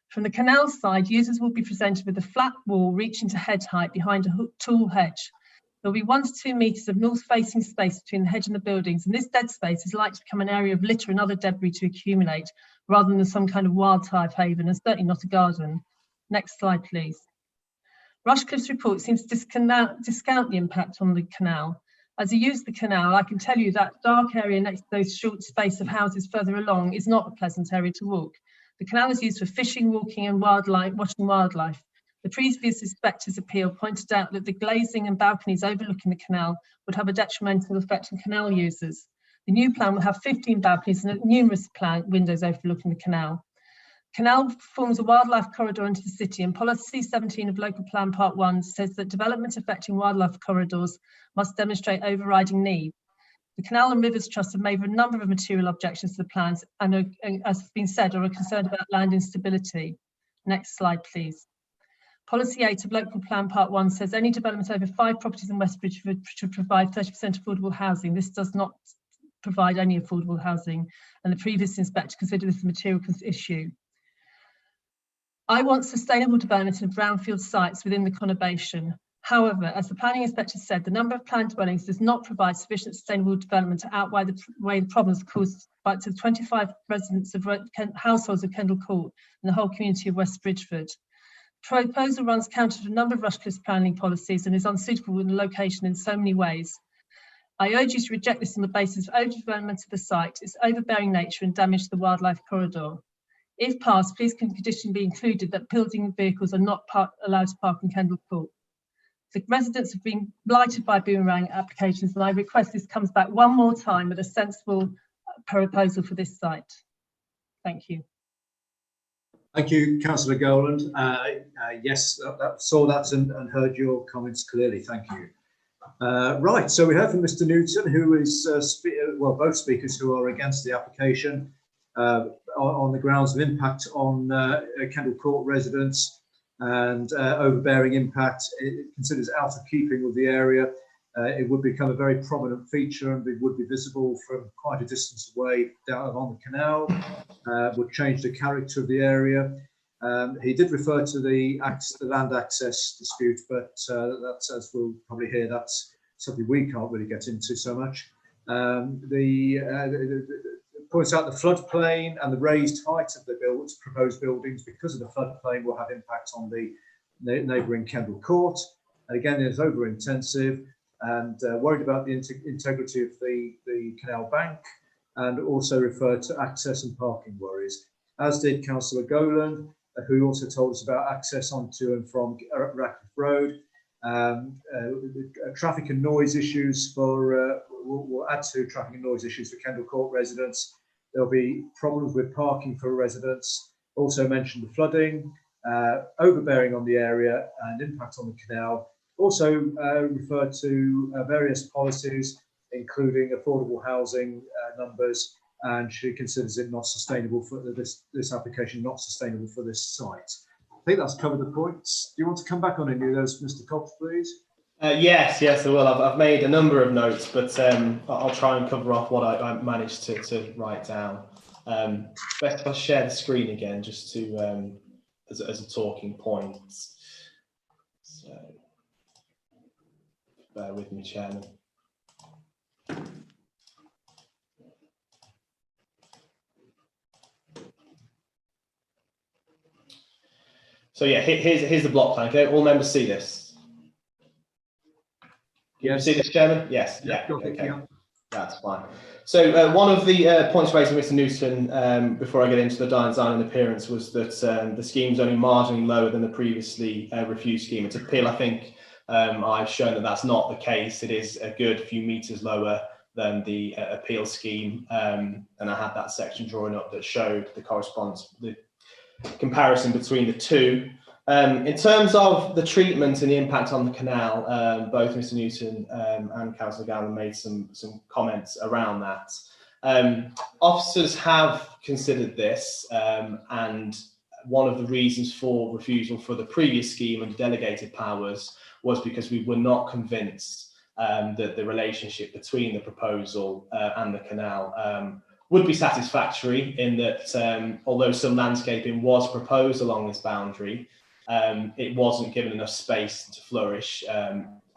From the canal side, users will be presented with a flat wall reaching to head height behind a tall hedge. There will be 1 to 2 metres of north-facing space between the hedge and the buildings, and this dead space is likely to become an area of litter and other debris to accumulate, rather than some kind of wildlife haven, and certainly not a garden. Next slide, please. Rushcliffe's report seems to discount the impact on the canal. As you use the canal, I can tell you that dark area next to those short space of houses further along is not a pleasant area to walk. The canal is used for fishing, walking and watching wildlife. The previous inspector's appeal pointed out that the glazing and balconies overlooking the canal would have a detrimental effect on canal users. The new plan will have 15 balconies and numerous windows overlooking the canal. Canal forms a wildlife corridor into the city, and policy 17 of local plan part 1 says that development affecting wildlife corridors must demonstrate overriding need. The Canal and Rivers Trust have made a number of material objections to the plans and, as has been said, are concerned about land instability. Next slide, please. Policy 8 of local plan part 1 says any development over 5 properties in West Bridgford should provide 30% affordable housing. This does not provide any affordable housing, and the previous inspector considered this a material issue. I want sustainable development of brownfield sites within the conurbation. However, as the planning inspector said, the number of planned dwellings does not provide sufficient sustainable development to outweigh the problems caused by to 25 residents of households of Kendall Court and the whole community of West Bridgford. The proposal runs counter to a number of Rushcliffe's planning policies and is unsuitable in the location in so many ways. I urge you to reject this on the basis of overdevelopment of the site, its overbearing nature and damage to the wildlife corridor. If passed, please can condition be included that building vehicles are not allowed to park in Kendall Court. The residents have been blighted by boomerang applications, and I request this comes back one more time with a sensible proposal for this site. Thank you. Thank you, Councillor Gowland. Yes, saw that and heard your comments clearly. Thank you. Right, so we heard from Mr. Newton, who is, well, both speakers who are against the application on the grounds of impact on Kendall Court residents and overbearing impact. It considers out of keeping with the area. It would become a very prominent feature and it would be visible from quite a distance away down on the canal, would change the character of the area. He did refer to the land access dispute, but that's, as we'll probably hear, that's something we can't really get into so much. Points out the floodplain and the raised height of the proposed buildings because of the floodplain will have impact on the neighbouring Kendall Court. And again, it's over intensive and worried about the integrity of the canal bank, and also referred to access and parking worries, as did Councillor Gowland, who also told us about access onto and from Ratcliffe Road. Traffic and noise issues will add to traffic and noise issues for Kendall Court residents. There'll be problems with parking for residents. Also mentioned the flooding, overbearing on the area and impact on the canal. Also referred to various policies, including affordable housing numbers, and she considers it not sustainable for this application, not sustainable for this site. I think that's covered the points. Do you want to come back on any of those, Mr. Cox, please? Yes, I will. I've made a number of notes, but I'll try and cover off what I managed to write down. Best if I share the screen again, just to as a talking point. So, bear with me, Chairman. So yeah, here's the block plan. Okay, all members see this. Can you see this, Chairman? Yes. Yeah. Okay. Yeah. That's fine. So one of the points raised by Mr. Newton before I get into the design and appearance was that the scheme's only marginally lower than the previously refused scheme. Its appeal, I think, I've shown that that's not the case. It is a good few metres lower than the appeal scheme, and I had that section drawn up that showed the comparison between the two. In terms of the treatment and the impact on the canal, both Mr. Newton and Councillor Gowland made some comments around that. Officers have considered this and one of the reasons for refusal for the previous scheme and delegated powers was because we were not convinced that the relationship between the proposal and the canal would be satisfactory, in that although some landscaping was proposed along this boundary, it wasn't given enough space to flourish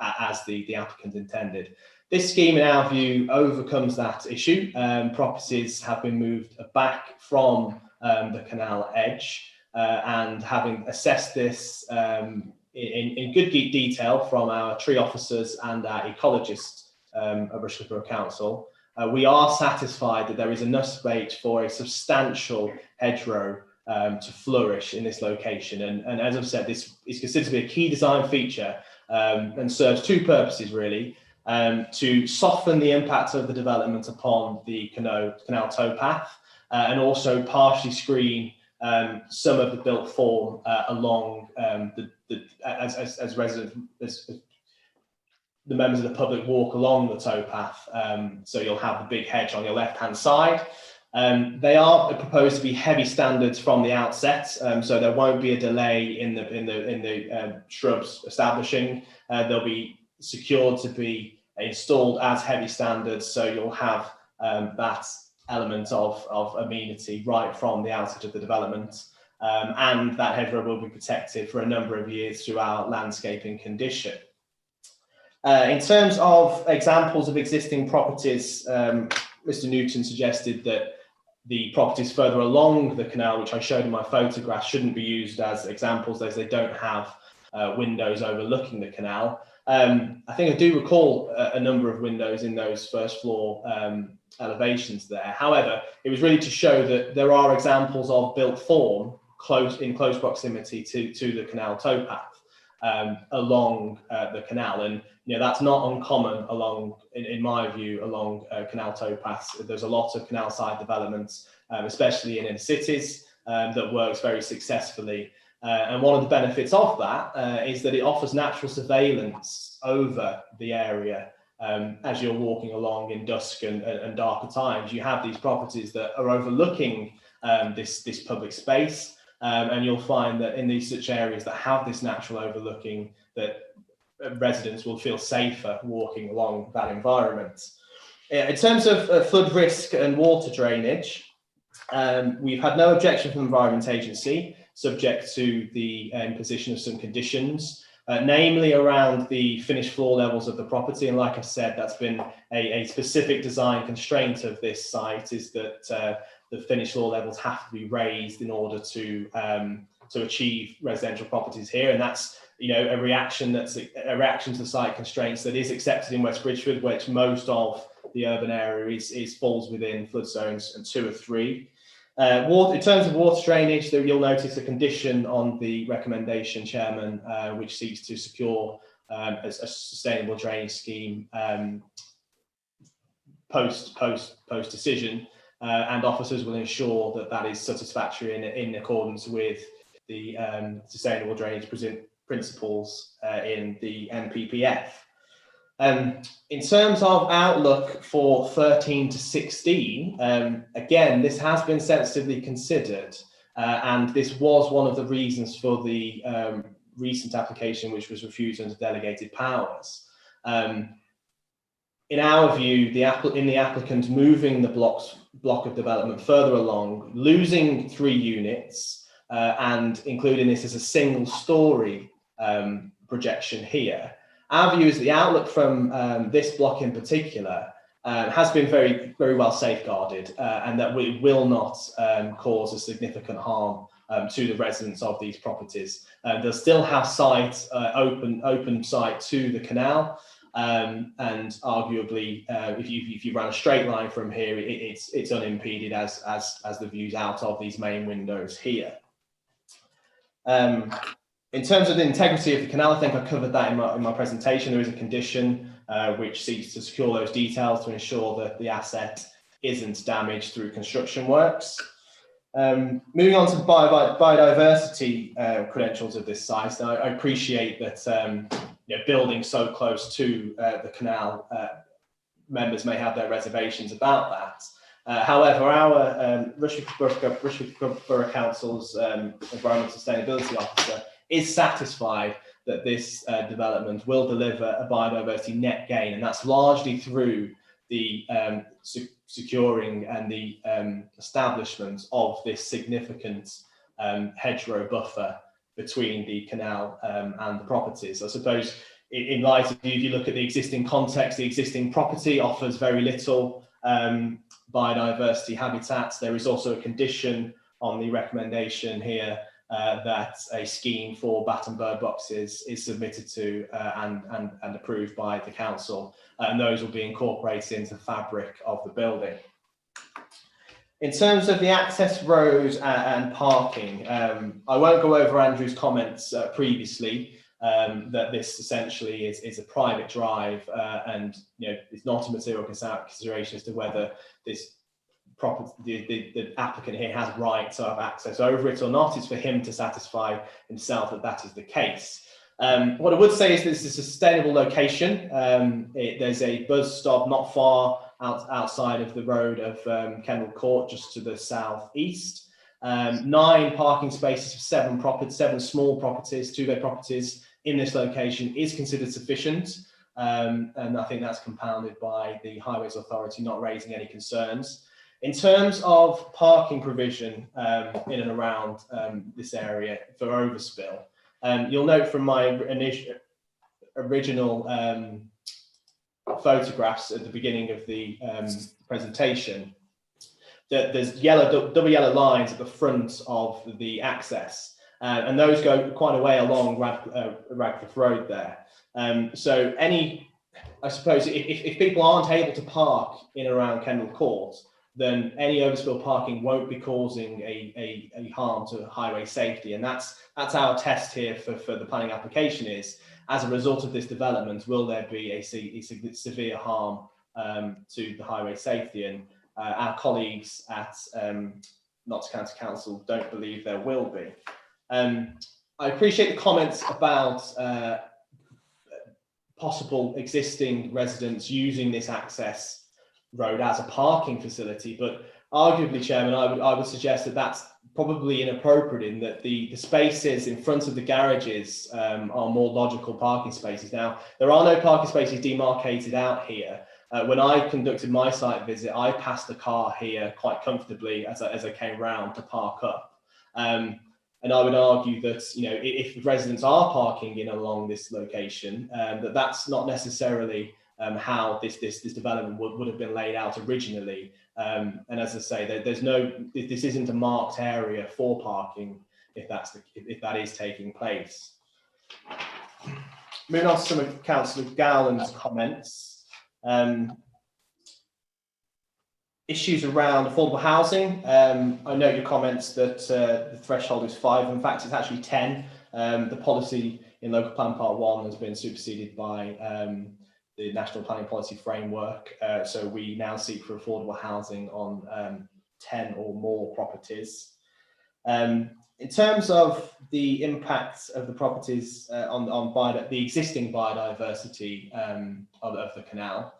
as the applicant intended. This scheme, in our view, overcomes that issue. Properties have been moved back from the canal edge, and having assessed this in good detail from our tree officers and our ecologists of Rushcliffe Borough Council, we are satisfied that there is enough space for a substantial hedgerow to flourish in this location. And as I've said, this is considered to be a key design feature and serves two purposes really: to soften the impact of the development upon the canal towpath, and also partially screen some of the built form along as the members of the public walk along the towpath. So you'll have the big hedge on your left-hand side. They are proposed to be heavy standards from the outset, so there won't be a delay in the shrubs establishing. They'll be secured to be installed as heavy standards, so you'll have that element of amenity right from the outset of the development, and that hedgerow will be protected for a number of years through our landscaping condition. In terms of examples of existing properties, Mr. Newton suggested that the properties further along the canal, which I showed in my photograph, shouldn't be used as examples as they don't have windows overlooking the canal. I think I do recall a number of windows in those first floor elevations there. However, it was really to show that there are examples of built form in close proximity to the canal towpath along the canal, and that's not uncommon along, in my view, along canal towpaths. There's a lot of canal side developments, especially in inner cities, that works very successfully. And one of the benefits of that is that it offers natural surveillance over the area. As you're walking along in dusk and darker times, you have these properties that are overlooking this public space, and you'll find that in these such areas that have this natural overlooking, that residents will feel safer walking along that environment. In terms of flood risk and water drainage, we've had no objection from the Environment Agency, subject to the imposition of some conditions, namely around the finished floor levels of the property. And like I said, that's been a specific design constraint of this site, is that the finished floor levels have to be raised in order to achieve residential properties here. And that's a reaction to the site constraints that is accepted in West Bridgford, which most of the urban area falls within flood zones 2 or 3. In terms of water drainage, you'll notice a condition on the recommendation, Chairman, which seeks to secure a sustainable drainage scheme post decision, and officers will ensure that that is satisfactory in accordance with the sustainable drainage principles in the NPPF. In terms of outlook for 13 to 16, again, this has been sensitively considered, and this was one of the reasons for the recent application, which was refused under delegated powers. In our view, in the applicant moving the block of development further along, losing 3 units, and including this as a single story projection here, our view is the outlook from this block in particular has been very, very well safeguarded, and that we will not cause a significant harm to the residents of these properties. They'll still have sight, open sight to the canal, and arguably, if you run a straight line from here, it's unimpeded as the views out of these main windows here. In terms of the integrity of the canal, I think I covered that in my presentation. There is a condition which seeks to secure those details to ensure that the asset isn't damaged through construction works. Moving on to biodiversity credentials of this site. Now, I appreciate that building so close to the canal, members may have their reservations about that. However, our Rushwick Borough Council's Environmental Sustainability Officer is satisfied that this development will deliver a biodiversity net gain, and that's largely through the securing and the establishment of this significant hedgerow buffer between the canal and the properties. I suppose in light of, if you look at the existing context, the existing property offers very little biodiversity habitats. There is also a condition on the recommendation here that a scheme for bat and bird boxes is submitted to and approved by the council, and those will be incorporated into the fabric of the building. In terms of the access roads and parking, I won't go over Andrew's comments previously, that this essentially is a private drive, and it's not a material consideration as to whether this the applicant here has right to have access over it or not. It's for him to satisfy himself that that is the case. What I would say is this is a sustainable location. There's a bus stop not far outside of the road of Kendall Court, just to the southeast. 9 parking spaces for 7 small properties, 2-bed properties in this location is considered sufficient. And I think that's compounded by the Highways Authority not raising any concerns. In terms of parking provision in and around this area for overspill, you'll note from my original photographs at the beginning of the presentation that there's double yellow lines at the front of the access, and those go quite a way along Radcliffe Road there. So I suppose if people aren't able to park in and around Kendall Court, then any overspill parking won't be causing a harm to highway safety. And that's our test here for the planning application is, as a result of this development, will there be a severe harm to the highway safety? And our colleagues at Notts County Council don't believe there will be. I appreciate the comments about possible existing residents using this access road as a parking facility, but arguably, Chairman, I would suggest that that's probably inappropriate, in that the spaces in front of the garages are more logical parking spaces. Now, there are no parking spaces demarcated out here. When I conducted my site visit, I passed the car here quite comfortably as I came round to park up. And I would argue that if residents are parking in along this location, that's not necessarily how this development would have been laid out originally. And as I say, this isn't a marked area for parking if that is taking place. Moving on to some of Councillor Gowland's comments. Issues around affordable housing. I note your comments that the threshold is 5. In fact, it's actually 10. The policy in Local Plan Part 1 has been superseded by the National Planning Policy Framework. So we now seek for affordable housing on 10 or more properties. In terms of the impacts of the properties on the existing biodiversity of the canal,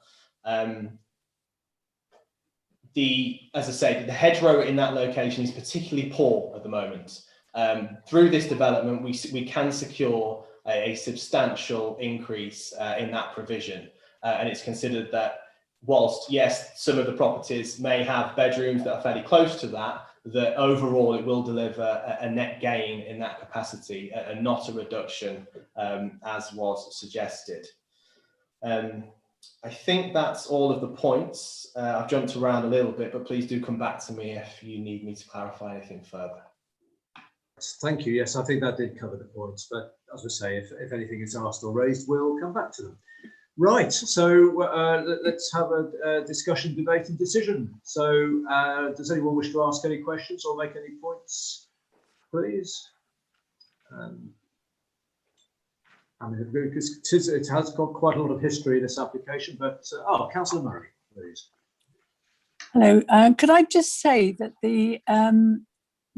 as I say, the hedgerow in that location is particularly poor at the moment. Through this development, we can secure a substantial increase in that provision. And it's considered that whilst, yes, some of the properties may have bedrooms that are fairly close to that overall it will deliver a net gain in that capacity and not a reduction as was suggested. I think that's all of the points. I've jumped around a little bit, but please do come back to me if you need me to clarify anything further. Thank you. Yes, I think that did cover the points, but as we say, if anything is asked or raised, we'll come back to them. Right, so let's have a discussion, debate and decision. So does anyone wish to ask any questions or make any points, please? I mean, because it has got quite a lot of history, this application, but Councillor Murray, please. Hello, could I just say that the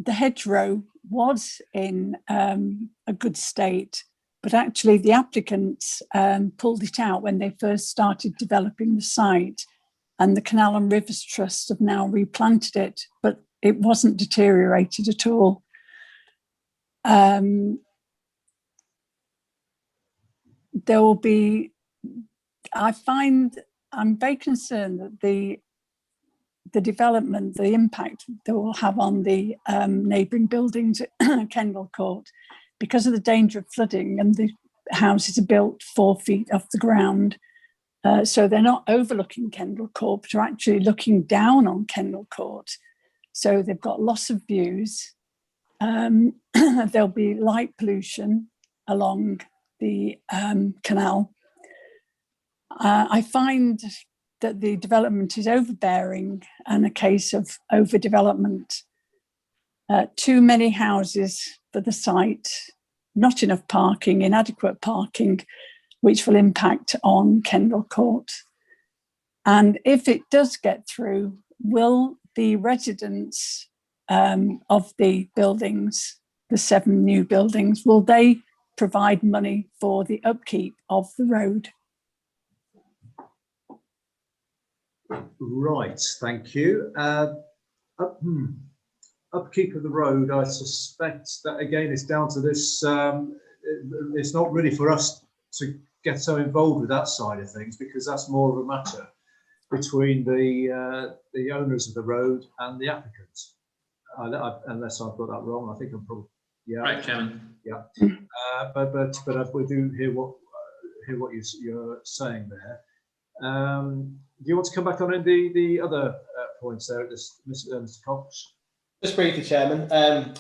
hedgerow was in a good state, but actually the applicants pulled it out when they first started developing the site, and the Canal and Rivers Trust have now replanted it, but it wasn't deteriorated at all. There will be, I'm very concerned that the development, the impact that will have on the neighbouring buildings at Kendall Court, because of the danger of flooding, and the houses are built 4 feet off the ground. So they're not overlooking Kendall Court, but are actually looking down on Kendall Court. So they've got lots of views. There'll be light pollution along the canal. I find that the development is overbearing and a case of overdevelopment. Too many houses for the site, not enough parking, inadequate parking, which will impact on Kendall Court. And if it does get through, will the residents of the buildings, the 7 new buildings, will they provide money for the upkeep of the road? Right, thank you. Upkeep of the road, I suspect that again is down to this, it's not really for us to get so involved with that side of things, because that's more of a matter between the owners of the road and the applicants. Unless I've got that wrong, I think I'm probably, yeah. Right, Chairman. Yeah, but we do hear what you're saying there. Do you want to come back on the other points there, Mr. Cox? Just briefly, Chairman.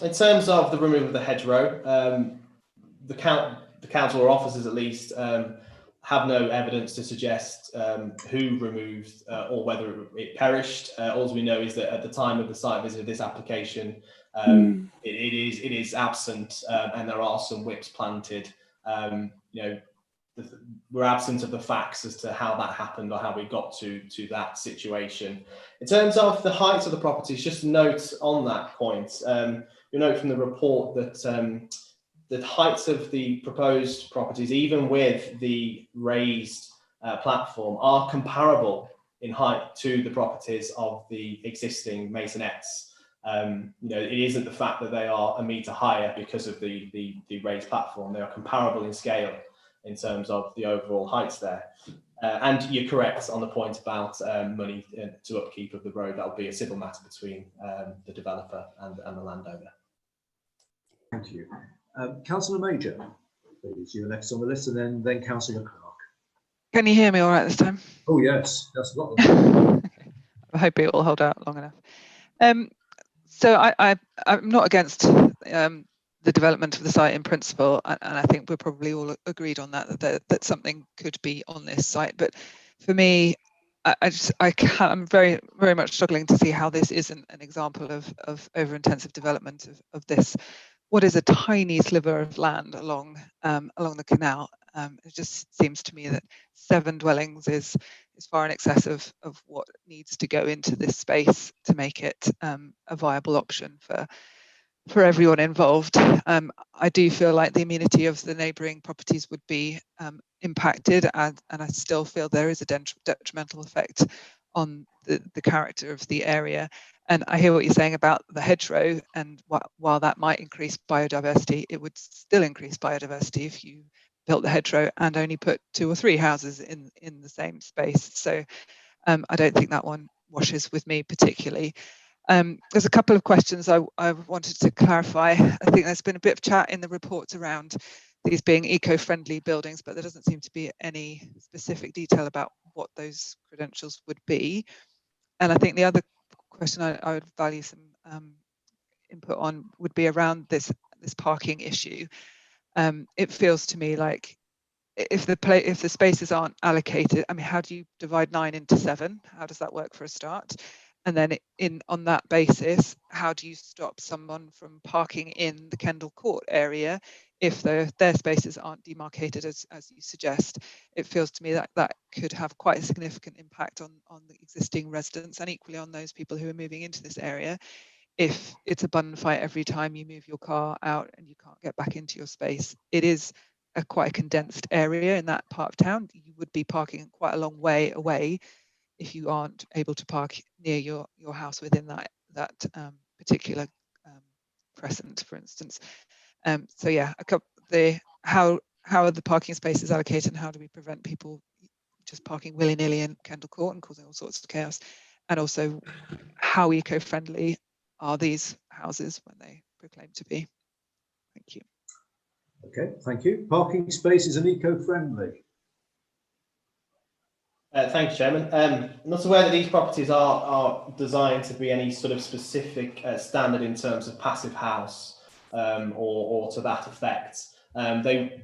In terms of the removal of the hedgerow, the council or officers at least have no evidence to suggest who removed or whether it perished. All we know is that at the time of the site visit of this application, it is absent, and there are some whips planted. We're absent of the facts as to how that happened or how we got to that situation. In terms of the height of the properties, just a note on that point. You'll note from the report that the heights of the proposed properties, even with the raised platform, are comparable in height to the properties of the existing masonettes. It isn't the fact that they are a metre higher because of the raised platform. They are comparable in scale in terms of the overall heights there. And you're correct on the point about money to upkeep of the road. That'll be a civil matter between the developer and the landowner. Thank you. Councillor Major, please, you're next on the list, and then Councillor Clark. Can you hear me all right this time? Oh yes, that's got them. I hope it will hold out long enough. So I'm not against the development of the site in principle, and I think we're probably all agreed on that something could be on this site. But for me, I'm very, very much struggling to see how this isn't an example of over-intensive development of this. What is a tiny sliver of land along the canal? It just seems to me that 7 dwellings is far in excess of what needs to go into this space to make it a viable option for everyone involved. I do feel like the amenity of the neighbouring properties would be impacted, and I still feel there is a detrimental effect on the character of the area. And I hear what you're saying about the hedgerow, and while that might increase biodiversity, it would still increase biodiversity if you built the hedgerow and only put 2 or 3 houses in the same space. So I don't think that one washes with me particularly. There's a couple of questions I wanted to clarify. I think there's been a bit of chat in the reports around these being eco-friendly buildings, but there doesn't seem to be any specific detail about what those credentials would be. And I think the other question I would value some input on would be around this parking issue. It feels to me like if the spaces aren't allocated, I mean, how do you divide 9 into 7? How does that work for a start? And then on that basis, how do you stop someone from parking in the Kendall Court area if their spaces aren't demarcated as you suggest? It feels to me that could have quite a significant impact on the existing residents, and equally on those people who are moving into this area. If it's a bun fight every time you move your car out and you can't get back into your space, it is quite a condensed area in that part of town. You would be parking quite a long way away if you aren't able to park near your house within that particular crescent, for instance. So yeah, how are the parking spaces allocated, and how do we prevent people just parking willy-nilly in Kendall Court and causing all sorts of chaos? And also, how eco-friendly are these houses when they proclaim to be? Thank you. Okay, thank you. Parking spaces and eco-friendly. Thank you, Chairman. I'm not aware that these properties are designed to be any sort of specific standard in terms of passive house or to that effect. They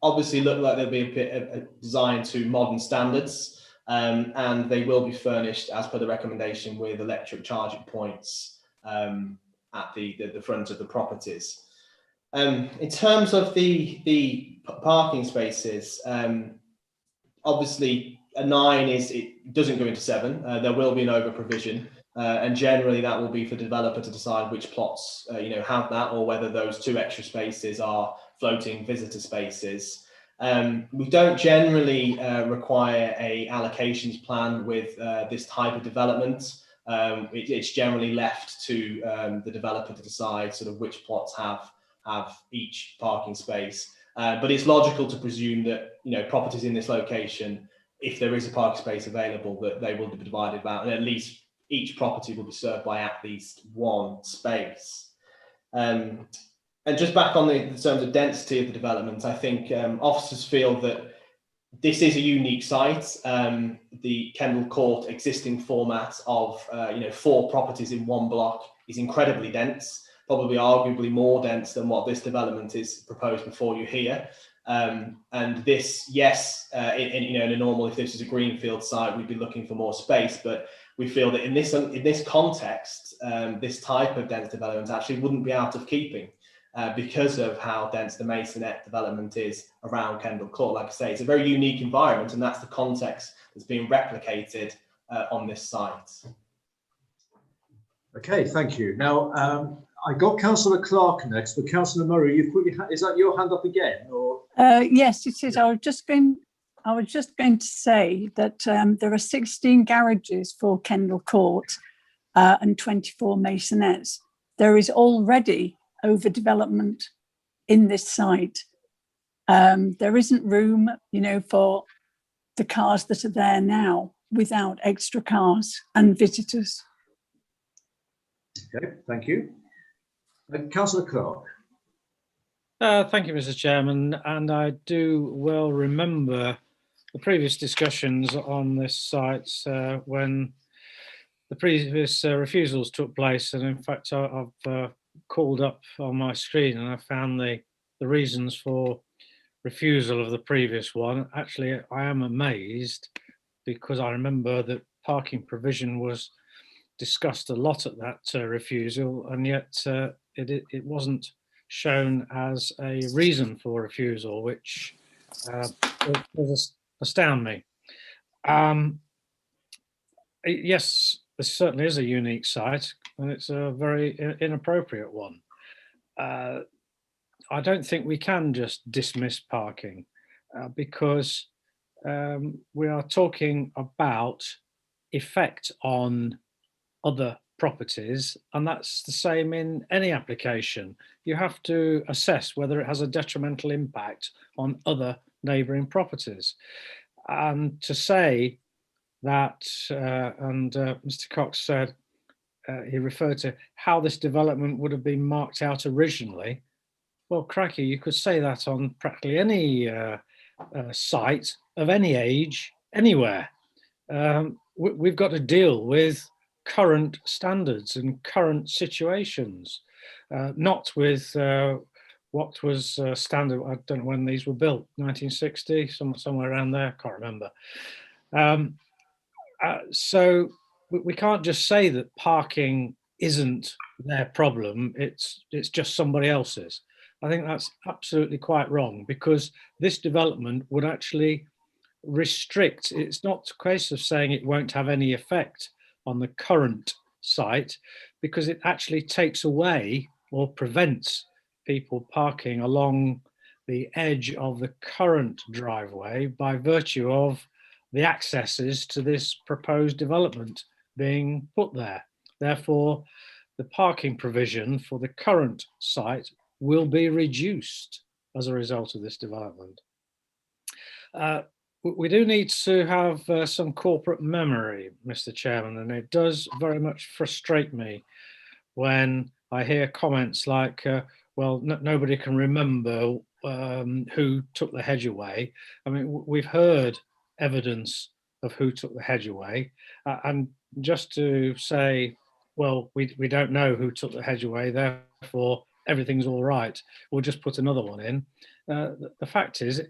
obviously look like they'll be a bit designed to modern standards, and they will be furnished as per the recommendation with electric charging points at the front of the properties. In terms of the parking spaces, obviously a 9 it doesn't go into 7. There will be an over provision, and generally that will be for the developer to decide which plots have that, or whether those 2 extra spaces are floating visitor spaces. We don't generally require a allocations plan with this type of development. It's generally left to the developer to decide sort of which plots have each parking space. But it's logical to presume that properties in this location, if there is a parking space available, that they will be divided about, and at least each property will be served by at least 1 space. And just back on the terms of density of the development, I think officers feel that this is a unique site. The Kendall Court existing format of 4 properties in 1 block is incredibly dense, probably arguably more dense than what this development is proposed before you here. And this, yes, in a normal, if this is a greenfield site, we'd be looking for more space, but we feel that in this context, this type of dense development actually wouldn't be out of keeping because of how dense the Masonette development is around Kendall Court. Like I say, it's a very unique environment, and that's the context that's being replicated on this site. Okay, thank you. Now, I got Councillor Clark next, but Councillor Murray, you've put is that your hand up again? Or yes, it is. I was just going to say that there are 16 garages for Kendall Court and 24 masonettes. There is already overdevelopment in this site. There isn't room, for the cars that are there now without extra cars and visitors. Okay, thank you. Councillor Clark. Thank you, Mr. Chairman. And I do well remember the previous discussions on this site when the previous refusals took place. And in fact, I've called up on my screen and I found the reasons for refusal of the previous one. Actually, I am amazed because I remember that parking provision was discussed a lot at that refusal, and yet it wasn't shown as a reason for refusal, which does astound me. Yes, this certainly is a unique site, and it's a very inappropriate one. I don't think we can just dismiss parking because we are talking about effect on other properties, and that's the same in any application. You have to assess whether it has a detrimental impact on other neighbouring properties. And to say that, Mr. Cox said, he referred to how this development would have been marked out originally. Well, cracky, you could say that on practically any site of any age, anywhere. We've got to deal with current standards and current situations, not with what was standard. I don't know when these were built, 1960, somewhere around there, can't remember. So we can't just say that parking isn't their problem, it's just somebody else's. I think that's absolutely quite wrong, because this development would actually restrict. It's not a case of saying it won't have any effect on the current site, because it actually takes away or prevents people parking along the edge of the current driveway by virtue of the accesses to this proposed development being put there. Therefore, the parking provision for the current site will be reduced as a result of this development. We do need to have some corporate memory, Mr. Chairman, and it does very much frustrate me when I hear comments like, well, nobody can remember who took the hedge away. I mean, we've heard evidence of who took the hedge away, and just to say, well, we don't know who took the hedge away, therefore everything's all right, we'll just put another one in. The fact is,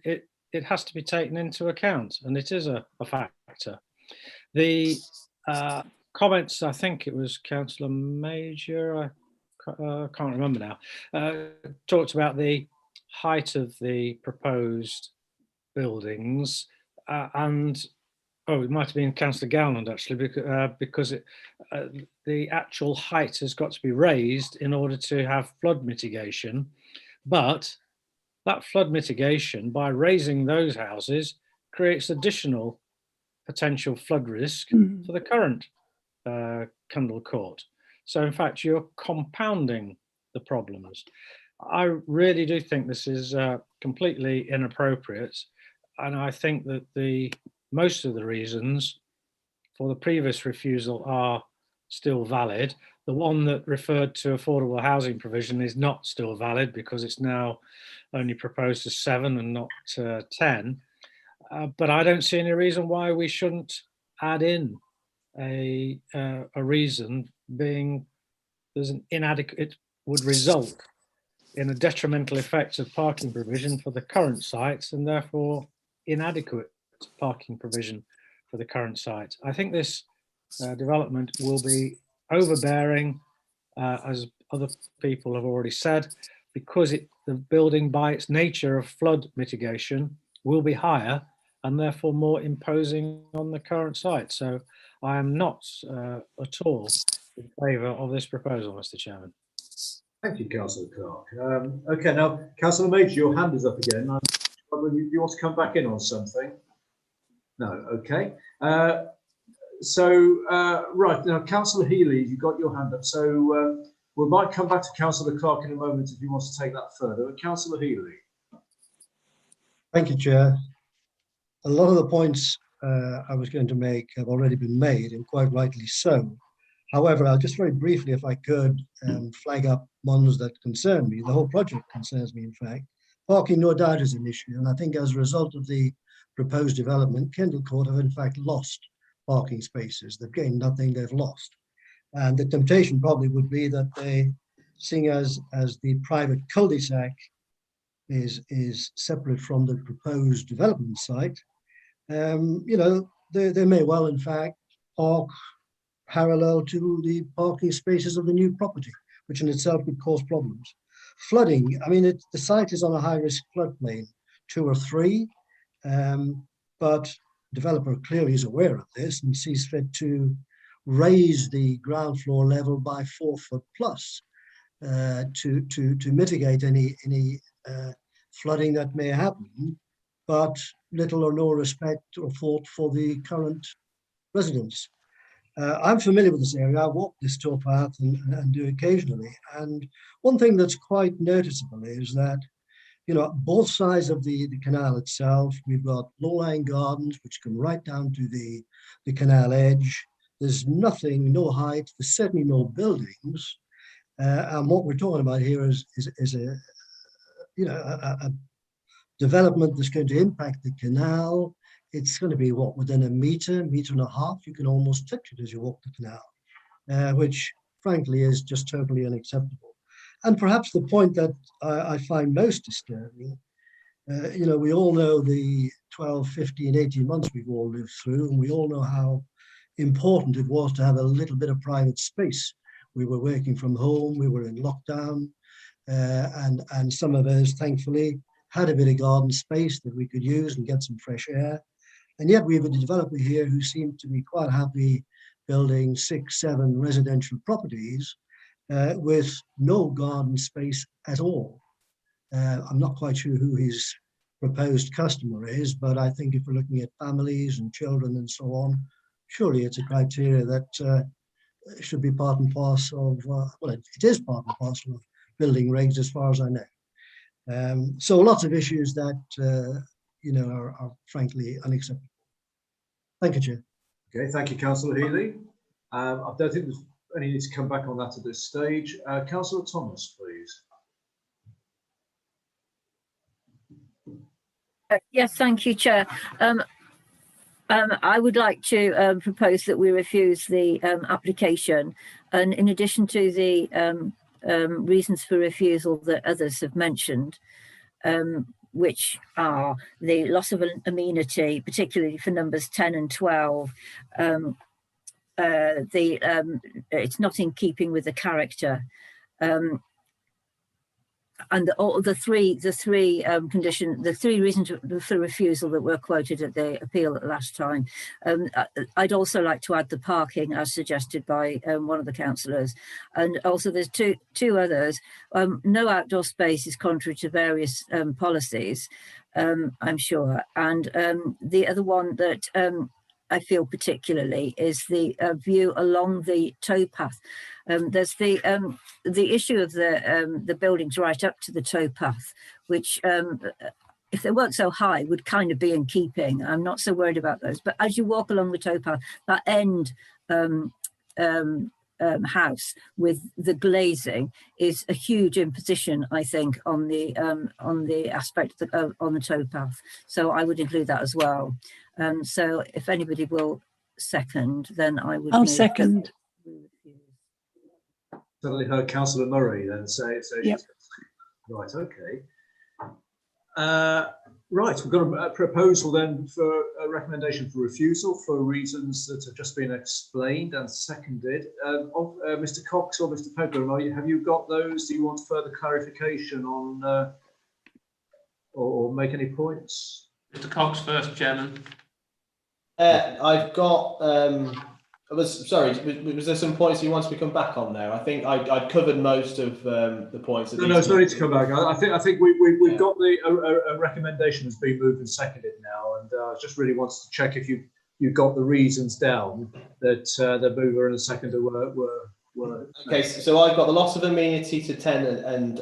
it has to be taken into account, and it is a factor. The comments, I think it was Councillor Major, I can't remember now, talked about the height of the proposed buildings, and it might have been Councillor Gowland actually, because the actual height has got to be raised in order to have flood mitigation, but that flood mitigation, by raising those houses, creates additional potential flood risk for the current Kendall Court. So in fact, you're compounding the problems. I really do think this is completely inappropriate. And I think that most of the reasons for the previous refusal are still valid. The one that referred to affordable housing provision is not still valid because it's now only proposed as 7 and not 10. But I don't see any reason why we shouldn't add in a reason being there's an inadequate, it would result in a detrimental effect of parking provision for the current sites and therefore inadequate parking provision for the current site. I think this development will be overbearing, as other people have already said, because the building by its nature of flood mitigation will be higher and therefore more imposing on the current site. So I am not at all in favour of this proposal, Mr. Chairman. Thank you, Councillor Clark. Okay, now, Councillor Major, your hand is up again. Do you want to come back in on something? No, okay. Right, now, Councillor Healy, you got your hand up. So we might come back to Councillor Clark in a moment if you want to take that further. But Councillor Healy. Thank you, Chair. A lot of the points I was going to make have already been made, and quite rightly so. However, I'll just very briefly, if I could, flag up ones that concern me. The whole project concerns me, in fact. Parking, no doubt, is an issue, and I think as a result of the proposed development, Kendall Court have in fact lost parking spaces. They've gained nothing, they've lost. And the temptation probably would be that they, seeing as the private cul-de-sac is separate from the proposed development site, you know, they may well in fact park parallel to the parking spaces of the new property, which in itself could cause problems. Flooding, I mean, the site is on a high-risk floodplain, 2 or 3, but developer clearly is aware of this and sees fit to raise the ground floor level by 4 foot plus to mitigate any flooding that may happen, but little or no respect or thought for the current residents. I'm familiar with this area. I walk this towpath and do occasionally. And one thing that's quite noticeable is that, you know, both sides of the canal itself, we've got low-lying gardens which come right down to the canal edge. There's nothing, no height, there's certainly no buildings. And what we're talking about here is a, you know, a development that's going to impact the canal. It's going to be what, within a metre and a half, you can almost touch it as you walk the canal, which frankly is just totally unacceptable. And perhaps the point that I find most disturbing, you know, we all know the 12, 15, 18 months we've all lived through, and we all know how important it was to have a little bit of private space. We were working from home, we were in lockdown, and some of us, thankfully, had a bit of garden space that we could use and get some fresh air. And yet we have a developer here who seemed to be quite happy building 6, 7 residential properties with no garden space at all. I'm not quite sure who his proposed customer is, but I think if we're looking at families and children and so on, surely it's a criteria that should be part and parcel of, well, it is part and parcel of building regs as far as I know. So lots of issues that, you know, are frankly unacceptable. Thank you, Chair. Okay, thank you, Councillor Healy. I don't think there's any need to come back on that at this stage. Councillor Thomas, please. Yes, thank you, Chair. I would like to propose that we refuse the application, and in addition to the reasons for refusal that others have mentioned, which are the loss of amenity, particularly for numbers 10 and 12, it's not in keeping with the character. And the three reasons for refusal that were quoted at the appeal at the last time. I'd also like to add the parking as suggested by one of the councillors, and also there's two others. No outdoor space is contrary to various policies, I'm sure, and the other one that I feel particularly is the view along the towpath. There's the issue of the buildings right up to the towpath, which if they weren't so high would kind of be in keeping. I'm not so worried about those. But as you walk along the towpath, that end house with the glazing is a huge imposition, I think, on the aspect on the towpath. So I would include that as well. So if anybody will second, then I would. I'll second. Suddenly heard Councillor Murray then say yep. Right, okay. Right, we've got a proposal then for a recommendation for refusal for reasons that have just been explained and seconded. Mr. Cox or Mr. Pegram, have you got those? Do you want further clarification on or make any points? Mr. Cox first, Chairman. I've got. Sorry, was there some points you wanted to come back on there? I think I'd covered most of the points. No, it's no need to come back. I think we've got a recommendation has been moved and seconded now, and I just really wanted to check if you got the reasons down that the mover and the seconder were. Okay, so I've got the loss of amenity to 10 and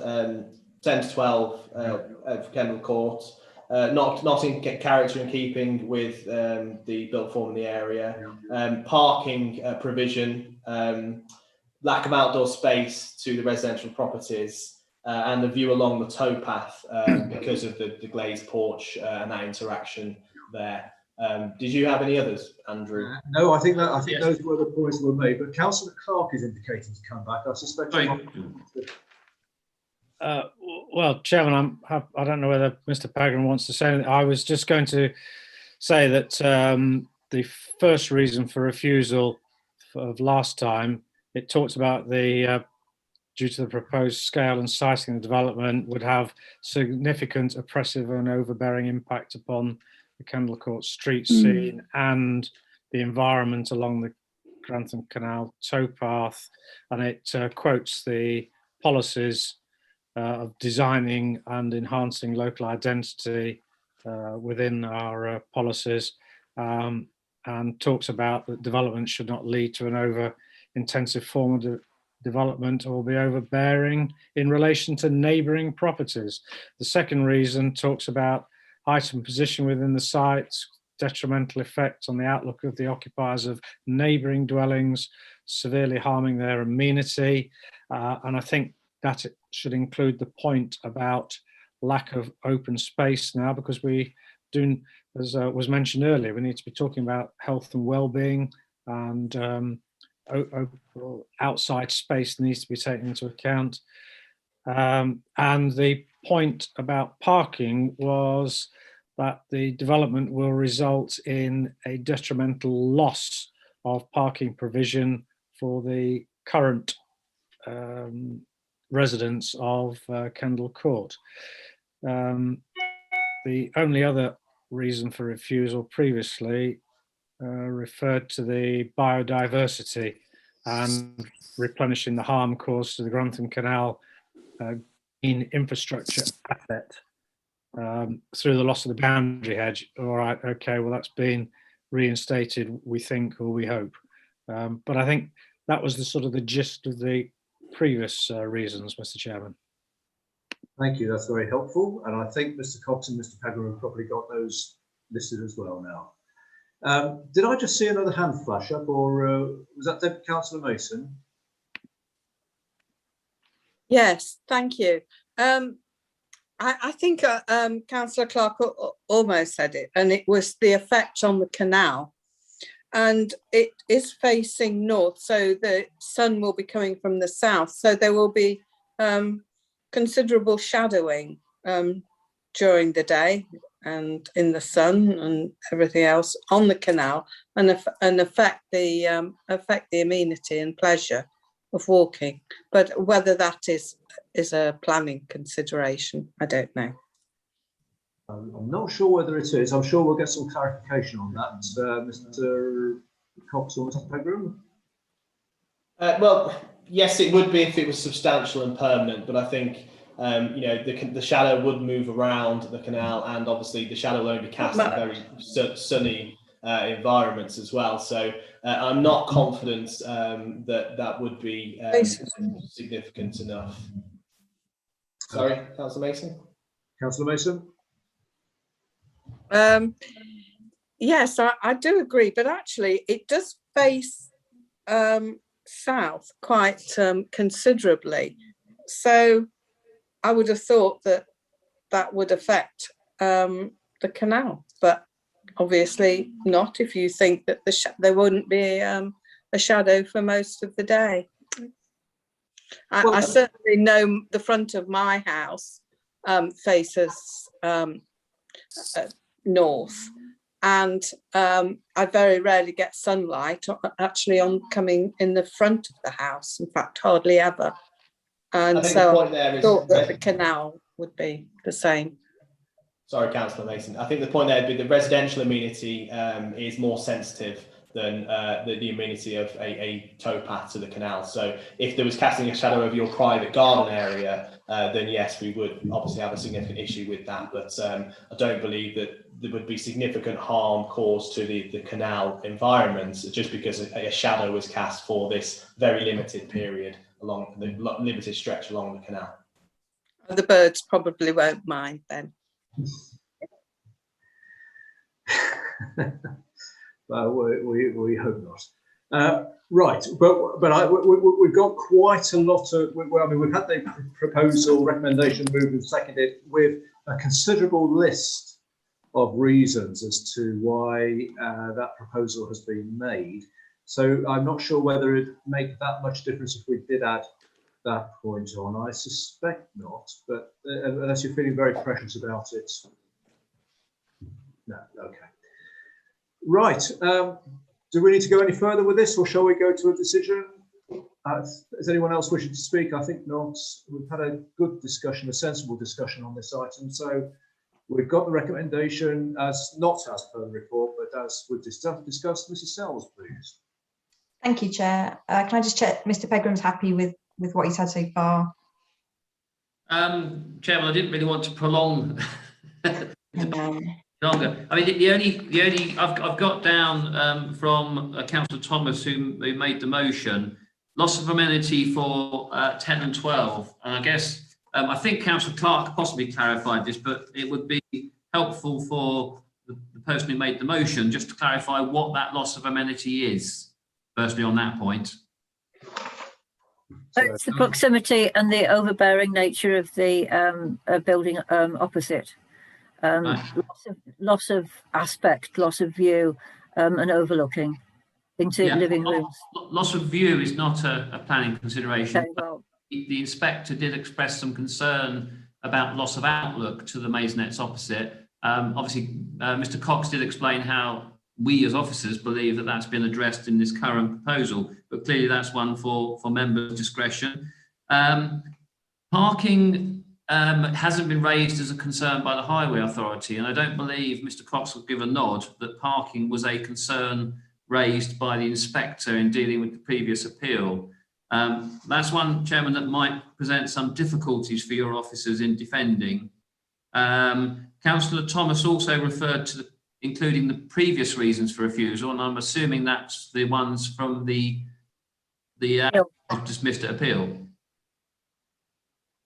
10 to 12 for Kendall Court. Not in character and keeping with the built form in the area, parking provision, lack of outdoor space to the residential properties, and the view along the towpath because of the glazed porch and that interaction there. Did you have any others, Andrew? No, I think those were the points that were made. But Councillor Clark is indicating to come back. I suspect. Well, Chairman, I don't know whether Mr. Pegram wants to say anything. I was just going to say that the first reason for refusal of last time, it talks about the due to the proposed scale and siting of the development would have significant oppressive and overbearing impact upon the Kendall Court street scene and the environment along the Grantham Canal towpath, and it quotes the policies of designing and enhancing local identity within our policies, and talks about that development should not lead to an over-intensive form of development or be overbearing in relation to neighbouring properties. The second reason talks about height and position within the site, detrimental effect on the outlook of the occupiers of neighbouring dwellings, severely harming their amenity, and I think that it should include the point about lack of open space now, because we do, as was mentioned earlier, we need to be talking about health and well-being, and outside space needs to be taken into account. And the point about parking was that the development will result in a detrimental loss of parking provision for the current residents of Kendall Court. The only other reason for refusal previously referred to the biodiversity and replenishing the harm caused to the Grantham Canal in infrastructure asset. through the loss of the boundary hedge. All right, okay, well, that's been reinstated, we think, or we hope. But I think that was the sort of the gist of the previous reasons, Mr. Chairman. Thank you, that's very helpful. And I think Mr. Cox and Mr. Pegram have probably got those listed as well now. Did I just see another hand flash up, or was that Councillor Mason? Yes, thank you. I think Councillor Clark almost said it, and it was the effect on the canal. And it is facing north, so the sun will be coming from the south. So there will be considerable shadowing during the day and in the sun and everything else on the canal, and affect the amenity and pleasure of walking. But whether that is a planning consideration, I don't know. I'm not sure whether it is. I'm sure we'll get some clarification on that, Mr. Cox or Mr. Pegram. Well, yes, it would be if it was substantial and permanent, but I think you know, the shadow would move around the canal, and obviously the shadow will only be cast in very sunny environments as well. So I'm not confident that would be significant enough. Sorry, Councillor Mason. Councillor Mason. Yes, I do agree, but actually it does face south quite considerably. So I would have thought that would affect the canal, but obviously not if you think that there wouldn't be a shadow for most of the day. I certainly know the front of my house faces north, and I very rarely get sunlight actually coming in the front of the house, in fact hardly ever, and so I thought that the canal would be the same. Sorry, Councillor Mason. I think the point there would be the residential amenity is more sensitive than the amenity of a towpath to the canal. So if there was casting a shadow over your private garden area, then yes, we would obviously have a significant issue with that. But I don't believe that there would be significant harm caused to the canal environment just because a shadow was cast for this very limited period along the limited stretch along the canal. The birds probably won't mind then. Well, we hope not. Right, but we've got quite a lot of. I mean, we've had the proposal, recommendation moved and seconded with a considerable list of reasons as to why that proposal has been made. So I'm not sure whether it'd make that much difference if we did add that point on. I suspect not, but unless you're feeling very precious about it. No, okay. Right, do we need to go any further with this, or shall we go to a decision? Is anyone else wishing to speak? I think not. We've had a good discussion, a sensible discussion on this item. So we've got the recommendation not as per the report, but as we've discussed. Mrs. Sells, please. Thank you, Chair. Can I just check Mr. Pegram's happy with what he's had so far? Chairman, I didn't really want to prolong longer. I mean, the only I've got down from Councillor Thomas, who made the motion, loss of amenity for 10 and 12, and I guess I think Councillor Clark possibly clarified this, but it would be helpful for the person who made the motion just to clarify what that loss of amenity is. Firstly, on that point. It's the proximity and the overbearing nature of the building opposite. Loss of aspect, loss of view, and overlooking into living rooms. Loss of view is not a planning consideration. Okay, well, the inspector did express some concern about loss of outlook to the maisonettes opposite. Obviously, Mr. Cox did explain how we as officers believe that that's been addressed in this current proposal, but clearly that's one for members' discretion. Parking hasn't been raised as a concern by the Highway Authority, and I don't believe Mr. Cox will give a nod that parking was a concern raised by the inspector in dealing with the previous appeal. That's one, Chairman, that might present some difficulties for your officers in defending. Councillor Thomas also referred to including the previous reasons for refusal, and I'm assuming that's the ones from the dismissed at appeal.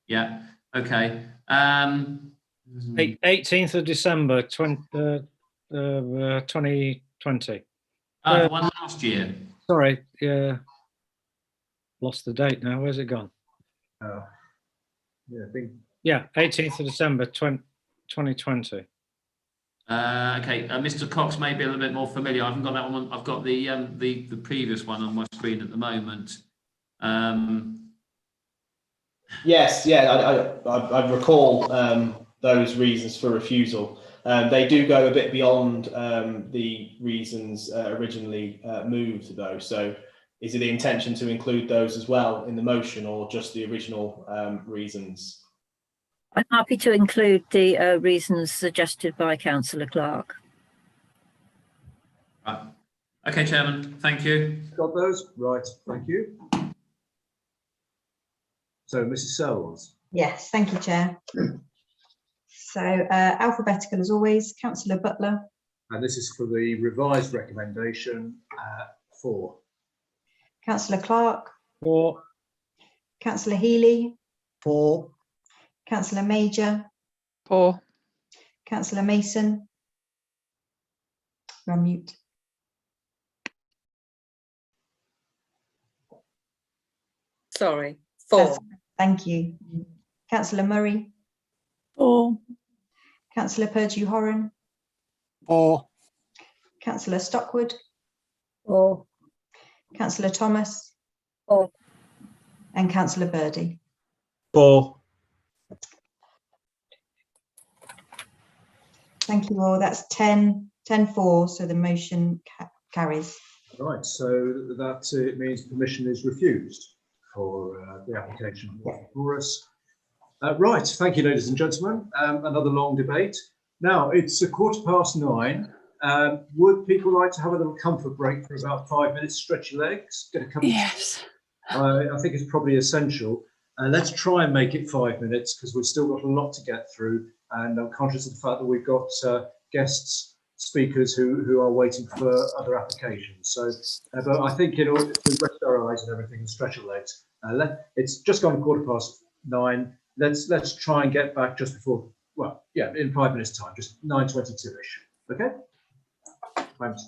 Yeah. Okay. 18th of December 2020. The one last year. Sorry, yeah. Lost the date now. Where's it gone? Yeah, I think. Yeah, 18th of December 2020. Okay, Mr. Cox may be a little bit more familiar. I haven't got that one. I've got the previous one on my screen at the moment. Yes, yeah, I recall those reasons for refusal. They do go a bit beyond the reasons originally moved, though. So, is it the intention to include those as well in the motion, or just the original reasons? I'm happy to include the reasons suggested by Councillor Clark. Right. Okay, Chairman. Thank you. Got those? Right. Thank you. So, Mrs. Sells. Yes, thank you, Chair. So, alphabetical as always, Councillor Butler. And this is for the revised recommendation 4. Councillor Clark. 4. Councillor Healy. 4. Councillor Major. 4. Councillor Mason. You're on mute. Sorry, 4. Thank you. Councillor Murray. 4. Councillor Purdue-Horan. 4. Councillor Stockwood. 4. Councillor Thomas. 4. And Councillor Birdie. 4. Thank you all. That's 10-4, so the motion carries. Right, so that means permission is refused for the application for us. Right, thank you, ladies and gentlemen. Another long debate. Now, it's 9:15. Would people like to have a little comfort break for about 5 minutes, stretch your legs, get a cup of tea? Yes. I think it's probably essential. Let's try and make it 5 minutes because we've still got a lot to get through. And I'm conscious of the fact that we've got guests, speakers who are waiting for other applications. So, but I think in order to rest our eyes and everything and stretch our legs, it's just gone 9:15. Let's try and get back just before, well, yeah, in 5 minutes time, just 9:22-ish. Okay? Thanks.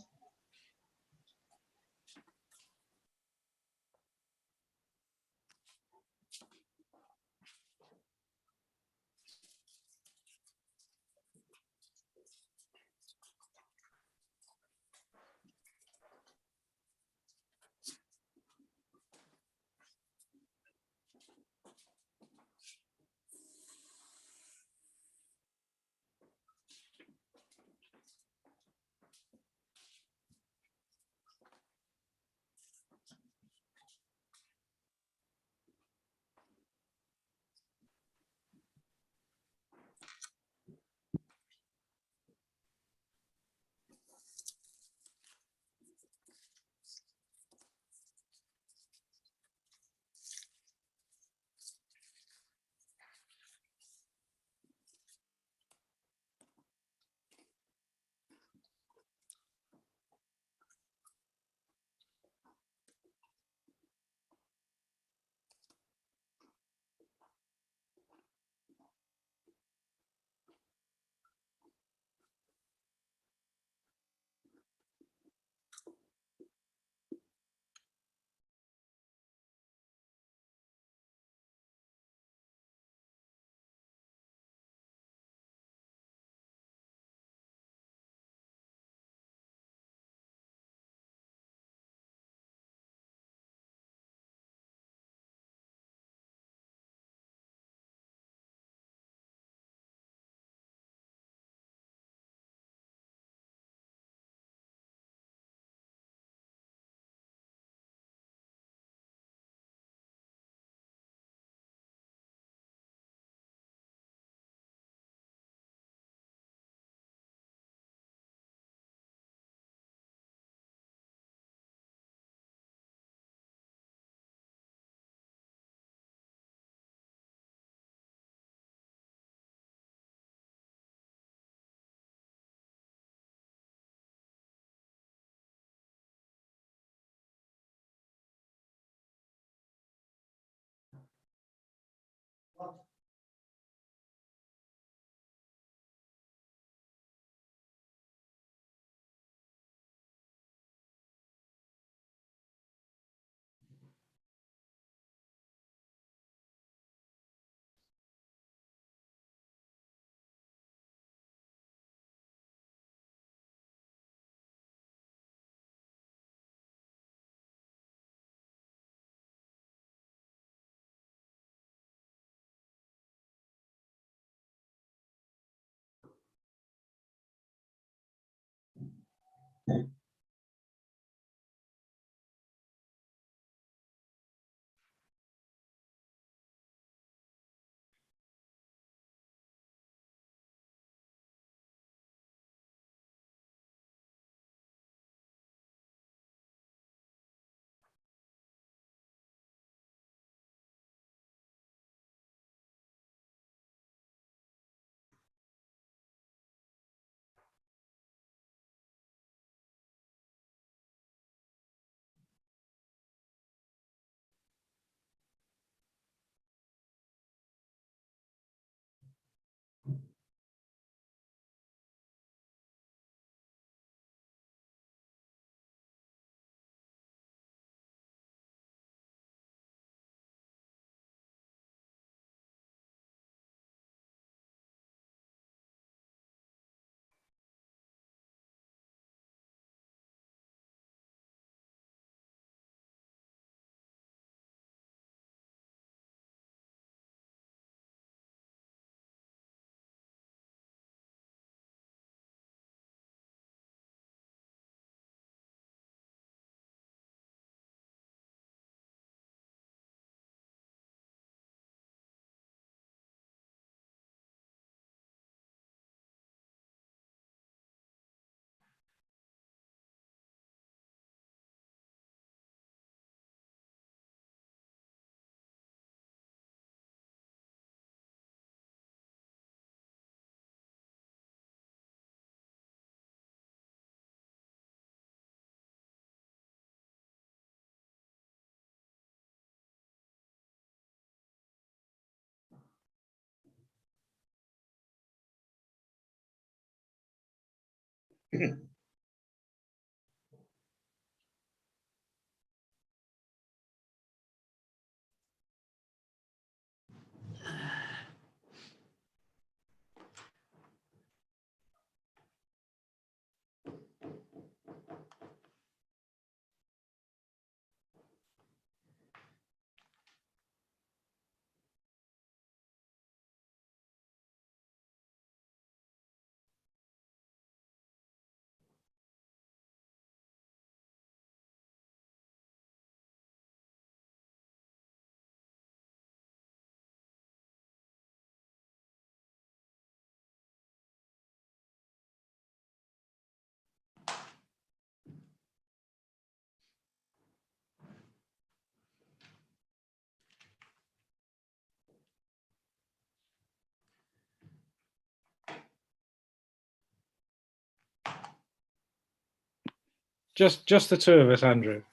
Just the two of us, Andrew.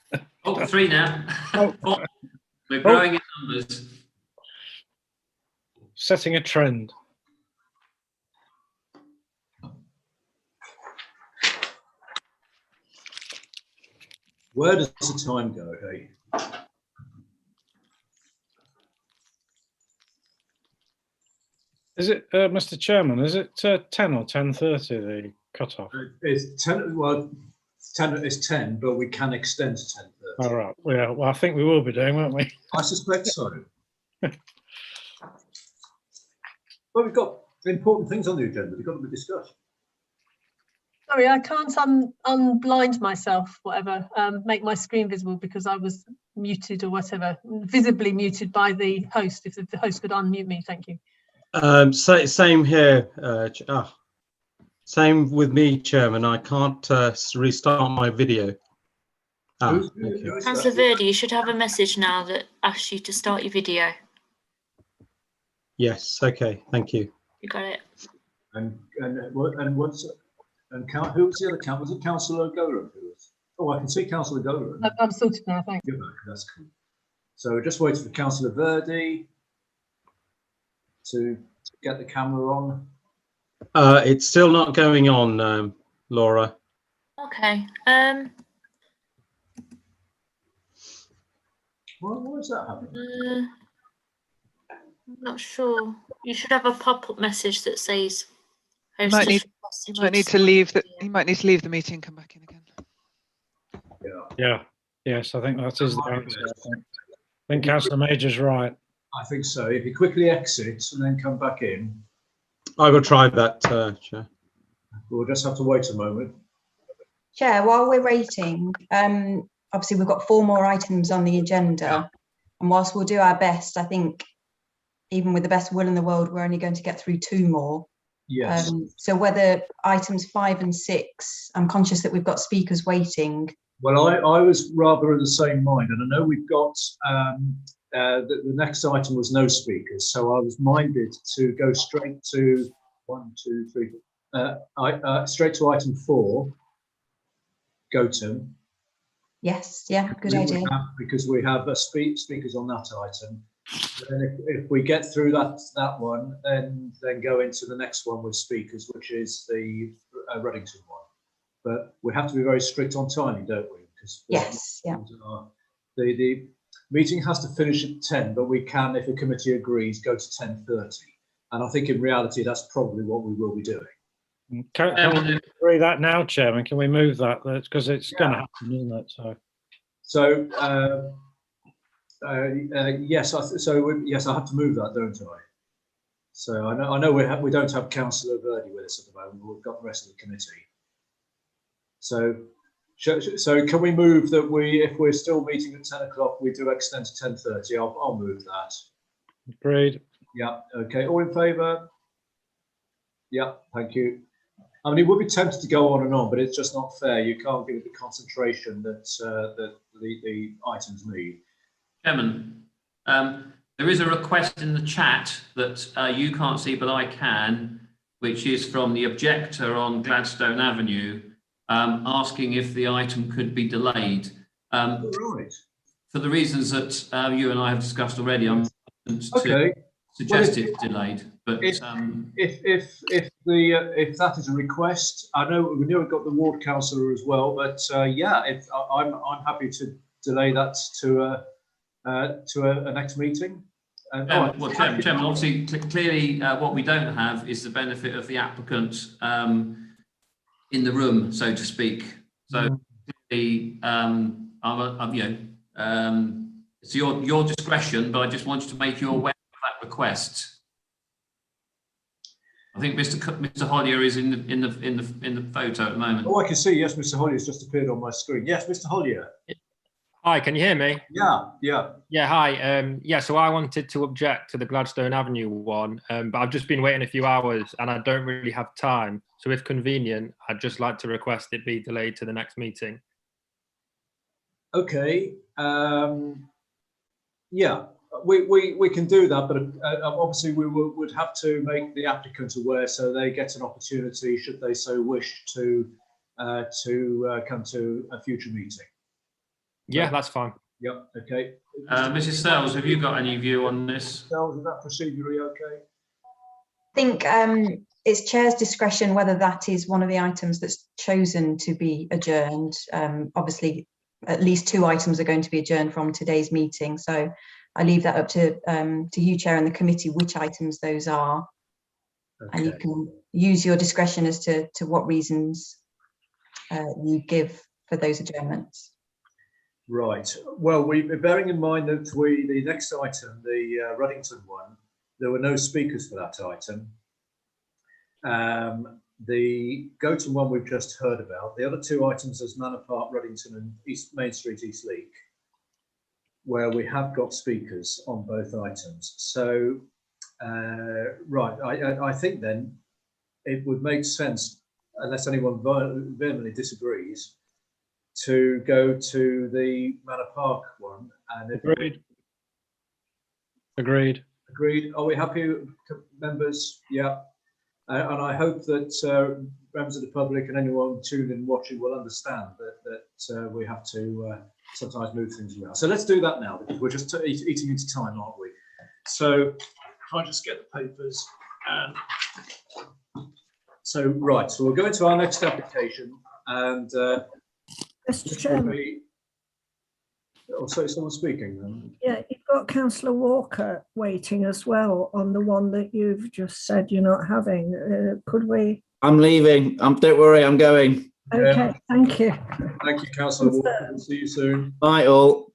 Oh, 3 now. Oh. We're growing in numbers. Setting a trend. Where does the time go, hey? Is it, Mr. Chairman, is it 10 or 10:30, the cut-off? It's 10, well, 10 is 10, but we can extend to 10:30. All right, yeah, well, I think we will be doing, won't we? I suspect so. Well, we've got important things on the agenda. They've got to be discussed. Sorry, I can't unblind myself, whatever, make my screen visible because I was muted or whatever, visibly muted by the host. If the host could unmute me, thank you. Same here. Same with me, Chairman. I can't restart my video. Councillor Verdi, you should have a message now that asks you to start your video. Yes. Okay. Thank you. You got it. And what's who was the other councillor? Was it Councillor Goran? Oh, I can see Councillor Goran. I'm sorted now. Thanks. That's cool. So we're just waiting for Councillor Verdi to get the camera on. It's still not going on, Laura. Okay. Why is that happening? I'm not sure. You should have a pop-up message that says. You might need to leave the meeting and come back in again. Yeah. Yes, I think that is the answer. I think Councillor Major's right. I think so. If you quickly exit and then come back in. I will try that, Chair. We'll just have to wait a moment. Chair, while we're waiting, obviously we've got 4 more items on the agenda, and whilst we'll do our best, I think even with the best will in the world, we're only going to get through 2 more. Yes. So whether items 5 and 6, I'm conscious that we've got speakers waiting. Well, I was rather of the same mind, and I know we've got the next item was no speakers, so I was minded to go straight to 1, 2, 3, straight to item 4. Gotem. Yes, yeah, good idea. Because we have speakers on that item. And if we get through that one, then go into the next one with speakers, which is the Ruddington one. But we have to be very strict on timing, don't we? Because yes, yeah. The meeting has to finish at 10, but we can, if the committee agrees, go to 10:30. And I think in reality, that's probably what we will be doing. Can we agree that now, Chairman? Can we move that? Because it's going to happen, isn't it? So yes, yes, I have to move that, don't I? So I know we don't have Councillor Verdi with us at the moment. We've got the rest of the committee. So can we move that if we're still meeting at 10 o'clock, we do extend to 10:30? I'll move that. Agreed. Yeah. Okay. All in favour? Yeah. Thank you. I mean, it would be tempted to go on and on, but it's just not fair. You can't give it the concentration that the items need. Chairman, there is a request in the chat that you can't see, but I can, which is from the objector on Gladstone Avenue, asking if the item could be delayed. Right. For the reasons that you and I have discussed already, I'm okay. Suggest it's delayed. But if that is a request, I know we've got the ward councillor as well, but yeah, I'm happy to delay that to a next meeting. Well, Chairman, obviously, clearly, what we don't have is the benefit of the applicant in the room, so to speak. So, clearly, it's your discretion, but I just wanted to make you aware of that request. I think Mr. Hollier is in the photo at the moment. Oh, I can see. Yes, Mr. Hollier has just appeared on my screen. Yes, Mr. Hollier. Hi, can you hear me? Yeah. Hi. So I wanted to object to the Gladstone Avenue one, but I've just been waiting a few hours and I don't really have time. So if convenient, I'd just like to request it be delayed to the next meeting. Okay. Yeah, we can do that, but obviously we would have to make the applicant aware so they get an opportunity, should they so wish, to come to a future meeting. Yeah, that's fine. Yep. Okay. Mrs. Sells, have you got any view on this? Sells, is that procedurally okay? I think it's Chair's discretion whether that is one of the items that's chosen to be adjourned. Obviously, at least 2 items are going to be adjourned from today's meeting, so I leave that up to you, Chair, and the committee, which items those are. Okay. And you can use your discretion as to what reasons you give for those adjournments. Right. Well, bearing in mind that the next item, the Ruddington one, there were no speakers for that item. The Gotem one we've just heard about. The other 2 items is Manor Park, Ruddington, and Main Street, East Leek, where we have got speakers on both items. So, right, I think then it would make sense, unless anyone vehemently disagrees, to go to the Manor Park one. And Agreed. Are we happy, members? Yeah. And I hope that members of the public and anyone tuned in watching will understand that we have to sometimes move things around. So let's do that now, because we're just eating into time, aren't we? So if I just get the papers. So right, so we'll go into our next application, and Mr. Chairman. Oh, so someone's speaking then. Yeah, you've got Councillor Walker waiting as well on the one that you've just said you're not having. Could we? I'm leaving. Don't worry, I'm going. Okay, yeah. Thank you. Thank you, Councillor Walker. We'll see you soon. Bye all.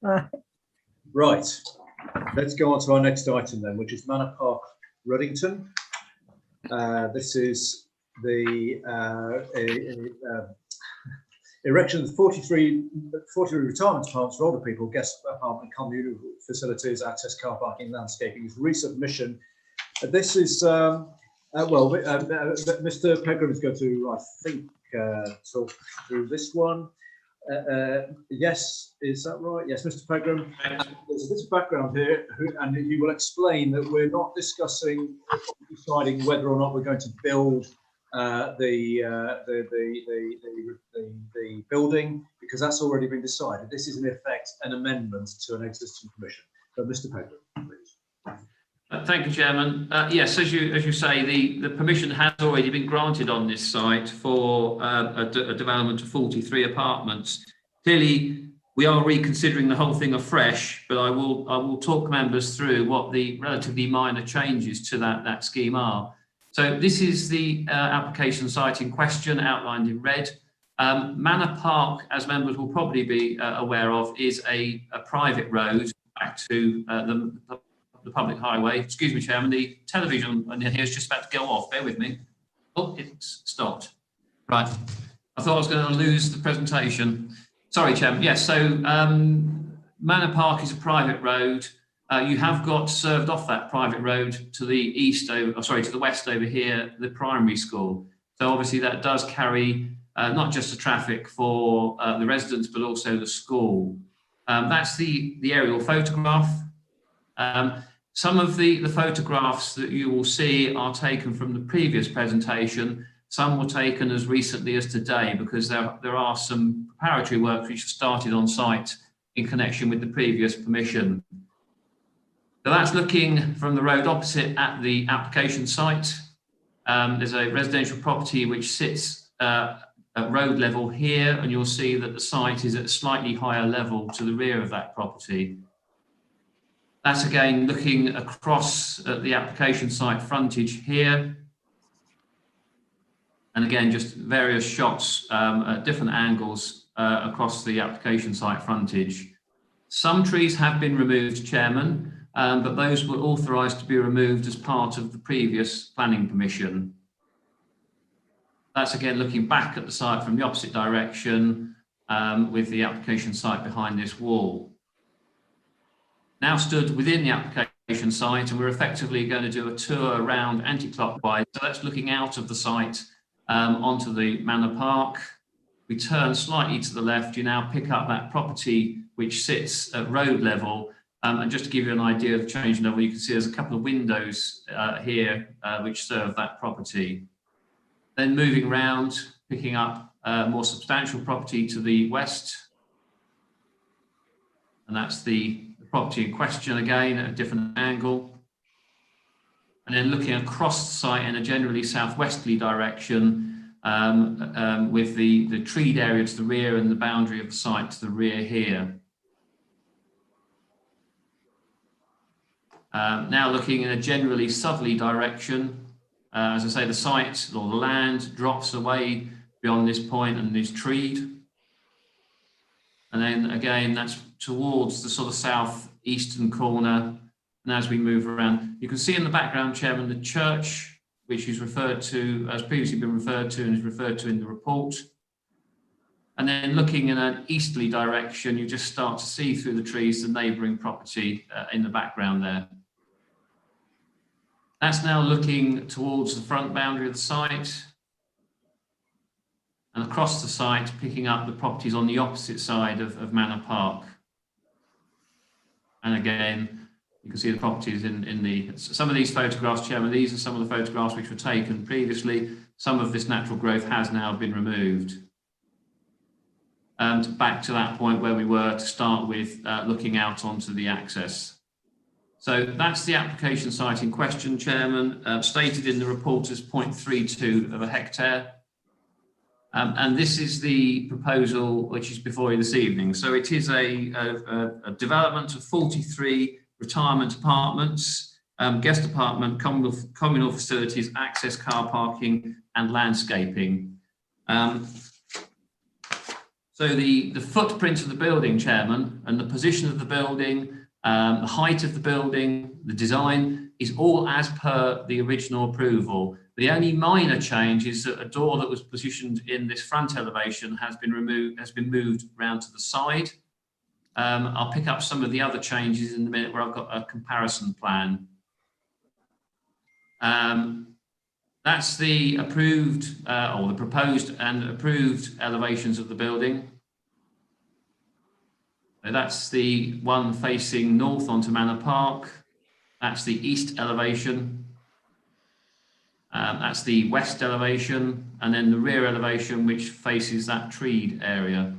Bye. Right, let's go on to our next item then, which is Manor Park, Ruddington. This is the erection of 43 retirement apartments for older people, guest apartment, communal facilities, access car parking, landscaping is resubmission. This is, Mr. Pegram is going to, I think, talk through this one. Yes, is that right? Yes, Mr. Pegram. There's this background here, and he will explain that we're not deciding whether or not we're going to build the building, because that's already been decided. This is in effect an amendment to an existing permission. So, Mr. Pegram, please. Thank you, Chairman. Yes, as you say, the permission has already been granted on this site for a development of 43 apartments. Clearly, we are reconsidering the whole thing afresh, but I will talk members through what the relatively minor changes to that scheme are. So this is the application site in question, outlined in red. Manor Park, as members will probably be aware of, is a private road back to the public highway. Excuse me, Chairman, the television in here is just about to go off. Bear with me. Oh, it's stopped. Right. I thought I was going to lose the presentation. Sorry, Chairman. Yes, so Manor Park is a private road. You have got served off that private road to the east, to the west over here, the primary school. So obviously that does carry not just the traffic for the residents, but also the school. That's the aerial photograph. Some of the photographs that you will see are taken from the previous presentation. Some were taken as recently as today, because there are some preparatory work which started on site in connection with the previous permission. So that's looking from the road opposite at the application site. There's a residential property which sits at road level here, and you'll see that the site is at a slightly higher level to the rear of that property. That's again looking across at the application site frontage here. And again, just various shots at different angles across the application site frontage. Some trees have been removed, Chairman, but those were authorised to be removed as part of the previous planning permission. That's again looking back at the site from the opposite direction with the application site behind this wall. Now stood within the application site, and we're effectively going to do a tour around anti-clockwise. So that's looking out of the site onto the Manor Park. We turn slightly to the left, you now pick up that property which sits at road level. And just to give you an idea of the change level, you can see there's a couple of windows here which serve that property. Then moving around, picking up more substantial property to the west. And that's the property in question again at a different angle. And then looking across the site in a generally southwesterly direction with the treed area to the rear and the boundary of the site to the rear here. Now looking in a generally southerly direction, as I say, the site or the land drops away beyond this point and is treed. And then again, that's towards the sort of southeastern corner. And as we move around, you can see in the background, Chairman, the church, which is referred to, as previously been referred to and is referred to in the report. And then looking in an easterly direction, you just start to see through the trees the neighbouring property in the background there. That's now looking towards the front boundary of the site and across the site, picking up the properties on the opposite side of Manor Park. And again, you can see the properties in some of these photographs, Chairman, these are some of the photographs which were taken previously. Some of this natural growth has now been removed. And back to that point where we were to start with, looking out onto the access. So that's the application site in question, Chairman, stated in the report as 0.32 of a hectare. And this is the proposal which is before you this evening. So it is a development of 43 retirement apartments, guest apartment, communal facilities, access car parking and landscaping. So the footprint of the building, Chairman, and the position of the building The height of the building, the design is all as per the original approval. The only minor change is that a door that was positioned in this front elevation has been moved round to the side. I'll pick up some of the other changes in a minute where I've got a comparison plan. That's the approved or the proposed and approved elevations of the building. So that's the one facing north onto Manor Park. That's the east elevation. That's the west elevation, and then the rear elevation, which faces that treed area.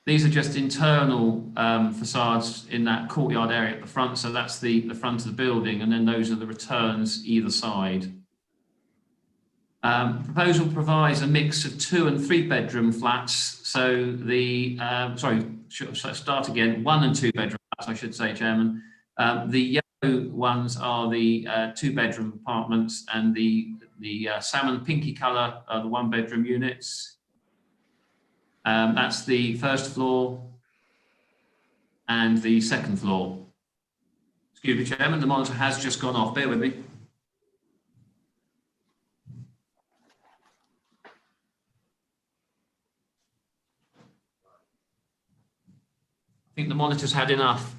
These are just internal facades in that courtyard area at the front. So that's the front of the building, and then those are the returns either side. Proposal provides a mix of 2 and 3 bedroom flats. So the, start again, 1 and 2 bedroom flats, I should say, Chairman. The yellow ones are the 2 bedroom apartments, and the salmon pinky colour are the 1 bedroom units. That's the first floor and the second floor. Excuse me, Chairman, the monitor has just gone off. Bear with me. I think the monitor's had enough.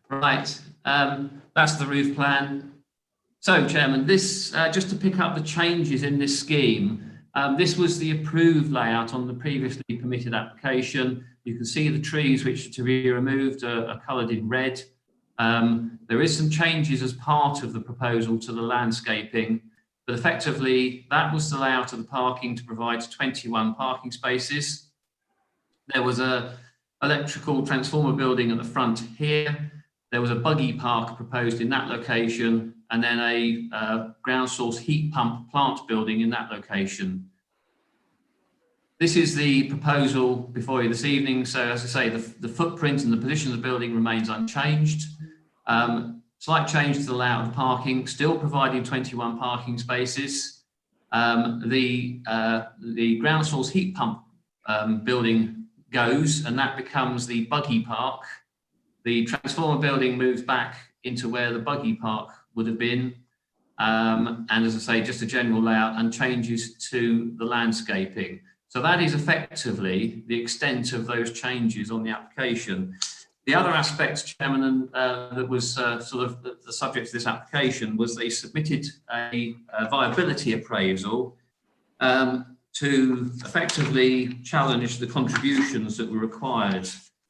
Right, that's the roof plan. So, Chairman, this just to pick up the changes in this scheme. This was the approved layout on the previously permitted application. You can see the trees which are to be removed are coloured in red. There is some changes as part of the proposal to the landscaping, but effectively that was the layout of the parking to provide 21 parking spaces. There was a electrical transformer building at the front here. There was a buggy park proposed in that location, and then a ground source heat pump plant building in that location. This is the proposal before you this evening. So as I say, the footprint and the position of the building remains unchanged. Slight change to the layout of parking, still providing 21 parking spaces. The ground source heat pump building goes, and that becomes the buggy park. The transformer building moves back into where the buggy park would have been. And as I say, just a general layout and changes to the landscaping. So that is effectively the extent of those changes on the application. The other aspect, Chairman, that was sort of the subject of this application was they submitted a viability appraisal to effectively challenge the contributions that were required.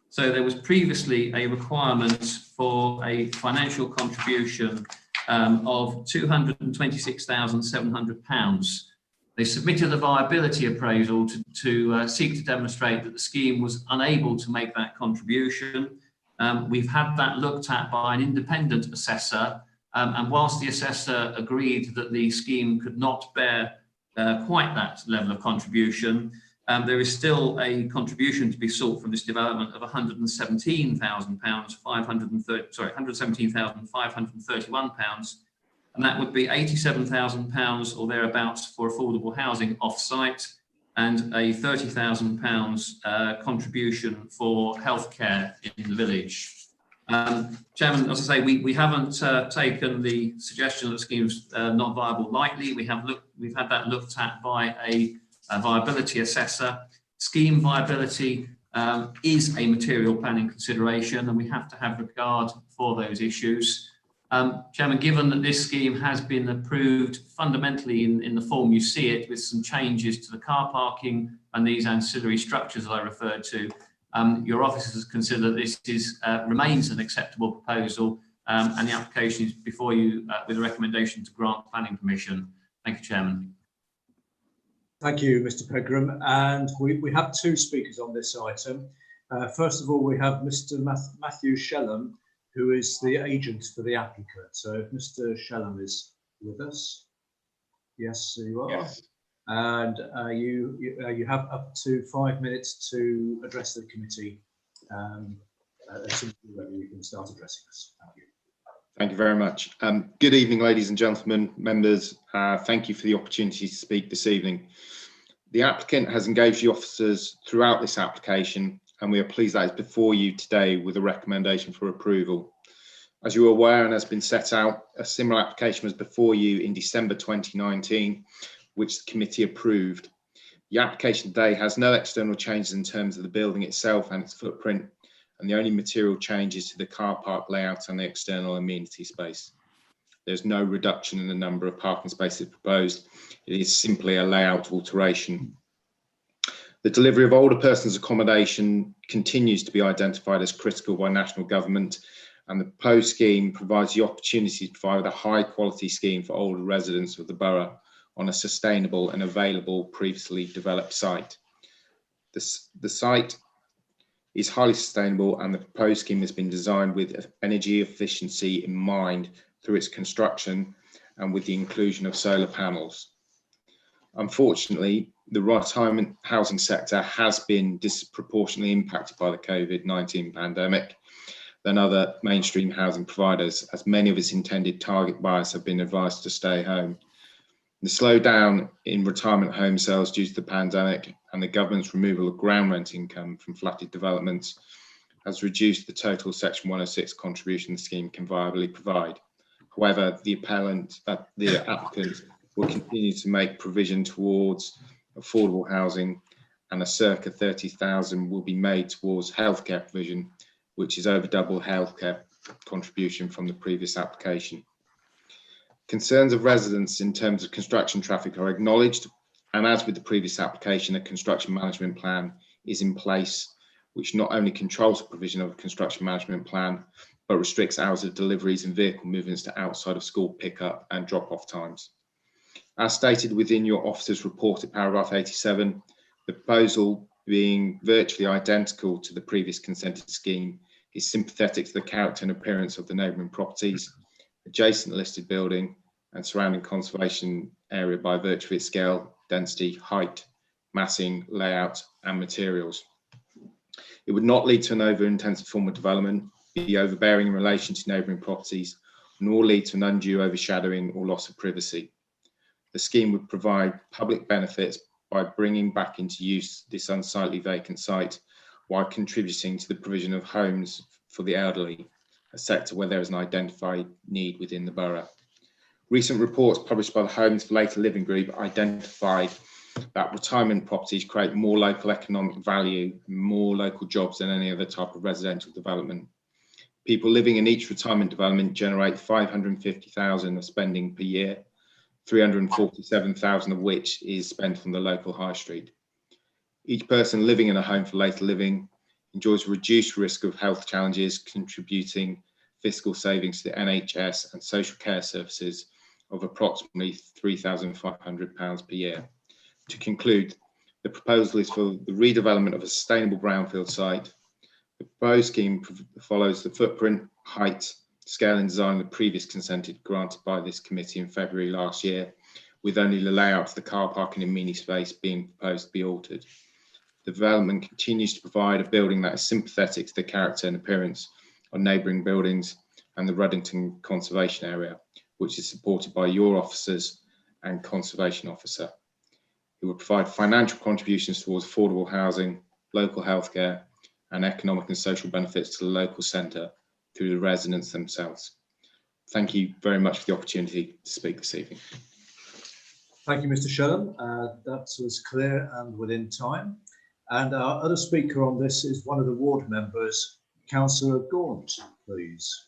So there was previously a requirement for a financial contribution of £226,700. They submitted a viability appraisal to seek to demonstrate that the scheme was unable to make that contribution. We've had that looked at by an independent assessor, and whilst the assessor agreed that the scheme could not bear quite that level of contribution, there is still a contribution to be sought from this development of £117,531, and that would be £87,000 or thereabouts for affordable housing off-site, and a £30,000 contribution for healthcare in the village. Chairman, as I say, we haven't taken the suggestion that the scheme's not viable lightly. We've had that looked at by a viability assessor. Scheme viability is a material planning consideration, and we have to have regard for those issues. Chairman, given that this scheme has been approved fundamentally in the form you see it, with some changes to the car parking and these ancillary structures that I referred to, your officers consider this remains an acceptable proposal, and the application is before you with a recommendation to grant planning permission. Thank you, Chairman. Thank you, Mr. Pegram. And we have 2 speakers on this item. First of all, we have Mr. Matthew Shellham, who is the agent for the applicant. So if Mr. Shellham is with us. Yes, you are. Yes. And you have up to 5 minutes to address the committee. As soon as you're ready, you can start addressing us. Thank you. Thank you very much. Good evening, ladies and gentlemen, members. Thank you for the opportunity to speak this evening. The applicant has engaged the officers throughout this application and we are pleased that it's before you today with a recommendation for approval. As you are aware and has been set out, a similar application was before you in December 2019, which the committee approved. The application today has no external changes in terms of the building itself and its footprint, and the only material changes to the car park layout and the external amenity space. There's no reduction in the number of parking spaces proposed. It is simply a layout alteration. The delivery of older persons accommodation continues to be identified as critical by national government, and the proposed scheme provides the opportunity to provide a high quality scheme for older residents of the borough on a sustainable and available previously developed site. The site is highly sustainable, and the proposed scheme has been designed with energy efficiency in mind through its construction and with the inclusion of solar panels. Unfortunately, the retirement housing sector has been disproportionately impacted by the COVID-19 pandemic than other mainstream housing providers, as many of its intended target buyers have been advised to stay home. The slowdown in retirement home sales due to the pandemic and the government's removal of ground rent income from flatted developments has reduced the total Section 106 contribution the scheme can viably provide. However, the applicant will continue to make provision towards affordable housing, and a circa 30,000 will be made towards healthcare provision, which is over double healthcare contribution from the previous application. Concerns of residents in terms of construction traffic are acknowledged, and as with the previous application, a construction management plan is in place, which not only controls the provision of a construction management plan, but restricts hours of deliveries and vehicle movements to outside of school pickup and drop-off times. As stated within your officer's report at paragraph 87, the proposal, being virtually identical to the previous consented scheme, is sympathetic to the character and appearance of the neighbouring properties, adjacent listed building and surrounding conservation area by virtue of its scale, density, height, massing, layout and materials. It would not lead to an over-intensive form of development, be overbearing in relation to neighbouring properties, nor lead to an undue overshadowing or loss of privacy. The scheme would provide public benefits by bringing back into use this unsightly vacant site, while contributing to the provision of homes for the elderly, a sector where there is an identified need within the borough. Recent reports published by the Homes for Later Living Group identified that retirement properties create more local economic value and more local jobs than any other type of residential development. People living in each retirement development generate 550,000 of spending per year, 347,000 of which is spent on the local high street. Each person living in a home for later living enjoys a reduced risk of health challenges, contributing fiscal savings to the NHS and social care services of approximately £3,500 per year. To conclude, the proposal is for the redevelopment of a sustainable brownfield site. The proposed scheme follows the footprint, height, scale and design of the previous consented granted by this committee in February last year, with only the layout of the car park and amenity space being proposed to be altered. The development continues to provide a building that is sympathetic to the character and appearance of neighbouring buildings and the Ruddington Conservation Area, which is supported by your officers and Conservation Officer. It will provide financial contributions towards affordable housing, local healthcare and economic and social benefits to the local centre through the residents themselves. Thank you very much for the opportunity to speak this evening. Thank you, Mr. Shellam. That was clear and within time. And our other speaker on this is one of the ward members, Councillor Gaunt, please.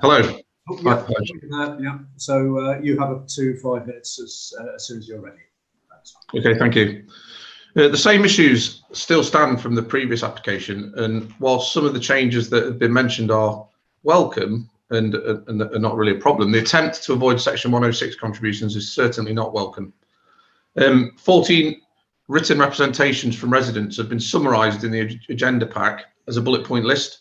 Hello. Yeah. So you have up to 5 minutes as soon as you're ready. Okay, thank you. The same issues still stand from the previous application, and whilst some of the changes that have been mentioned are welcome and are not really a problem, the attempt to avoid Section 106 contributions is certainly not welcome. 14 written representations from residents have been summarised in the agenda pack as a bullet point list.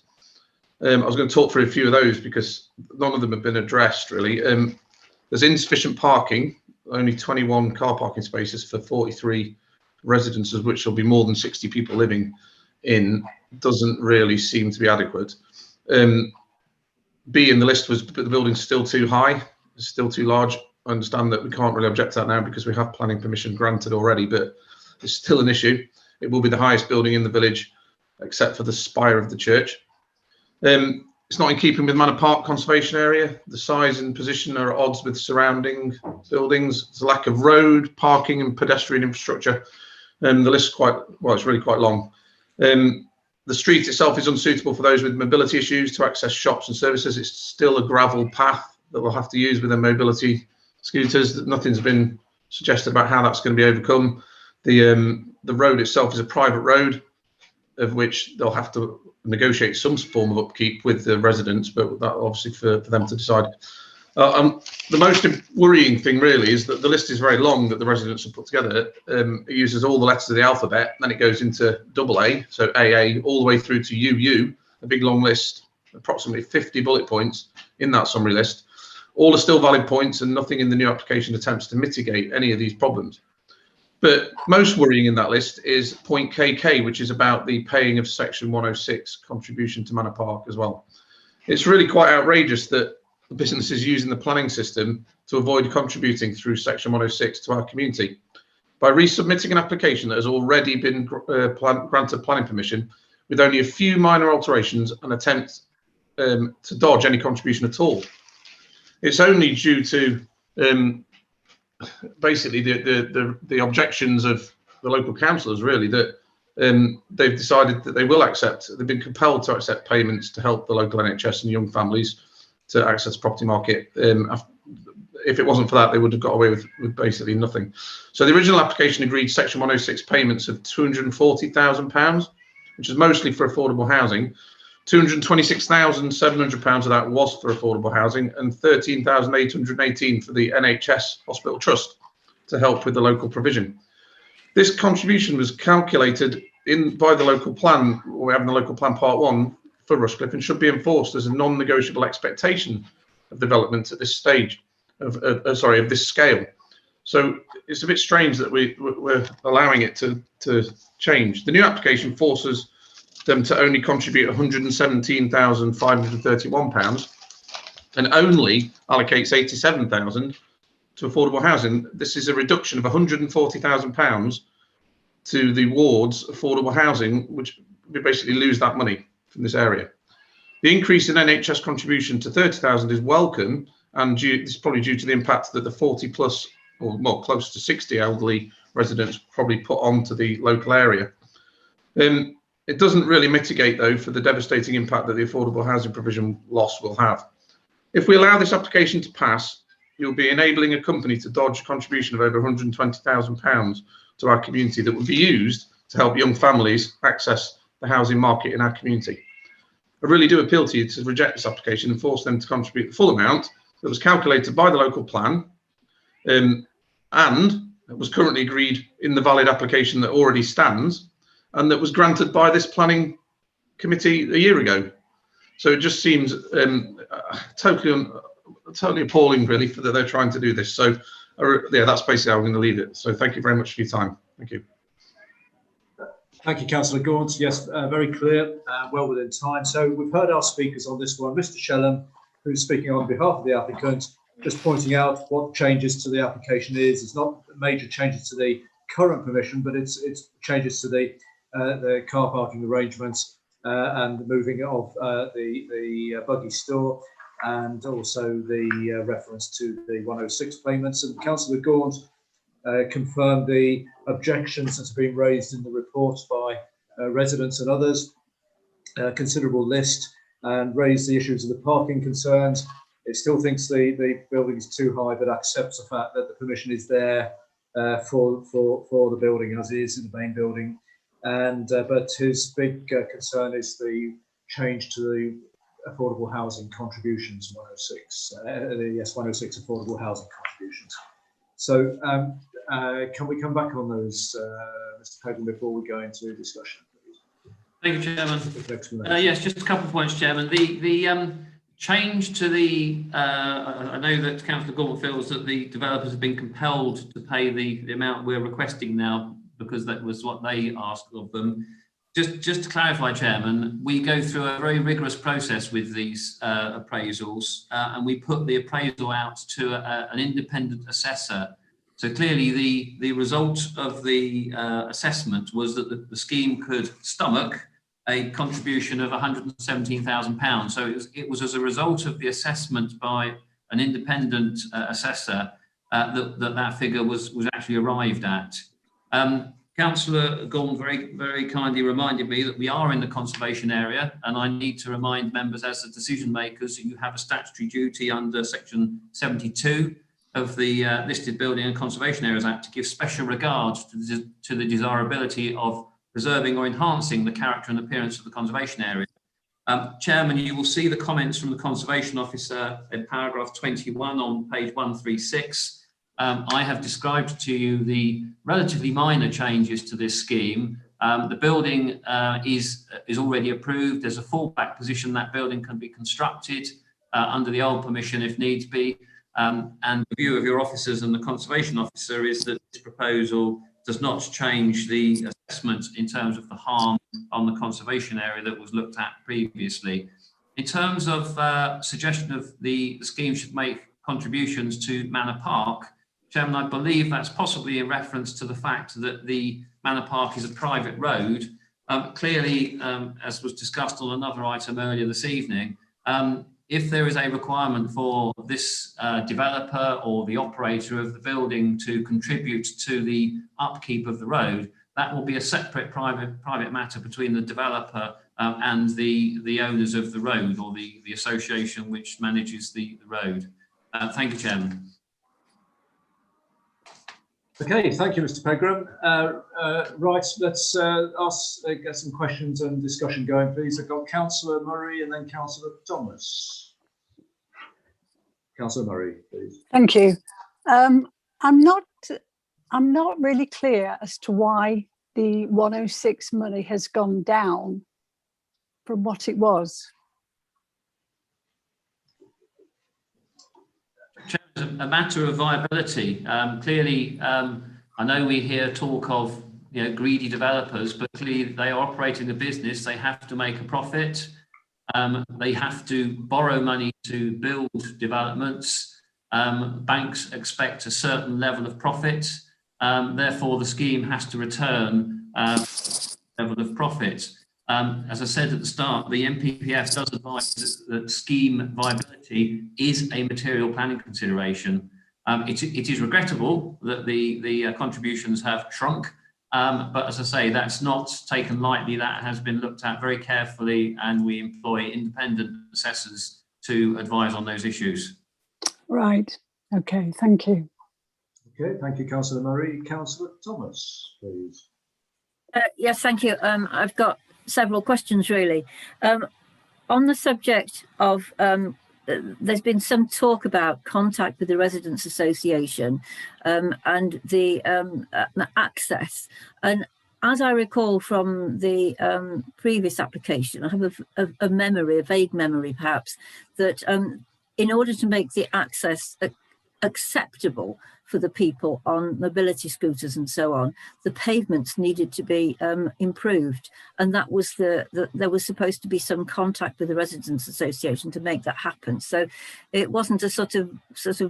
I was going to talk through a few of those because none of them have been addressed really. There's insufficient parking, only 21 car parking spaces for 43 residences, which will be more than 60 people living in, doesn't really seem to be adequate. B in the list was the building's still too high, it's still too large. I understand that we can't really object to that now because we have planning permission granted already, but is still an issue. It will be the highest building in the village, except for the spire of the church. It's not in keeping with Manor Park conservation area. The size and position are at odds with surrounding buildings. There's a lack of road, parking and pedestrian infrastructure. The list it's really quite long. The street itself is unsuitable for those with mobility issues to access shops and services. It's still a gravel path that we'll have to use with their mobility scooters. Nothing's been suggested about how that's going to be overcome. The road itself is a private road, of which they'll have to negotiate some form of upkeep with the residents, but that obviously for them to decide. The most worrying thing really is that the list is very long that the residents have put together. It uses all the letters of the alphabet, then it goes into AA, so AA, all the way through to UU, a big long list, approximately 50 bullet points in that summary list. All are still valid points, and nothing in the new application attempts to mitigate any of these problems. But most worrying in that list is point KK, which is about the paying of Section 106 contribution to Manor Park as well. It's really quite outrageous that the business is using the planning system to avoid contributing through Section 106 to our community. By resubmitting an application that has already been granted planning permission with only a few minor alterations and attempt to dodge any contribution at all. It's only due to basically the objections of the local councillors really that they've decided that they will accept, they've been compelled to accept payments to help the local NHS and young families to access the property market. If it wasn't for that, they would have got away with basically nothing. So the original application agreed Section 106 payments of £240,000, which is mostly for affordable housing. £226,700 of that was for affordable housing, and £13,818 for the NHS Hospital Trust to help with the local provision. This contribution was calculated by the local plan, we have in the local plan part 1 for Rushcliffe, and should be enforced as a non-negotiable expectation of development at this stage of this scale. So it's a bit strange that we're allowing it to change. The new application forces them to only contribute £117,531 and only allocates £87,000 to affordable housing. This is a reduction of £140,000 to the ward's affordable housing, which we basically lose that money from this area. The increase in NHS contribution to £30,000 is welcome, and this is probably due to the impact that the 40 plus or more close to 60 elderly residents probably put onto the local area. It doesn't really mitigate though for the devastating impact that the affordable housing provision loss will have. If we allow this application to pass, you'll be enabling a company to dodge a contribution of over £120,000 to our community that will be used to help young families access the housing market in our community. I really do appeal to you to reject this application and force them to contribute the full amount that was calculated by the local plan and that was currently agreed in the valid application that already stands and that was granted by this planning committee a year ago. So it just seems totally appalling really that they're trying to do this. So yeah, that's basically how I'm going to leave it. So thank you very much for your time. Thank you. Thank you, Councillor Gaunt. Yes, very clear, well within time. So we've heard our speakers on this one. Mr. Shellam, who's speaking on behalf of the applicant, just pointing out what changes to the application is. It's not major changes to the current permission, but it's changes to the car parking arrangements and the moving of the buggy store, and also the reference to the 106 payments. And Councillor Gaunt confirmed the objections that have been raised in the report by residents and others, a considerable list, and raised the issues of the parking concerns. It still thinks the building is too high, but accepts the fact that the permission is there for the building as is in the main building. And but his big concern is the change to the affordable housing contributions 106. Yes, 106 affordable housing contributions. So can we come back on those, Mr. Pegram, before we go into discussion? Thank you, Chairman. Yes, just a couple of points, Chairman. The change to the, I know that Councillor Gaunt feels that the developers have been compelled to pay the amount we're requesting now because that was what they asked of them. Just to clarify, Chairman, we go through a very rigorous process with these appraisals, and we put the appraisal out to an independent assessor So clearly the result of the assessment was that the scheme could stomach a contribution of £117,000. So it was as a result of the assessment by an independent assessor that figure was actually arrived at. Councillor Gorm very kindly reminded me that we are in the conservation area, and I need to remind members as the decision makers that you have a statutory duty under section 72 of the Listed Building and Conservation Areas Act to give special regard to the desirability of preserving or enhancing the character and appearance of the conservation area. Chairman, you will see the comments from the Conservation Officer in paragraph 21 on page 136. I have described to you the relatively minor changes to this scheme. The building is already approved. There's a fallback position that building can be constructed under the old permission if needs be. And the view of your officers and the Conservation Officer is that this proposal does not change the assessment in terms of the harm on the conservation area that was looked at previously. In terms of suggestion of the scheme should make contributions to Manor Park, Chairman, I believe that's possibly in reference to the fact that the Manor Park is a private road. Clearly, as was discussed on another item earlier this evening, if there is a requirement for this developer or the operator of the building to contribute to the upkeep of the road, that will be a separate private matter between the developer and the owners of the road or the association which manages the road. Thank you, Chairman. Okay, thank you, Mr. Pegram. Right, let's get some questions and discussion going, please. I've got Councillor Murray and then Councillor Thomas. Councillor Murray, please. Thank you. I'm not really clear as to why the 106 money has gone down from what it was. A matter of viability. Clearly, I know we hear talk of greedy developers, but clearly they are operating a business. They have to make a profit. They have to borrow money to build developments. Banks expect a certain level of profit. Therefore, the scheme has to return level of profit. As I said at the start, the NPPF does advise that scheme viability is a material planning consideration. It is regrettable that the contributions have shrunk, but as I say, that's not taken lightly. That has been looked at very carefully, and we employ independent assessors to advise on those issues. Right. Okay. Thank you. Okay. Thank you, Councillor Murray. Councillor Thomas, please. Yes. Thank you. I've got several questions really. On the subject of there's been some talk about contact with the Residents Association and the access, and as I recall from the previous application, I have a memory, a vague memory perhaps, that in order to make the access acceptable for the people on mobility scooters and so on, the pavements needed to be improved, and that was there was supposed to be some contact with the Residents Association to make that happen. So it wasn't a sort of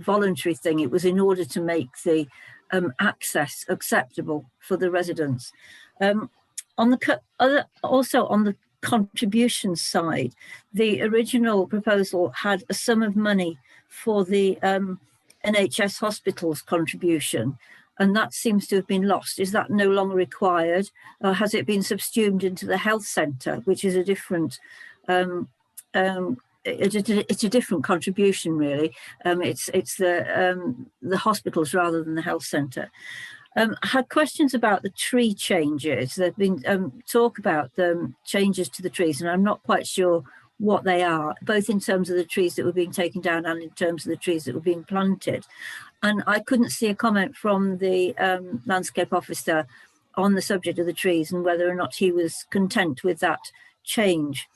voluntary thing. It was in order to make the access acceptable for the residents. Also on the contribution side, the original proposal had a sum of money for the NHS hospitals contribution, and that seems to have been lost. Is that no longer required? Has it been subsumed into the health centre, which is a different it's a different contribution really. It's the hospitals rather than the health centre. I had questions about the tree changes. There've been talk about the changes to the trees, and I'm not quite sure what they are, both in terms of the trees that were being taken down and in terms of the trees that were being planted. And I couldn't see a comment from the landscape officer on the subject of the trees and whether or not he was content with that change.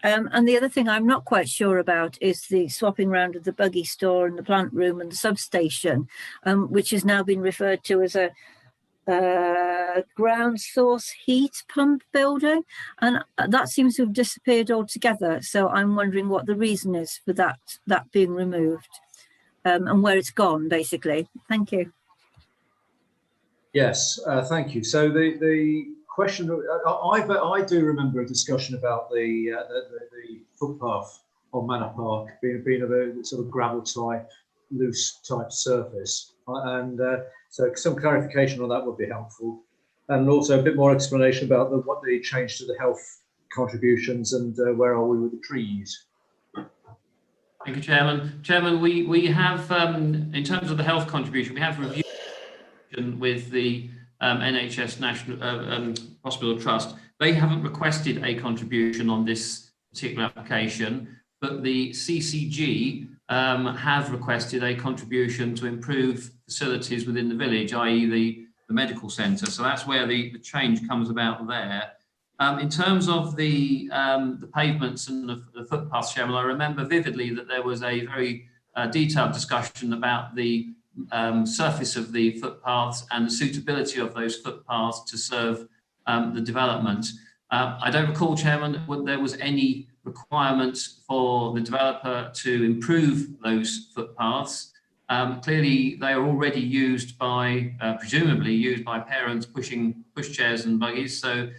And the other thing I'm not quite sure about is the swapping round of the buggy store and the plant room and the substation, which has now been referred to as a ground source heat pump building, and that seems to have disappeared altogether. So I'm wondering what the reason is for that being removed and where it's gone, basically. Thank you. Yes, thank you. So the question, I do remember a discussion about the footpath on Manor Park being of a sort of gravel type, loose type surface, and so some clarification on that would be helpful, and also a bit more explanation about what the change to the health contributions and where are we with the trees. Thank you, Chairman. Chairman, we have, in terms of the health contribution, we have reviewed with the NHS National Hospital Trust. They haven't requested a contribution on this particular application, but the CCG have requested a contribution to improve facilities within the village, i.e. the medical centre. So that's where the change comes about there. In terms of the pavements and the footpaths, Chairman, I remember vividly that there was a very detailed discussion about the surface of the footpaths and the suitability of those footpaths to serve the development. I don't recall, Chairman, whether there was any requirement for the developer to improve those footpaths. Clearly, they are already used by, presumably used by parents pushing pushchairs and buggies. So,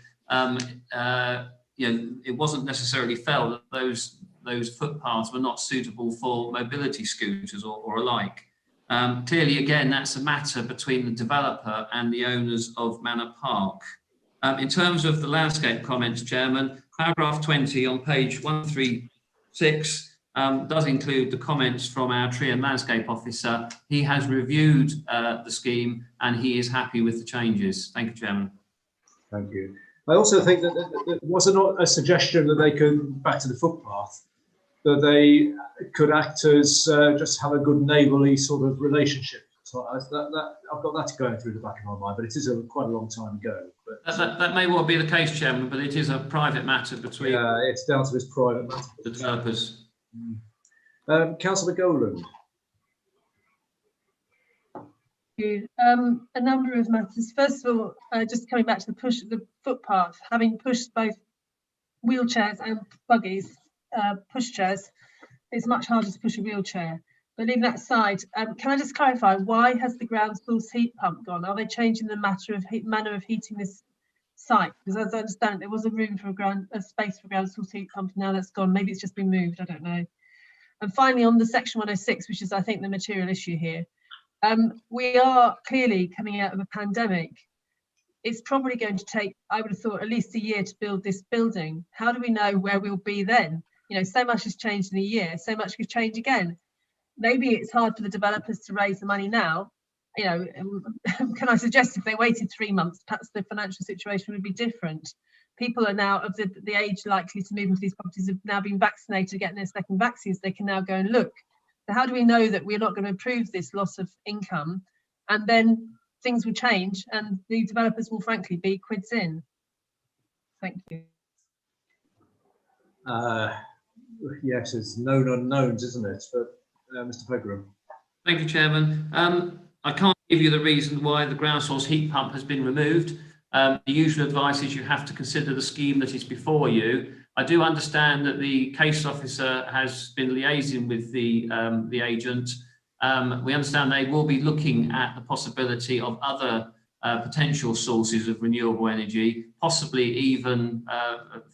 it wasn't necessarily felt that those footpaths were not suitable for mobility scooters or alike. Clearly, again, that's a matter between the developer and the owners of Manor Park. In terms of the landscape comments, Chairman, paragraph 20 on page 136 does include the comments from our tree and landscape officer. He has reviewed the scheme and he is happy with the changes. Thank you, Chairman. Thank you. I also think that there was not a suggestion that they could, back to the footpath, that they could act as just have a good neighbourly sort of relationship. So I've got that going through the back of my mind, but it is quite a long time ago. But that may well be the case, Chairman, but it is a private matter between it's down to this private matter. The developers. Councillor Goland. A number of matters. First of all, just coming back to the footpath, having pushed both wheelchairs and buggies, pushchairs, it's much harder to push a wheelchair. But leaving that aside, can I just clarify, why has the ground source heat pump gone? Are they changing the manner of heating this site? Because as I understand, there was a room for a space for ground source heat pump. Now that's gone. Maybe it's just been moved. I don't know. And finally, on the section 106, which is, I think, the material issue here, we are clearly coming out of a pandemic. It's probably going to take, I would have thought, at least a year to build this building. How do we know where we'll be then? You know, so much has changed in a year, so much could change again. Maybe it's hard for the developers to raise the money now. You know, can I suggest if they waited 3 months, perhaps the financial situation would be different. People are now of the age likely to move into these properties have now been vaccinated, getting their second vaccines. They can now go and look. So how do we know that we're not going to improve this loss of income? And then things will change and the developers will frankly be quids in. Thank you. Yes, it's known unknowns, isn't it? But Mr. Pegram. Thank you, Chairman. I can't give you the reason why the ground source heat pump has been removed. The usual advice is you have to consider the scheme that is before you. I do understand that the case officer has been liaising with the agent. We understand they will be looking at the possibility of other potential sources of renewable energy, possibly even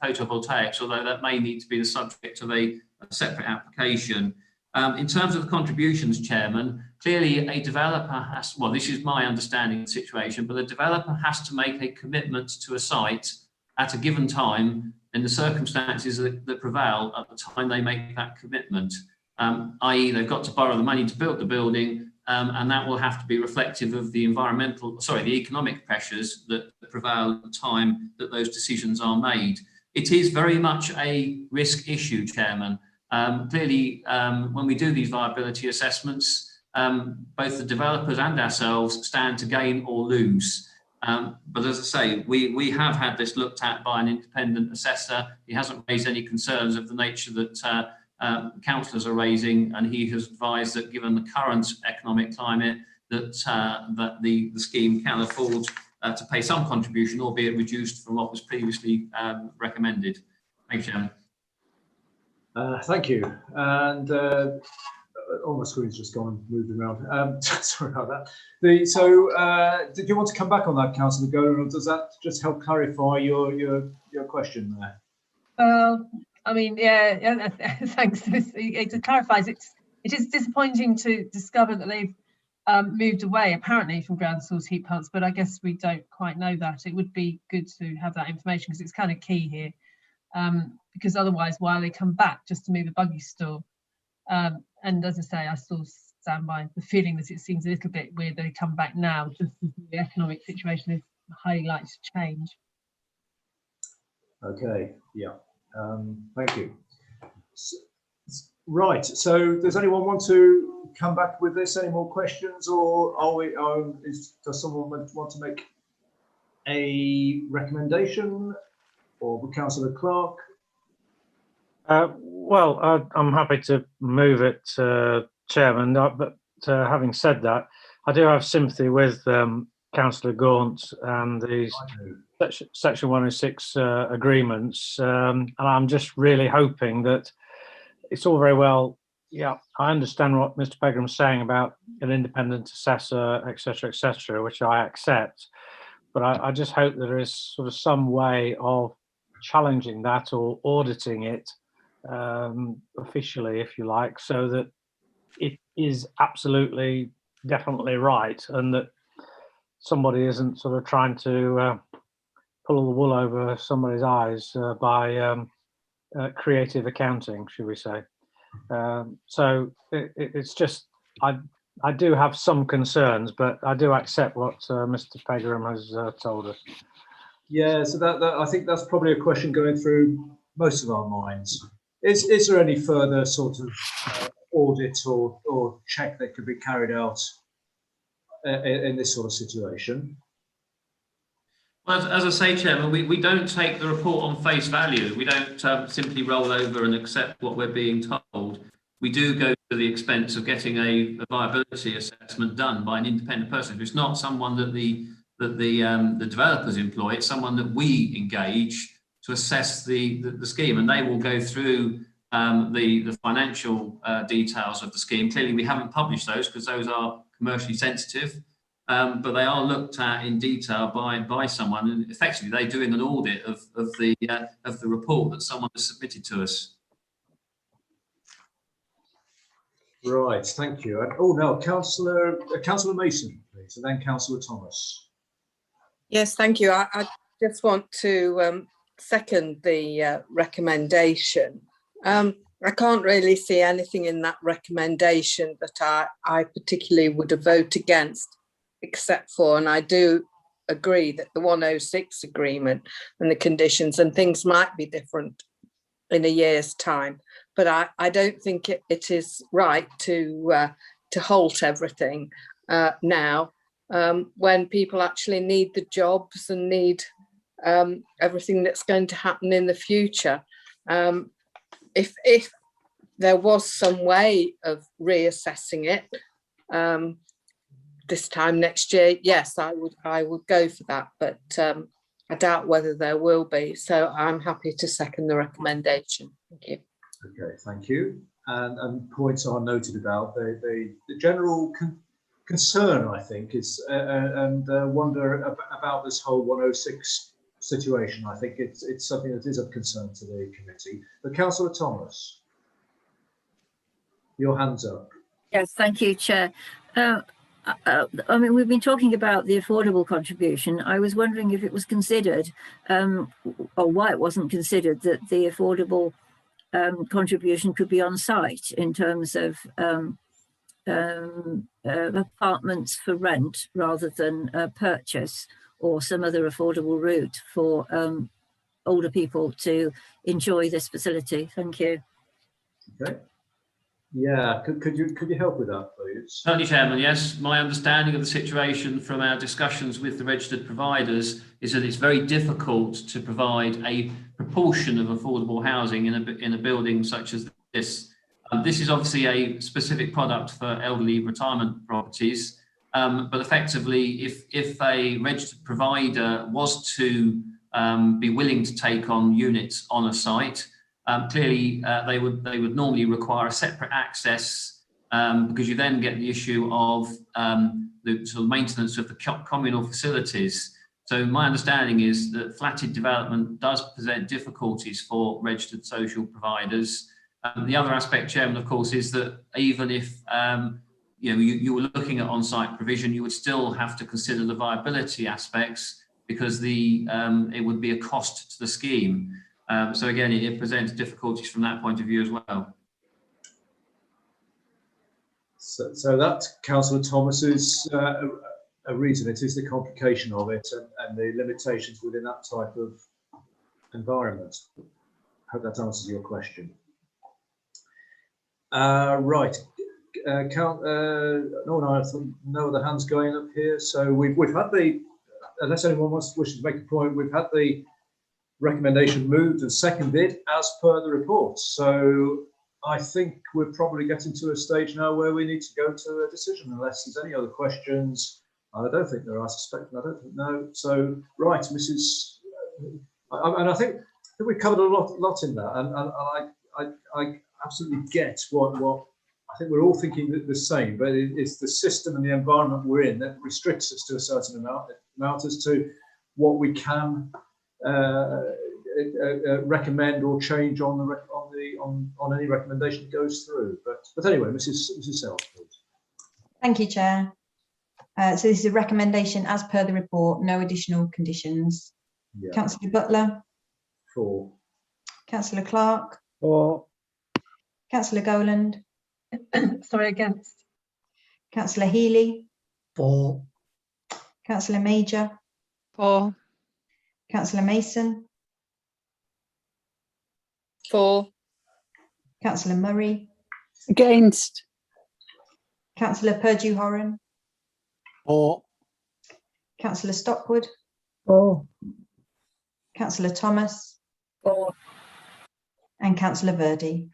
photovoltaics, although that may need to be the subject of a separate application. In terms of the contributions, Chairman, clearly a developer has, well, this is my understanding of the situation, but the developer has to make a commitment to a site at a given time in the circumstances that prevail at the time they make that commitment, i.e. they've got to borrow the money to build the building, and that will have to be reflective of the the economic pressures that prevail at the time that those decisions are made. It is very much a risk issue, Chairman. Clearly, when we do these viability assessments, both the developers and ourselves stand to gain or lose. But as I say, we have had this looked at by an independent assessor. He hasn't raised any concerns of the nature that councillors are raising, and he has advised that given the current economic climate, that the scheme can afford to pay some contribution, albeit reduced from what was previously recommended. Thank you, Chairman. Thank you. And all my screen's just gone and moved around. Sorry about that. Did you want to come back on that, Councillor Golan, or does that just help clarify your question there? Well, I mean, yeah, thanks. It clarifies. It is disappointing to discover that they've moved away apparently from ground source heat pumps, but I guess we don't quite know that. It would be good to have that information because it's kind of key here. Because otherwise, why they come back just to move a buggy store? And as I say, I still stand by the feeling that it seems a little bit weird they come back now, just as the economic situation is highly likely to change. Okay, yeah, thank you. Right, so does anyone want to come back with this? Any more questions, or are we? Does someone want to make a recommendation, or Councillor Clark? Well, I'm happy to move it, Chairman, but having said that, I do have sympathy with Councillor Gaunt and the Section 106 agreements, and I'm just really hoping that it's all very well. Yeah, I understand what Mr. Pegram's saying about an independent assessor, etc., which I accept, but I just hope that there is sort of some way of challenging that or auditing it officially, if you like, so that it is absolutely definitely right and that somebody isn't sort of trying to pull the wool over somebody's eyes by creative accounting, should we say. So it's just, I do have some concerns, but I do accept what Mr. Pegram has told us. Yeah, so that I think that's probably a question going through most of our minds. Is there any further sort of audit or check that could be carried out in this sort of situation? Well, as I say, Chairman, we don't take the report on face value. We don't simply roll over and accept what we're being told. We do go to the expense of getting a viability assessment done by an independent person. It's not someone that the developers employ. It's someone that we engage to assess the scheme, and they will go through the financial details of the scheme. Clearly, we haven't published those because those are commercially sensitive. But they are looked at in detail by someone, and effectively they're doing an audit of the report that someone has submitted to us. Right, thank you. Oh no, Councillor Mason, please, and then Councillor Thomas. Yes, thank you. I just want to second the recommendation. I can't really see anything in that recommendation that I particularly would vote against, except for, and I do agree that the 106 agreement and the conditions and things might be different in a year's time, but I don't think it is right to halt everything now when people actually need the jobs and need everything that's going to happen in the future. If there was some way of reassessing it this time next year, yes, I would go for that, but I doubt whether there will be. So I'm happy to second the recommendation. Thank you. Okay, thank you. And points are noted about the general concern, I think, is and wonder about this whole 106 situation. I think it's something that is of concern to the committee. But Councillor Thomas, your hand's up. Yes, thank you, Chair. I mean, we've been talking about the affordable contribution. I was wondering if it was considered, or why it wasn't considered, that the affordable contribution could be on site in terms of apartments for rent rather than purchase, or some other affordable route for older people to enjoy this facility. Thank you. Okay. Yeah, could you help with that, please? Certainly, Chairman, yes. My understanding of the situation from our discussions with the registered providers is that it's very difficult to provide a proportion of affordable housing in a building such as this. This is obviously a specific product for elderly retirement properties, but effectively, if a registered provider was to be willing to take on units on a site, clearly they would normally require a separate access because you then get the issue of the sort of maintenance of the communal facilities. So my understanding is that flatted development does present difficulties for registered social providers. The other aspect, Chairman, of course, is that even if you were looking at on-site provision, you would still have to consider the viability aspects, because it would be a cost to the scheme. So again, it presents difficulties from that point of view as well. So that, Councillor Thomas's a reason. It is the complication of it and the limitations within that type of environment. I hope that answers your question. Right. No other hands going up here. So we've had the, unless anyone wishes to make a point, we've had the recommendation moved and seconded as per the report. So I think we're probably getting to a stage now where we need to go to a decision, unless there's any other questions. I don't think there are. I suspect. I don't think no. So right, Mrs. And I think we've covered a lot in that, and I absolutely get what I think we're all thinking the same, but it's the system and the environment we're in that restricts us to a certain amount as to what we can recommend or change on any recommendation that goes through. But anyway, Mrs. Sells, please. Thank you, Chair. So this is a recommendation as per the report, no additional conditions. Yeah. Councillor Butler? 4. Councillor Clark? 4. Councillor Goland? Sorry, against. Councillor Healy? 4. Councillor Major? 4. Councillor Mason? 4. Councillor Murray? Against. Councillor Purdue-Horan? 4. Councillor Stockwood? 4. Councillor Thomas? 4. And Councillor Verdi?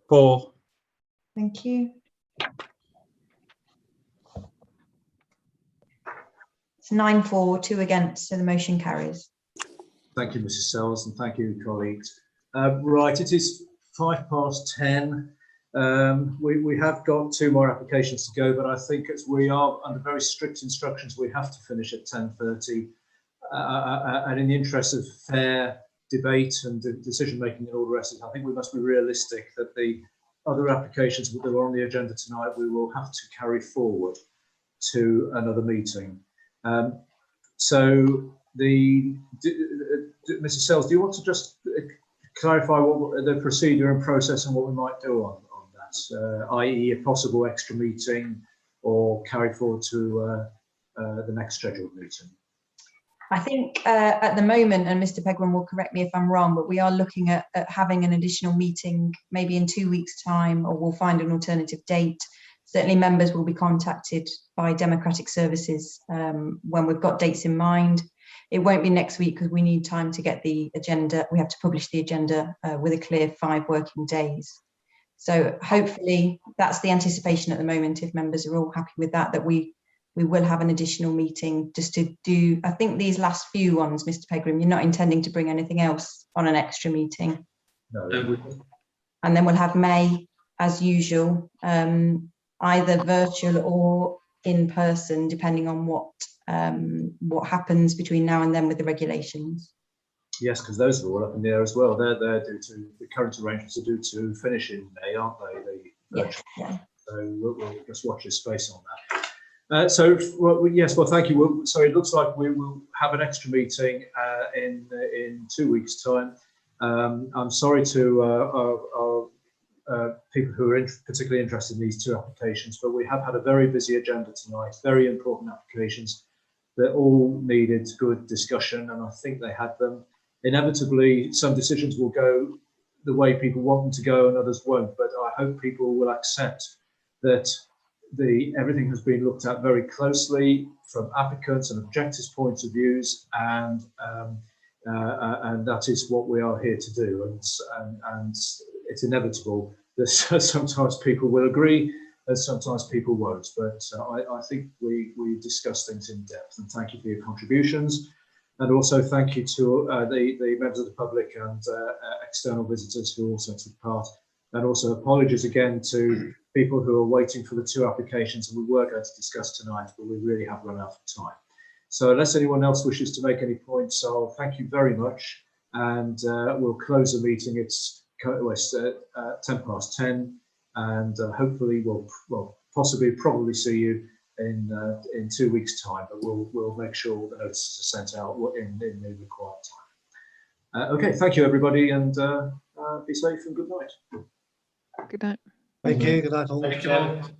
4. Thank you. It's 9-4, 2 against, so the motion carries. Thank you, Mrs. Sells, and thank you, colleagues. Right, it is 10:05. We have got 2 more applications to go, but I think as we are under very strict instructions, we have to finish at 10:30. And in the interest of fair debate and decision making and all the rest of it, I think we must be realistic that the other applications that are on the agenda tonight, we will have to carry forward to another meeting. So Mrs. Sells, do you want to just clarify what the procedure and process and what we might do on that, i.e. a possible extra meeting or carry forward to the next scheduled meeting? I think at the moment, and Mr. Pegram will correct me if I'm wrong, but we are looking at having an additional meeting maybe in 2 weeks' time, or we'll find an alternative date. Certainly members will be contacted by Democratic Services when we've got dates in mind. It won't be next week because we need time to get the agenda. We have to publish the agenda with a clear 5 working days. So hopefully that's the anticipation at the moment, if members are all happy with that, that we will have an additional meeting just to do, I think these last few ones, Mr. Pegram, you're not intending to bring anything else on an extra meeting. No. And then we'll have May as usual, either virtual or in person, depending on what happens between now and then with the regulations. Yes, because those are all up in the air as well. They're due to, the current arrangements are due to finish in May, aren't they? Yes. Yeah. So we'll just watch this space on that. Yes, well, thank you. So it looks like we will have an extra meeting in 2 weeks' time. I'm sorry to our people who are particularly interested in these 2 applications, but we have had a very busy agenda tonight, very important applications that all needed good discussion, and I think they had them. Inevitably, some decisions will go the way people want them to go and others won't, but I hope people will accept that everything has been looked at very closely from applicants and objectives points of views, and that is what we are here to do. And it's inevitable that sometimes people will agree and sometimes people won't. But I think we discussed things in depth. And thank you for your contributions, and also thank you to the members of the public and external visitors who also took part. And also apologies again to people who are waiting for the 2 applications and we were going to discuss tonight, but we really have run out of time. So unless anyone else wishes to make any points, I'll thank you very much, and we'll close the meeting. It's 10:10, and hopefully we'll probably see you in 2 weeks' time, but we'll make sure all the notices are sent out in the required time. Okay, thank you everybody, and be safe and good night. Good night. Thank you. Good night all. Thank you all.